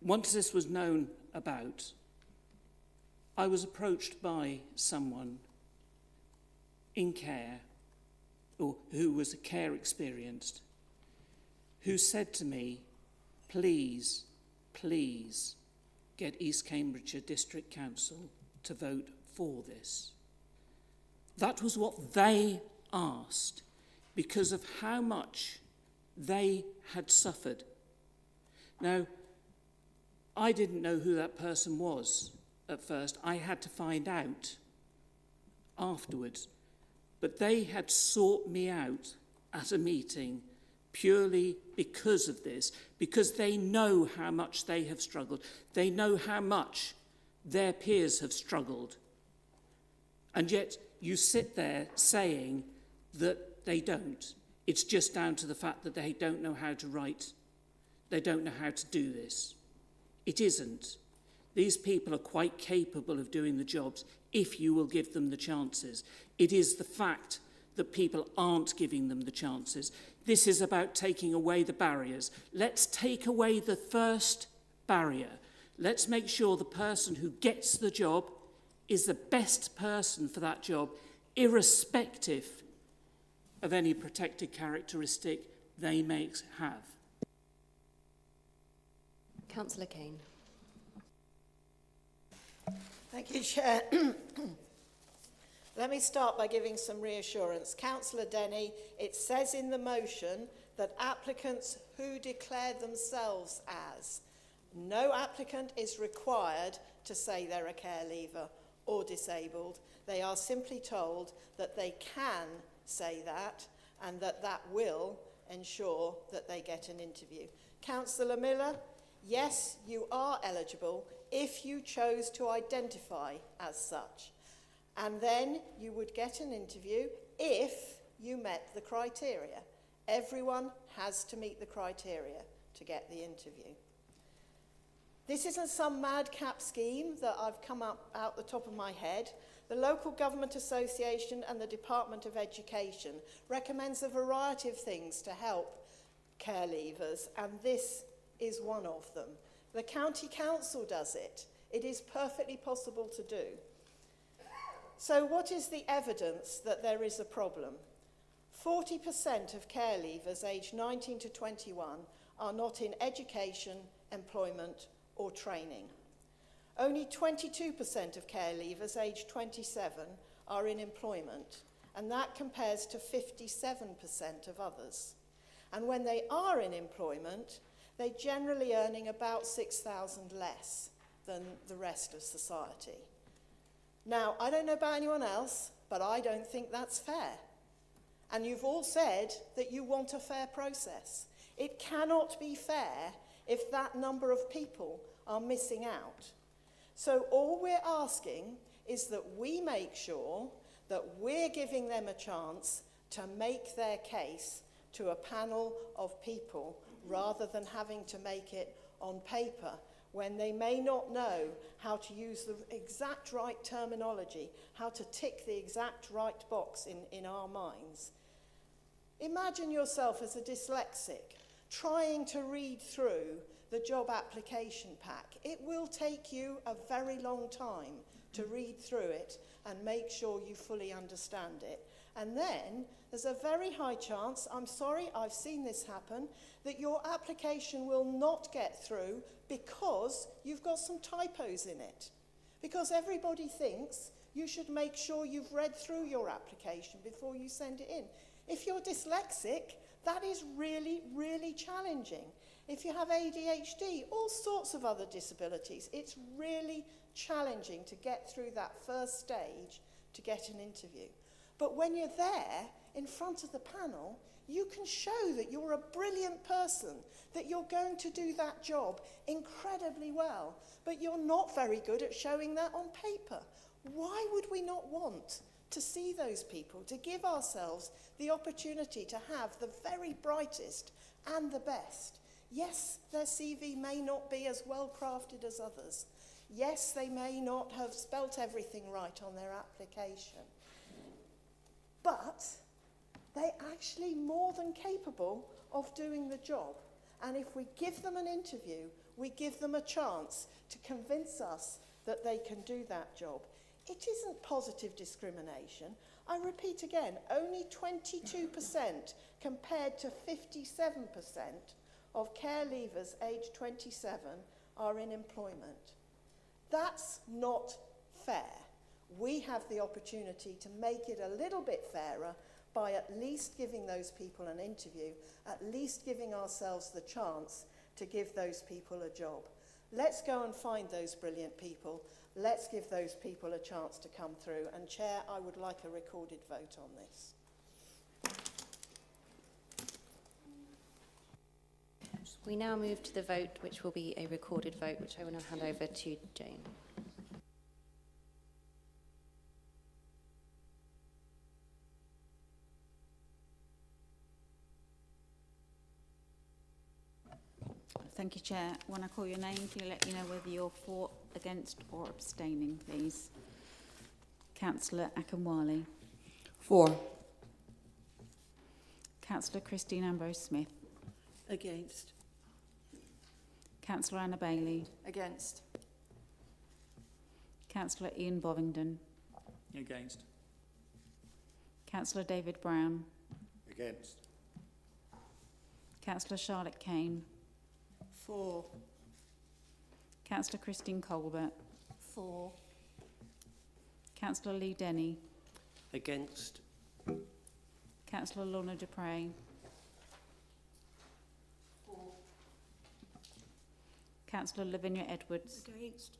once this was known about, I was approached by someone in care, or who was care experienced, who said to me, please, please get East Cambridgeshire District Council to vote for this. That was what they asked because of how much they had suffered. Now, I didn't know who that person was at first. I had to find out afterwards. But they had sought me out at a meeting purely because of this, because they know how much they have struggled. They know how much their peers have struggled. And yet you sit there saying that they don't. It's just down to the fact that they don't know how to write. They don't know how to do this. It isn't. These people are quite capable of doing the jobs if you will give them the chances. It is the fact that people aren't giving them the chances. This is about taking away the barriers. Let's take away the first barrier. Let's make sure the person who gets the job is the best person for that job, irrespective of any protected characteristic they may have. Councillor Kane. Thank you, Chair. Let me start by giving some reassurance. Councillor Denny, it says in the motion that applicants who declare themselves as, no applicant is required to say they're a care leaver or disabled. They are simply told that they can say that and that that will ensure that they get an interview. Councillor Miller, yes, you are eligible if you chose to identify as such. And then you would get an interview if you met the criteria. Everyone has to meet the criteria to get the interview. This isn't some madcap scheme that I've come up out the top of my head. The Local Government Association and the Department of Education recommends a variety of things to help care leavers, and this is one of them. The County Council does it. It is perfectly possible to do. So what is the evidence that there is a problem? 40% of care leavers aged 19 to 21 are not in education, employment, or training. Only 22% of care leavers aged 27 are in employment, and that compares to 57% of others. And when they are in employment, they're generally earning about 6,000 less than the rest of society. Now, I don't know about anyone else, but I don't think that's fair. And you've all said that you want a fair process. It cannot be fair if that number of people are missing out. So all we're asking is that we make sure that we're giving them a chance to make their case to a panel of people rather than having to make it on paper when they may not know how to use the exact right terminology, how to tick the exact right box in our minds. Imagine yourself as a dyslexic trying to read through the job application pack. It will take you a very long time to read through it and make sure you fully understand it. And then there's a very high chance, I'm sorry, I've seen this happen, that your application will not get through because you've got some typos in it. Because everybody thinks you should make sure you've read through your application before you send it in. If you're dyslexic, that is really, really challenging. If you have ADHD, all sorts of other disabilities, it's really challenging to get through that first stage to get an interview. But when you're there in front of the panel, you can show that you're a brilliant person, that you're going to do that job incredibly well, but you're not very good at showing that on paper. Why would we not want to see those people, to give ourselves the opportunity to have the very brightest and the best? Yes, their CV may not be as well crafted as others. Yes, they may not have spelt everything right on their application. But they're actually more than capable of doing the job. And if we give them an interview, we give them a chance to convince us that they can do that job. It isn't positive discrimination. I repeat again, only 22% compared to 57% of care leavers aged 27 are in employment. That's not fair. We have the opportunity to make it a little bit fairer by at least giving those people an interview, at least giving ourselves the chance to give those people a job. Let's go and find those brilliant people. Let's give those people a chance to come through. And Chair, I would like a recorded vote on this. We now move to the vote, which will be a recorded vote, which I will now hand over to Jane. Thank you, Chair. When I call your name, can you let me know whether you're for, against or abstaining, please? Councillor Akinwale. For. Councillor Christine Ambrose-Smith. Against. Councillor Anna Bailey. Against. Councillor Ian Bovingdon. Against. Councillor David Brown. Against. Councillor Charlotte Kane. For. Councillor Christine Colbert. For. Councillor Lee Denny. Against. Councillor Lorna Dupre. For. Councillor Lavinia Edwards. Against.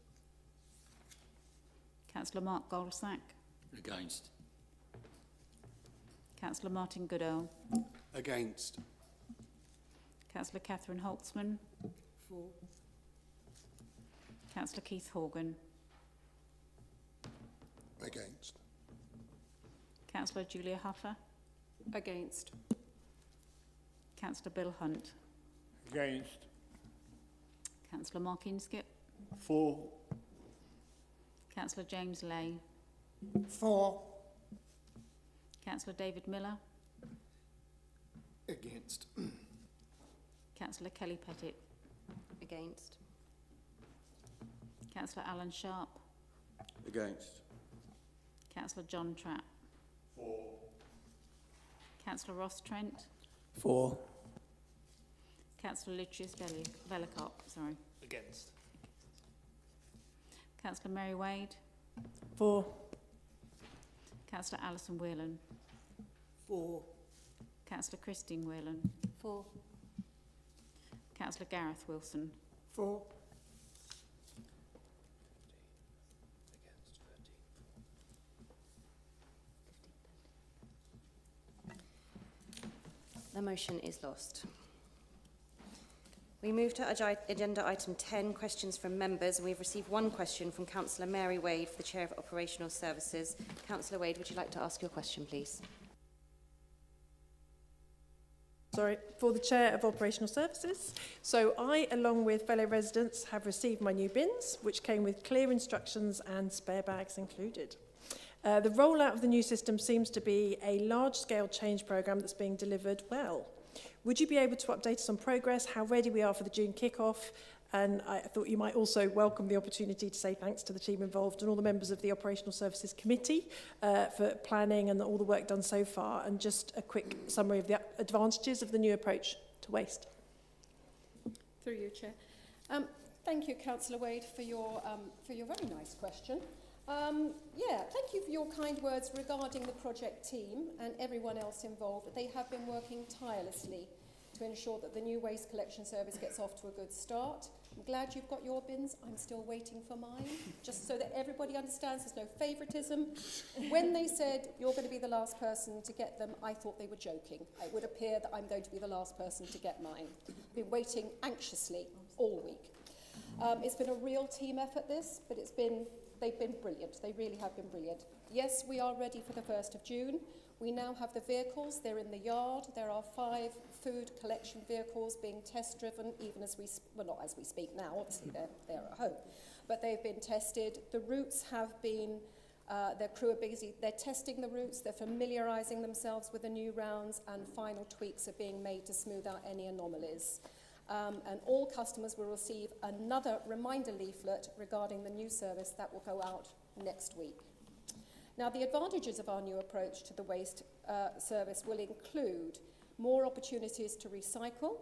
Councillor Mark Goldsack. Against. Councillor Martin Goodall. Against. Councillor Catherine Holtzman. For. Councillor Keith Horgan. Against. Councillor Julia Huffer. Against. Councillor Bill Hunt. Against. Councillor Mark Inskip. For. Councillor James Lay. For. Councillor David Miller. Against. Councillor Kelly Pettit. Against. Councillor Alan Sharp. Against. Councillor John Trapp. For. Councillor Ross Trent. For. Councillor Lucius Vellacock. Sorry. Against. Councillor Mary Wade. For. Councillor Alison Whelan. For. Councillor Christine Whelan. For. Councillor Gareth Wilson. For. The motion is lost. We move to agenda item 10, questions from members, and we've received one question from Councillor Mary Wade for the Chair of Operational Services. Councillor Wade, would you like to ask your question, please? Sorry, for the Chair of Operational Services. So I, along with fellow residents, have received my new bins, which came with clear instructions and spare bags included. The rollout of the new system seems to be a large-scale change programme that's being delivered well. Would you be able to update us on progress, how ready we are for the June kick-off? And I thought you might also welcome the opportunity to say thanks to the team involved and all the members of the Operational Services Committee for planning and all the work done so far, and just a quick summary of the advantages of the new approach to waste. Through you, Chair. Thank you, Councillor Wade, for your very nice question. Thank you for your kind words regarding the project team and everyone else involved. They have been working tirelessly to ensure that the new waste collection service gets off to a good start. I'm glad you've got your bins. I'm still waiting for mine, just so that everybody understands there's no favouritism. When they said you're going to be the last person to get them, I thought they were joking. It would appear that I'm going to be the last person to get mine. I've been waiting anxiously all week. It's been a real team effort, this, but they've been brilliant. They really have been brilliant. Yes, we are ready for the 1st of June. We now have the vehicles. They're in the yard. There are 5 food collection vehicles being test-driven, even as not as we speak now. Obviously, they're at home. But they've been tested. The routes have been, their crew are busy. They're testing the routes. They're familiarising themselves with the new rounds, and final tweaks are being made to smooth out any anomalies. And all customers will receive another reminder leaflet regarding the new service that will go out next week. Now, the advantages of our new approach to the waste service will include more opportunities to recycle,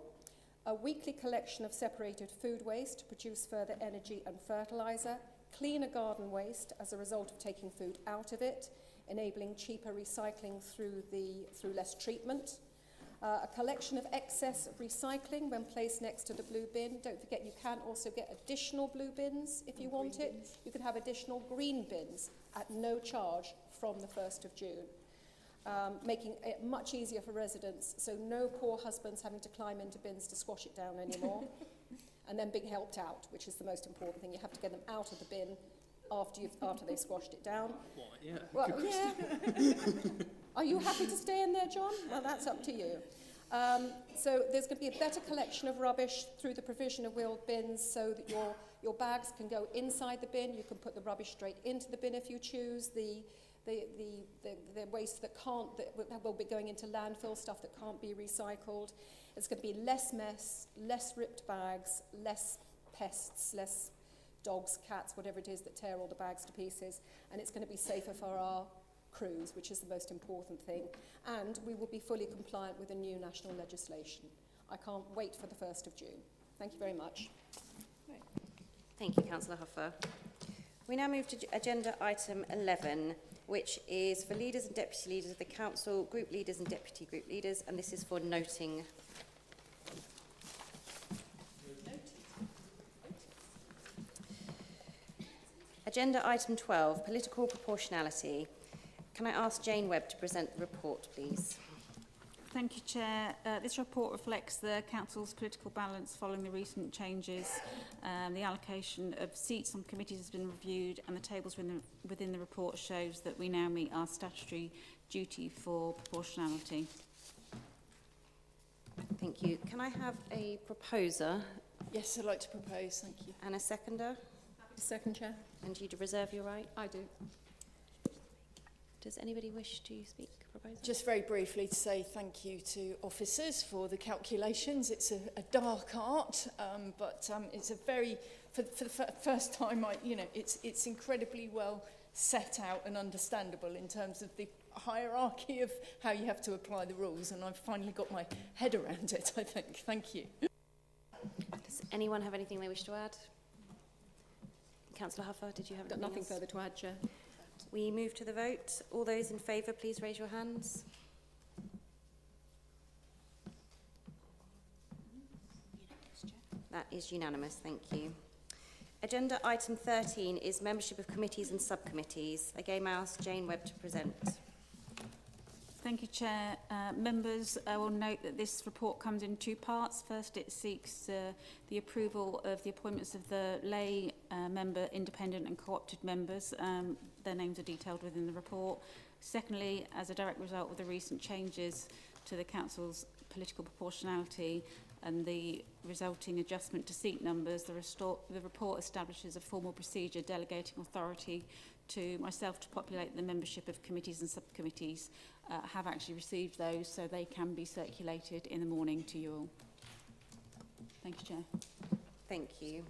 a weekly collection of separated food waste to produce further energy and fertiliser, cleaner garden waste as a result of taking food out of it, enabling cheaper recycling through less treatment, a collection of excess recycling when placed next to the blue bin. Don't forget, you can also get additional blue bins if you want it. You can have additional green bins at no charge from the 1st of June, making it much easier for residents, so no poor husbands having to climb into bins to squash it down anymore, and then being helped out, which is the most important thing. You have to get them out of the bin after they've squashed it down. Yeah. Well, yeah. Are you happy to stay in there, John? Well, that's up to you. So there's going to be a better collection of rubbish through the provision of wheeled bins, so that your bags can go inside the bin. You can put the rubbish straight into the bin if you choose. The waste that will be going into landfill, stuff that can't be recycled. It's going to be less mess, less ripped bags, less pests, less dogs, cats, whatever it is that tear all the bags to pieces, and it's going to be safer for our crews, which is the most important thing, and we will be fully compliant with the new national legislation. I can't wait for the 1st of June. Thank you very much. Right. Thank you, Councillor Huffer. We now move to agenda item 11, which is for leaders and deputy leaders of the council, group leaders and deputy group leaders, and this is for noting. Agenda item 12, political proportionality. Can I ask Jane Webb to present the report, please? Thank you, Chair. This report reflects the Council's political balance following the recent changes. The allocation of seats on committees has been reviewed, and the tables within the report shows that we now meet our statutory duty for proportionality. Thank you. Can I have a proposer? Yes, I'd like to propose, thank you. And a seconder? Happy to second, Chair. And you to reserve your right? I do. Does anybody wish to speak? Proposer? Just very briefly to say thank you to officers for the calculations. It's a dark art, but it's a very, for the first time, it's incredibly well set out and understandable in terms of the hierarchy of how you have to apply the rules, and I've finally got my head around it, I think. Thank you. Does anyone have anything they wish to add? Councillor Huffer, did you have anything Nothing else? further to add, Chair. We move to the vote. All those in favour, please raise your hands. That is unanimous, thank you. Agenda item 13 is membership of committees and subcommittees. Again, I ask Jane Webb to present. Thank you, Chair. Members will note that this report comes in two parts. First, it seeks the approval of the appointments of the lay member, independent and co-opted members. Their names are detailed within the report. Secondly, as a direct result of the recent changes to the Council's political proportionality and the resulting adjustment to seat numbers, the report establishes a formal procedure delegating authority to myself to populate the membership of committees and subcommittees. Have actually received those, so they can be circulated in the morning to you all. Thank you, Chair. Thank you.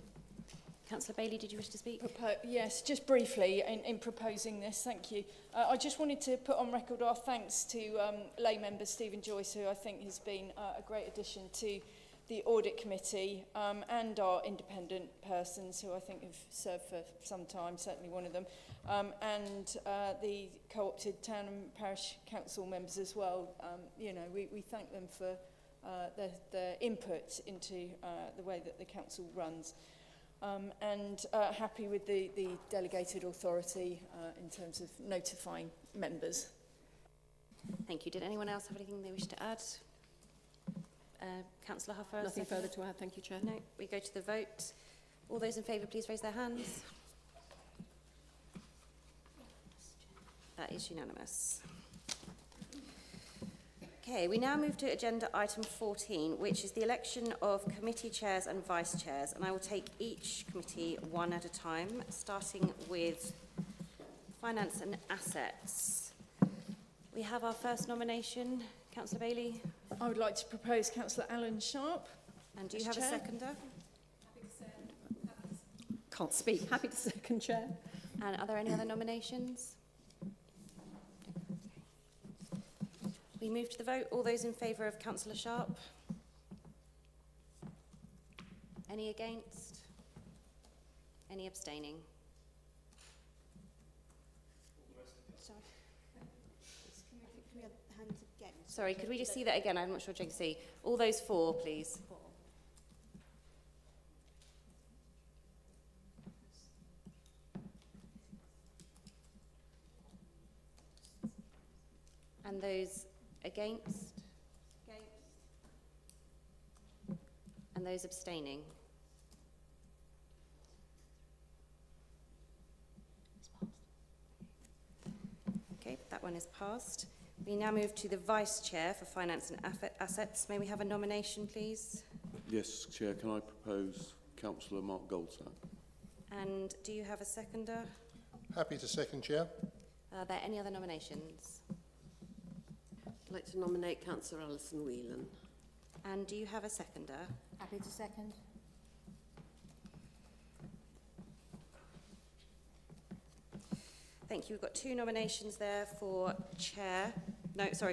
Councillor Bailey, did you wish to speak? Yes, just briefly in proposing this, thank you. I just wanted to put on record our thanks to lay member Stephen Joyce, who I think has been a great addition to the Audit Committee, and our independent persons who I think have served for some time, certainly one of them, and the co-opted town and parish council members as well. We thank them for their input into the way that the council runs. And happy with the delegated authority in terms of notifying members. Thank you. Did anyone else have anything they wish to add? Councillor Huffer? Nothing further to add, thank you, Chair. No, we go to the vote. All those in favour, please raise their hands. That is unanimous. Okay, we now move to agenda item 14, which is the election of committee chairs and vice chairs, and I will take each committee one at a time, starting with finance and assets. We have our first nomination. Councillor Bailey. I would like to propose Councillor Alan Sharp. And do you have a seconder? Can't speak. Happy to second, Chair. And are there any other nominations? We move to the vote. All those in favour of Councillor Sharp? Any against? Any abstaining? Sorry, could we just see that again? I'm not sure Jane can see. All those four, please. And those against? And those abstaining? Okay, that one is passed. We now move to the Vice Chair for Finance and Assets. May we have a nomination, please? Yes, Chair, can I propose Councillor Mark Goldsack? And do you have a seconder? Happy to second, Chair. Are there any other nominations? I'd like to nominate Councillor Alison Whelan. And do you have a seconder? Happy to second. Thank you. We've got two nominations there for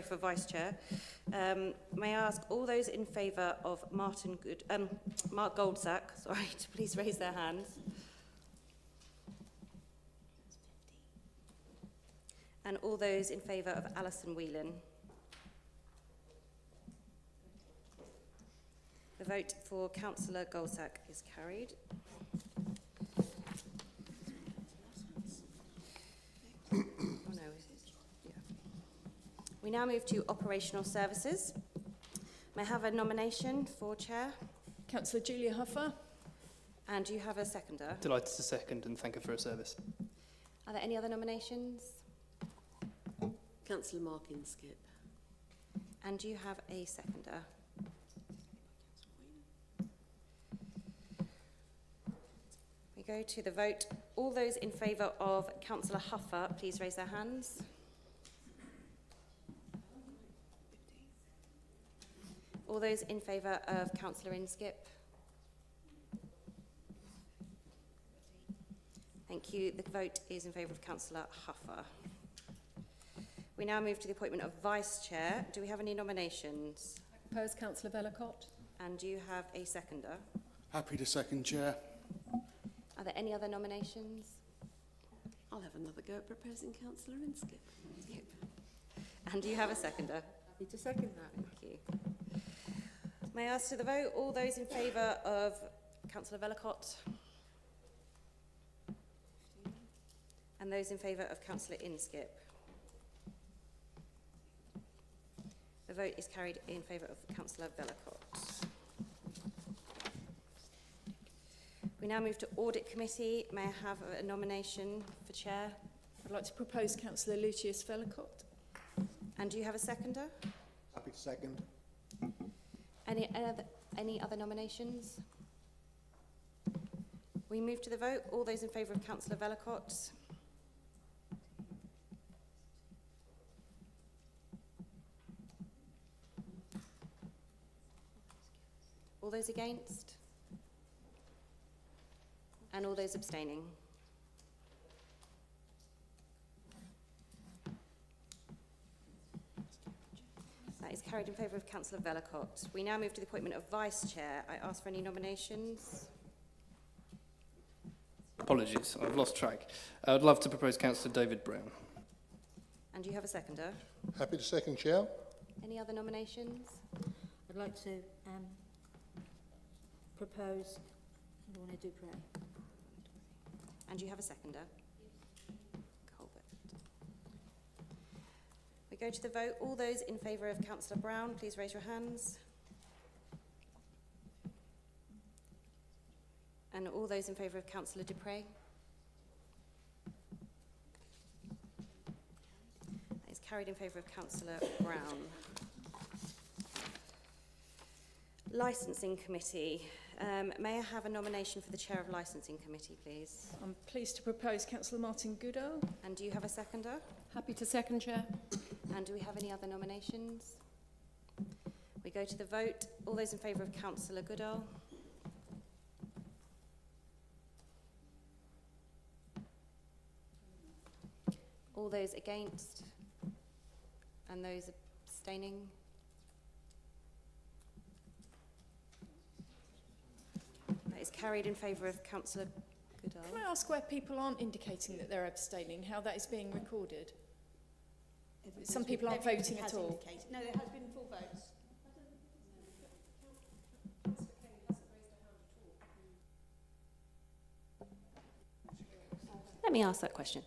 for Vice Chair. May I ask all those in favour of Mark Goldsack, to please raise their hands. And all those in favour of Alison Whelan. The vote for Councillor Goldsack is carried. We now move to operational services. May I have a nomination for Chair? Councillor Julia Huffer. And do you have a seconder? Delighted to second and thank her for her service. Are there any other nominations? Councillor Mark Inskip. And do you have a seconder? go to the vote. All those in favour of Councillor Huffer, please raise their hands. All those in favour of Councillor Inskip? Thank you. The vote is in favour of Councillor Huffer. We now move to the appointment of Vice Chair. Do we have any nominations? I propose Councillor Vellacott. And do you have a seconder? Happy to second, Chair. Are there any other nominations? I'll have another go at proposing Councillor Inskip. And do you have a seconder? Happy to second that. Thank you. May I ask to the vote all those in favour of Councillor Vellacott? And those in favour of Councillor Inskip? The vote is carried in favour of Councillor Vellacott. We now move to Audit Committee. May I have a nomination for Chair? I'd like to propose Councillor Lucius Vellacott. And do you have a seconder? Happy to second. Any other nominations? We move to the vote. All those in favour of Councillor Vellacott? All those against? And all those abstaining? That is carried in favour of Councillor Vellacott. We now move to the appointment of Vice Chair. I ask for any nominations. Apologies, I've lost track. I'd love to propose Councillor David Brown. And do you have a seconder? Happy to second, Chair. Any other nominations? I'd like to propose Lorna Dupre. And do you have a seconder? Colbert. We go to the vote. All those in favour of Councillor Brown, please raise your hands. And all those in favour of Councillor Dupre? That is carried in favour of Councillor Brown. Licensing Committee. May I have a nomination for the Chair of Licensing Committee, please? I'm pleased to propose Councillor Martin Goodall. And do you have a seconder? Happy to second, Chair. And do we have any other nominations? We go to the vote. All those in favour of Councillor Goodall? All those against? And those abstaining? That is carried in favour of Councillor Goodall. Can I ask where people aren't indicating that they're abstaining, how that is being recorded? Some people aren't voting at all. No, there has been full votes. Let me ask that question.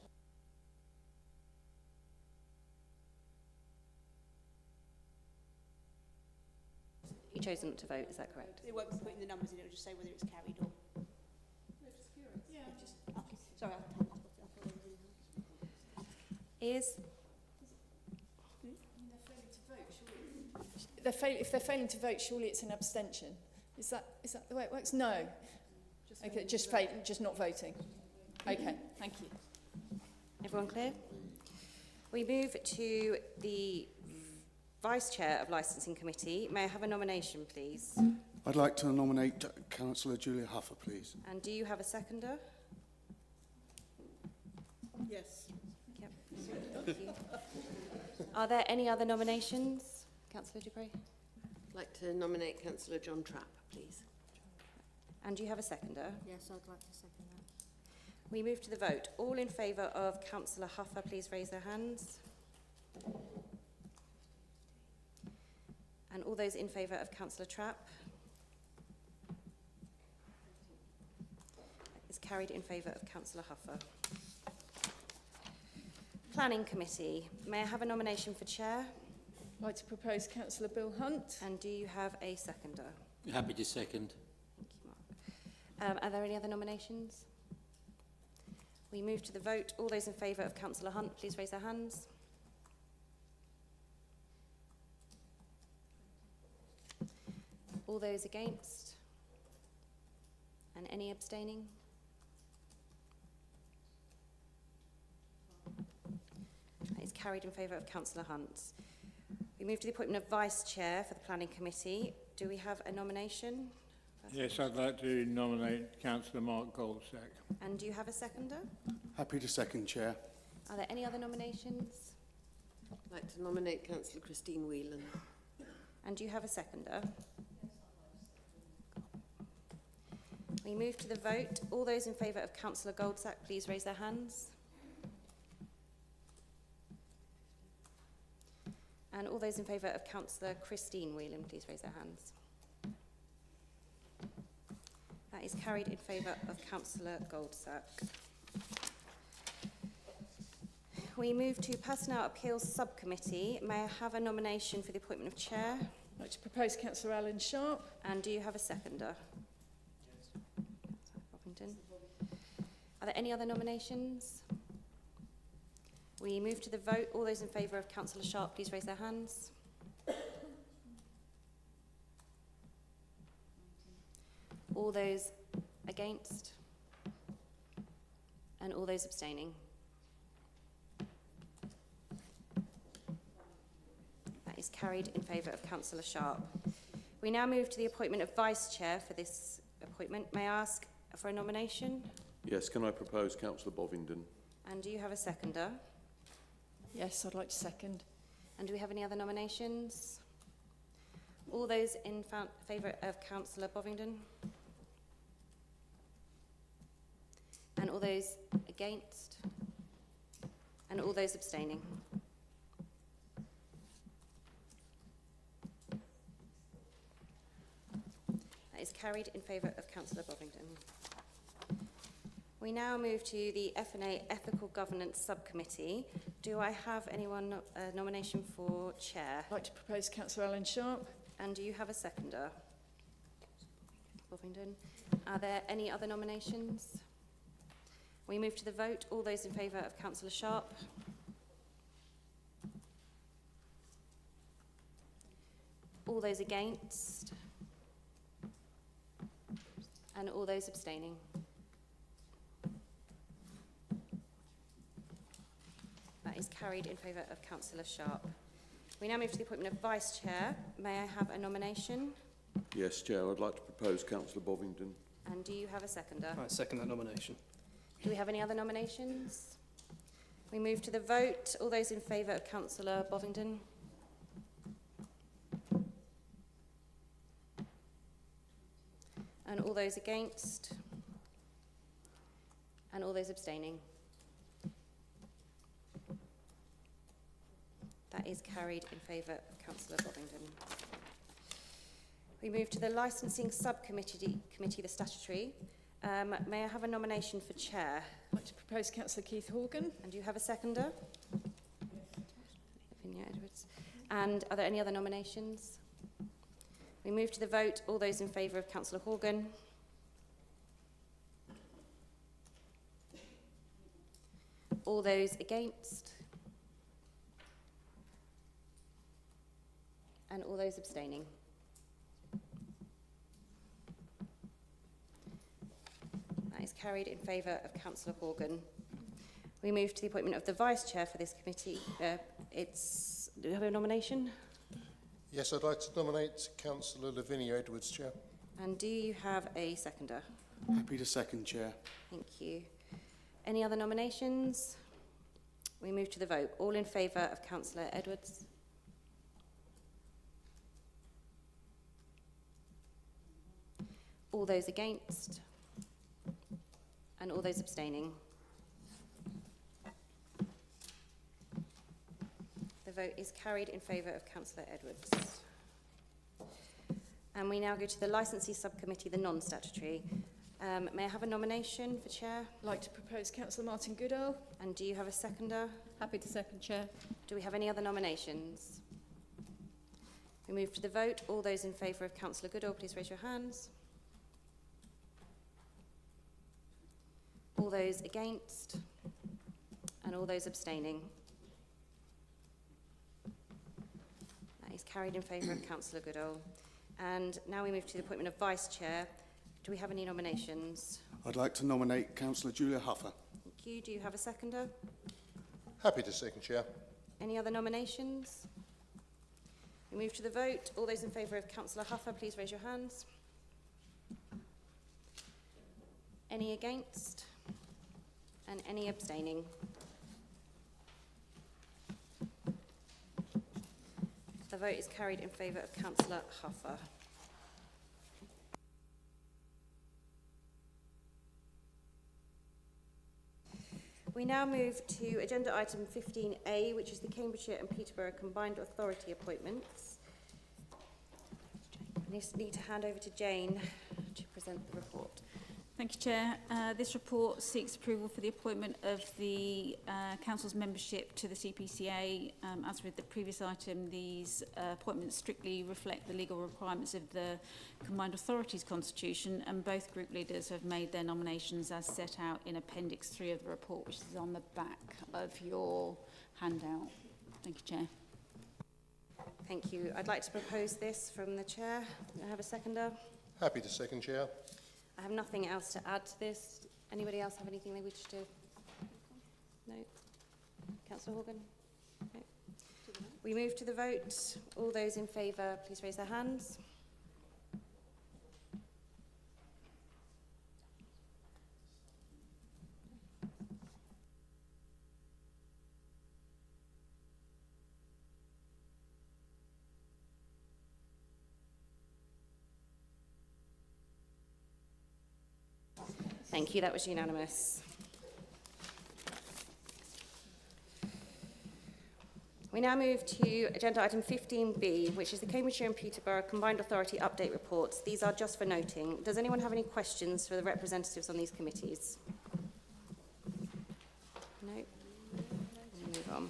You chose not to vote, is that correct? They won't be putting the numbers in, it will just say whether it's carried or... Yeah. Okay. Sorry, Is if they're failing to vote, surely it's an abstention. Is that the way it works? No. Okay, just not voting. Okay, thank you. everyone clear? We move to the Vice Chair of Licensing Committee. May I have a nomination, please? I'd like to nominate Councillor Julia Huffer, please. And do you have a seconder? Yes. Yep. Thank you. Are there any other nominations? Councillor Dupre? I'd like to nominate Councillor John Trapp, please. And do you have a seconder? Yes, I'd like to second that. We move to the vote. All in favour of Councillor Huffer, please raise their hands. And all those in favour of Councillor Trapp? Is carried in favour of Councillor Huffer. Planning Committee. May I have a nomination for Chair? I'd like to propose Councillor Bill Hunt. And do you have a seconder? Happy to second. Thank you, Mark. Are there any other nominations? We move to the vote. All those in favour of Councillor Hunt, please raise their hands. All those against? And any abstaining? carried in favour of Councillor Hunt. We move to the appointment of Vice Chair for the Planning Committee. Do we have a nomination? Yes, I'd like to nominate Councillor Mark Goldsack. And do you have a seconder? Happy to second, Chair. Are there any other nominations? I'd like to nominate Councillor Christine Whelan. And do you have a seconder? We move to the vote. All those in favour of Councillor Goldsack, please raise their hands. And all those in favour of Councillor Christine Whelan, please raise their hands. That is carried in favour of Councillor Goldsack. We move to Personnel Appeals Subcommittee. May I have a nomination for the appointment of Chair? I'd like to propose Councillor Alan Sharp. And do you have a seconder? Bovington. Are there any other nominations? We move to the vote. All those in favour of Councillor Sharp, please raise their hands. All those against? And all those abstaining? That is carried in favour of Councillor Sharp. We now move to the appointment of Vice Chair for this appointment. May I ask for a nomination? Yes, can I propose Councillor Bovingdon? And do you have a seconder? Yes, I'd like to second. And do we have any other nominations? All those in favour of Councillor Bovingdon? And all those against? And all those abstaining? That is carried in favour of Councillor Bovingdon. We now move to the F&A Ethical Governance Subcommittee. Do I have anyone nomination for Chair? I'd like to propose Councillor Alan Sharp. And do you have a seconder? Bovingdon. Are there any other nominations? We move to the vote. All those in favour of Councillor Sharp? All those against? And all those abstaining? That is carried in favour of Councillor Sharp. We now move to the appointment of Vice Chair. May I have a nomination? Yes, Chair, I'd like to propose Councillor Bovingdon. And do you have a seconder? I second that nomination. Do we have any other nominations? We move to the vote. All those in favour of Councillor Bovingdon? And all those against? And all those abstaining? That is carried in favour of Councillor Bovingdon. We move to the Licensing Subcommittee, the statutory. May I have a nomination for Chair? I'd like to propose Councillor Keith Horgan. And do you have a seconder? Lavinia Edwards. And are there any other nominations? We move to the vote. All those in favour of Councillor Horgan? All those against? And all those abstaining? That is carried in favour of Councillor Horgan. We move to the appointment of the Vice Chair for this committee. Do you have a nomination? Yes, I'd like to nominate Councillor Lavinia Edwards, Chair. And do you have a seconder? Happy to second, Chair. Thank you. Any other nominations? We move to the vote. All in favour of Councillor Edwards? All those against? And all those abstaining? The vote is carried in favour of Councillor Edwards. And we now go to the Licensee Subcommittee, the non-statutory. May I have a nomination for Chair? I'd like to propose Councillor Martin Goodall. And do you have a seconder? Happy to second, Chair. Do we have any other nominations? We move to the vote. All those in favour of Councillor Goodall, please raise your hands. All those against? And all those abstaining? That is carried in favour of Councillor Goodall. And now we move to the appointment of Vice Chair. Do we have any nominations? I'd like to nominate Councillor Julia Huffer. Thank you. Do you have a seconder? Happy to second, Chair. Any other nominations? We move to the vote. All those in favour of Councillor Huffer, please raise your hands. Any against? And any abstaining? The vote is carried in favour of Councillor Huffer. We now move to agenda item 15A, which is the Cambridgeshire and Peterborough Combined Authority appointments. I just need to hand over to Jane to present the report. Thank you, Chair. This report seeks approval for the appointment of the Council's membership to the CPCA. As with the previous item, these appointments strictly reflect the legal requirements of the Combined Authorities Constitution, and both group leaders have made their nominations as set out in Appendix 3 of the report, which is on the back of your handout. Thank you, Chair. Thank you. I'd like to propose this from the Chair. Do I have a seconder? Happy to second, Chair. I have nothing else to add to this. Anybody else have anything they wish to? No? Councillor Horgan? No? We move to the vote. All those in favour, please raise their hands. Thank you, that was unanimous. We now move to agenda item 15B, which is the Cambridgeshire and Peterborough Combined Authority Update Reports. These are just for noting. Does anyone have any questions for the representatives on these committees? No? Move on.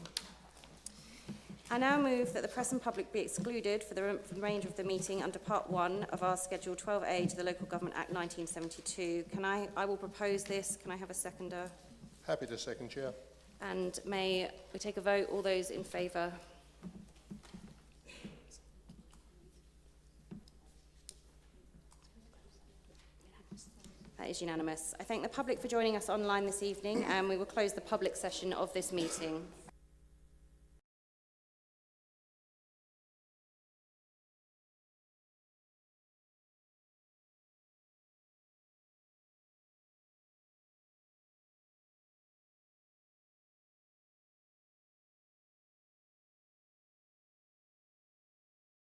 I now move that the press and public be excluded for the remainder of the meeting under Part 1 of our Schedule 12A to the Local Government Act 1972. I will propose this. Can I have a seconder? Happy to second, Chair. And may we take a vote? All those in favour? That is unanimous. I thank the public for joining us online this evening, and we will close the public session of this meeting.